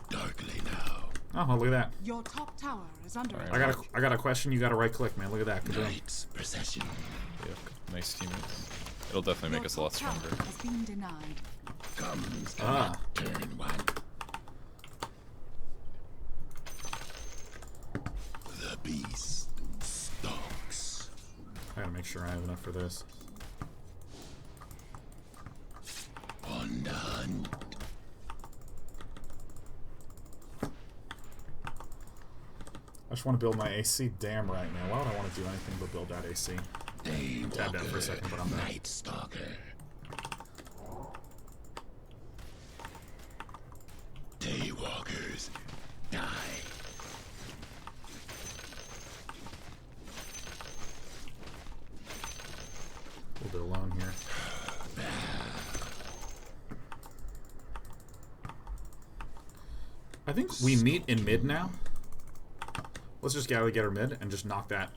Darkly now. Oh, well, look at that. Your top tower is under Alright. attack. I got a question. You got to right click, man. Look at that. Kaboom. Night's procession. Yeah, nice teammates. It'll definitely make us a lot Your top stronger. tower has been denied. Comes Ah. turn one. The beast stalks. I gotta make sure I have enough for this. On the hunt. I just want to build my AC damn right now. Why would I want to do anything but build that AC? Tabbed out for a second, but I'm back. NightStalker. Daywalkers die. A little bit alone here. I think we meet in mid now. Let's just get our mid and just knock that,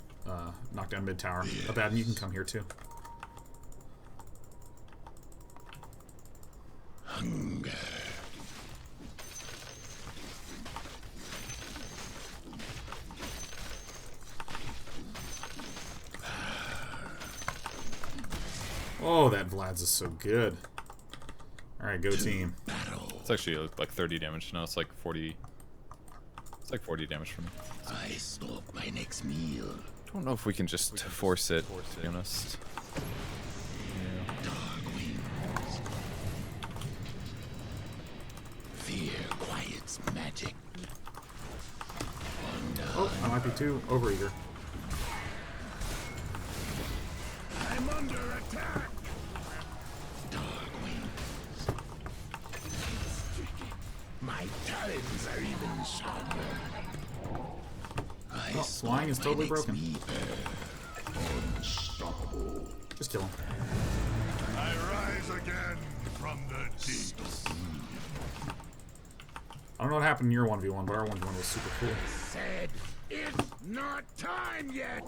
knock down mid tower. Abaddon, you can come here too. Hunger. Oh, that Vlad's is so good. Alright, go team. Battle. It's actually like 30 damage now. It's like 40. It's like 40 damage for me. I stalk my next meal. I don't know if we can just force it, to be honest. Dark wings. Fear quiets magic. Oh, I might be too overeager. I'm under attack. Dark wings. My talons are even sharper. I Oh, stalk flying is my totally next broken. meal. Unstoppable. Just kill him. I rise again from the deep. I don't know what happened in your 1v1, but our 1v1 was super cool. Said it's not time yet.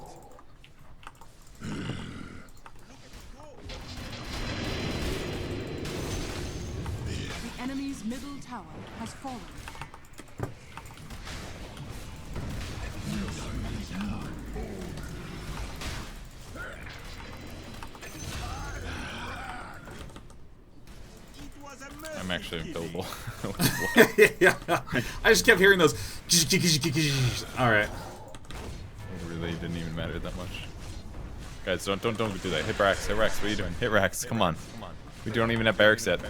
The enemy's middle tower has fallen. I'm actually unkillable. Yeah, I just kept hearing those. Alright. It really didn't even matter that much. Guys, don't do that. Hit Brax, what are you doing? Hit Rax, come on. We don't even have barracks yet.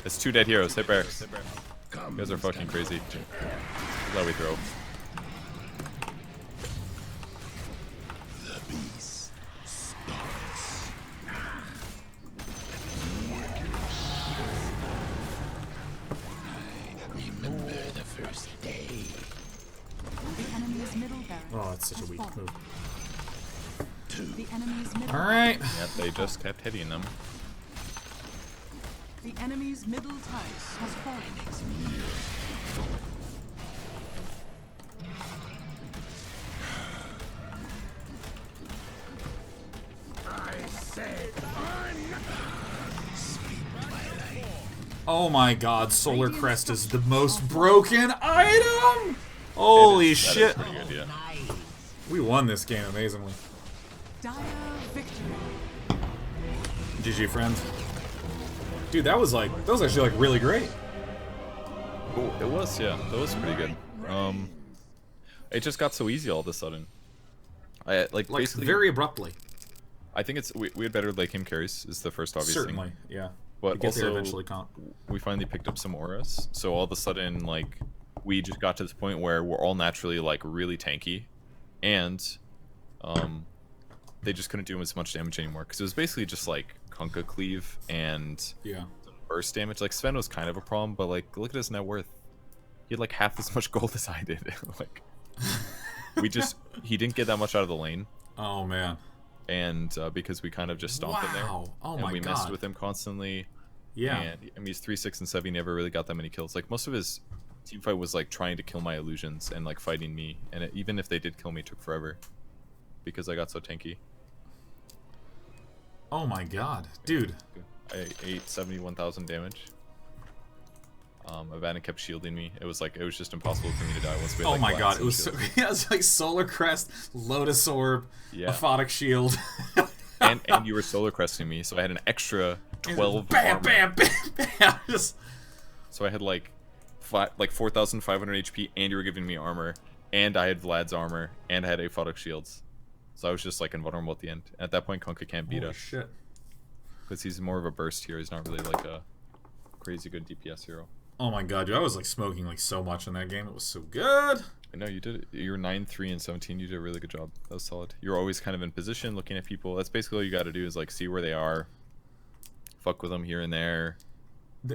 It's 2 dead heroes. Hit Barracks. You guys are fucking crazy. Let we throw. The beast stalks. I remember the first day. The enemy's middle barracks Oh, that's such a has weak fallen. move. The enemy's middle Alright. Yep, they just kept hitting them. The enemy's middle tower has fallen. I said I'm not. Oh my god, Solar Crest is the most broken item! Holy That is shit. pretty good, yeah. We won this game amazingly. Dire victory. GG, friends. Dude, that was actually like really great. Cool. It was, yeah. That was pretty good. It just got so easy all of a sudden. Like basically very abruptly. I think we had better late game carries is the first obvious Certainly, thing. yeah. But We get there also eventually, comp. we finally picked up some auras, so all of a sudden like we just got to this point where we're all naturally like really tanky, and they just couldn't do him as much damage anymore because it was basically just like Kunkka cleave and burst damage. Like Sven was kind of a problem, but like look at his net worth. He had like half as much gold as I did. Like he didn't get that much out of the lane. Oh man. And because we kind of just stomped him there. Oh and my we god. messed with him constantly. Yeah. And I mean he's 3, 6, and 7. He never really got that many kills. Like most of his team fight was like trying to kill my illusions and like fighting me. And even if they did kill me, it took forever because I got so tanky. Oh my god, dude. I ate 71,000 damage. Ivana kept shielding me. It was just impossible for me to die once we had, Oh my god, it was so, shields. it was like Solar Crest, Lotus Orb, Aphotic Shield. and you were Solar Cresting me, so I had an extra 12 bam, armor. bam, bam, bam. Just... So I had like 4,500 HP, and you were giving me armor, and I had Vlad's armor, and I had Aphotic Shields. So I was just like invulnerable at the end. At that point, Kunkka can't beat Holy us. Shit. Because he's more of a burst hero. He's not really like a crazy good DPS hero. Oh my god, dude, I was like smoking like so much in that game. It was so good. I know you did it. You're 9, 3, and 17. You did a really good job. That was solid. You're always kind of in position, looking at people. That's basically all you got to do is like see where they are, fuck with them here and there,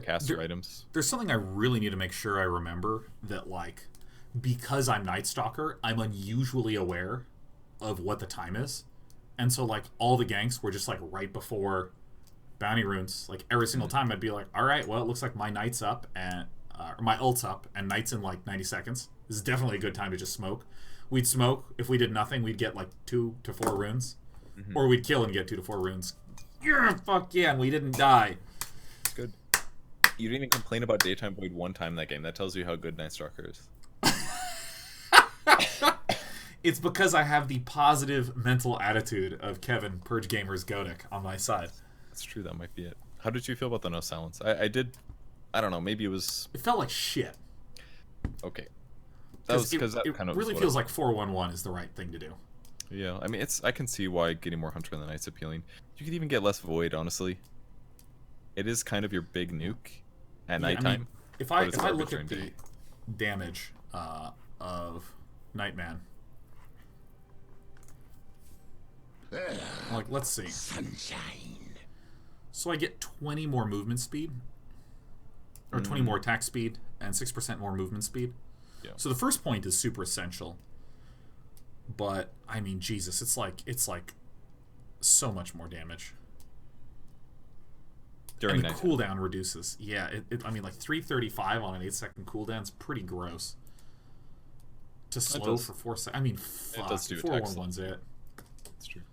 cast your items. There's something I really need to make sure I remember, that like because I'm NightStalker, I'm unusually aware of what the time is, and so like all the ganks were just like right before bounty runes. Like every single time I'd be like, all right, well it looks like my knight's up and or my ult's up and knight's in like 90 seconds. This is definitely a good time to just smoke. We'd smoke. If we did nothing, we'd get like 2 to 4 runes, or we'd kill and get 2 to 4 runes. Yeah, fuck yeah, and we didn't die. It's good. You didn't even complain about daytime void one time in that game. That tells you how good NightStalker is. It's because I have the positive mental attitude of Kevin Purge Gamers Godic on my side. That's true. That might be it. How did you feel about the no silence? I don't know. Maybe it was. It felt like shit. Okay. That was because that kind of really feels like 4-1-1 is the right thing to do. Yeah, I mean, I can see why getting more Hunter in the Night's appealing. You could even get less Void, honestly. It is kind of your big nuke at nighttime. I mean, if I look at the damage of Nightman, like let's see. Sunshine. So I get 20 more movement speed, or 20 more attack speed, and 6% more movement speed. Yeah. So the first point is super essential. But I mean, Jesus, it's like so much more damage. During and the cooldown reduces. Yeah, I mean, like 335 on an 8-second cooldown is pretty gross. To slow for 4 seconds. I mean, fuck. 4-1-1's it. That's true.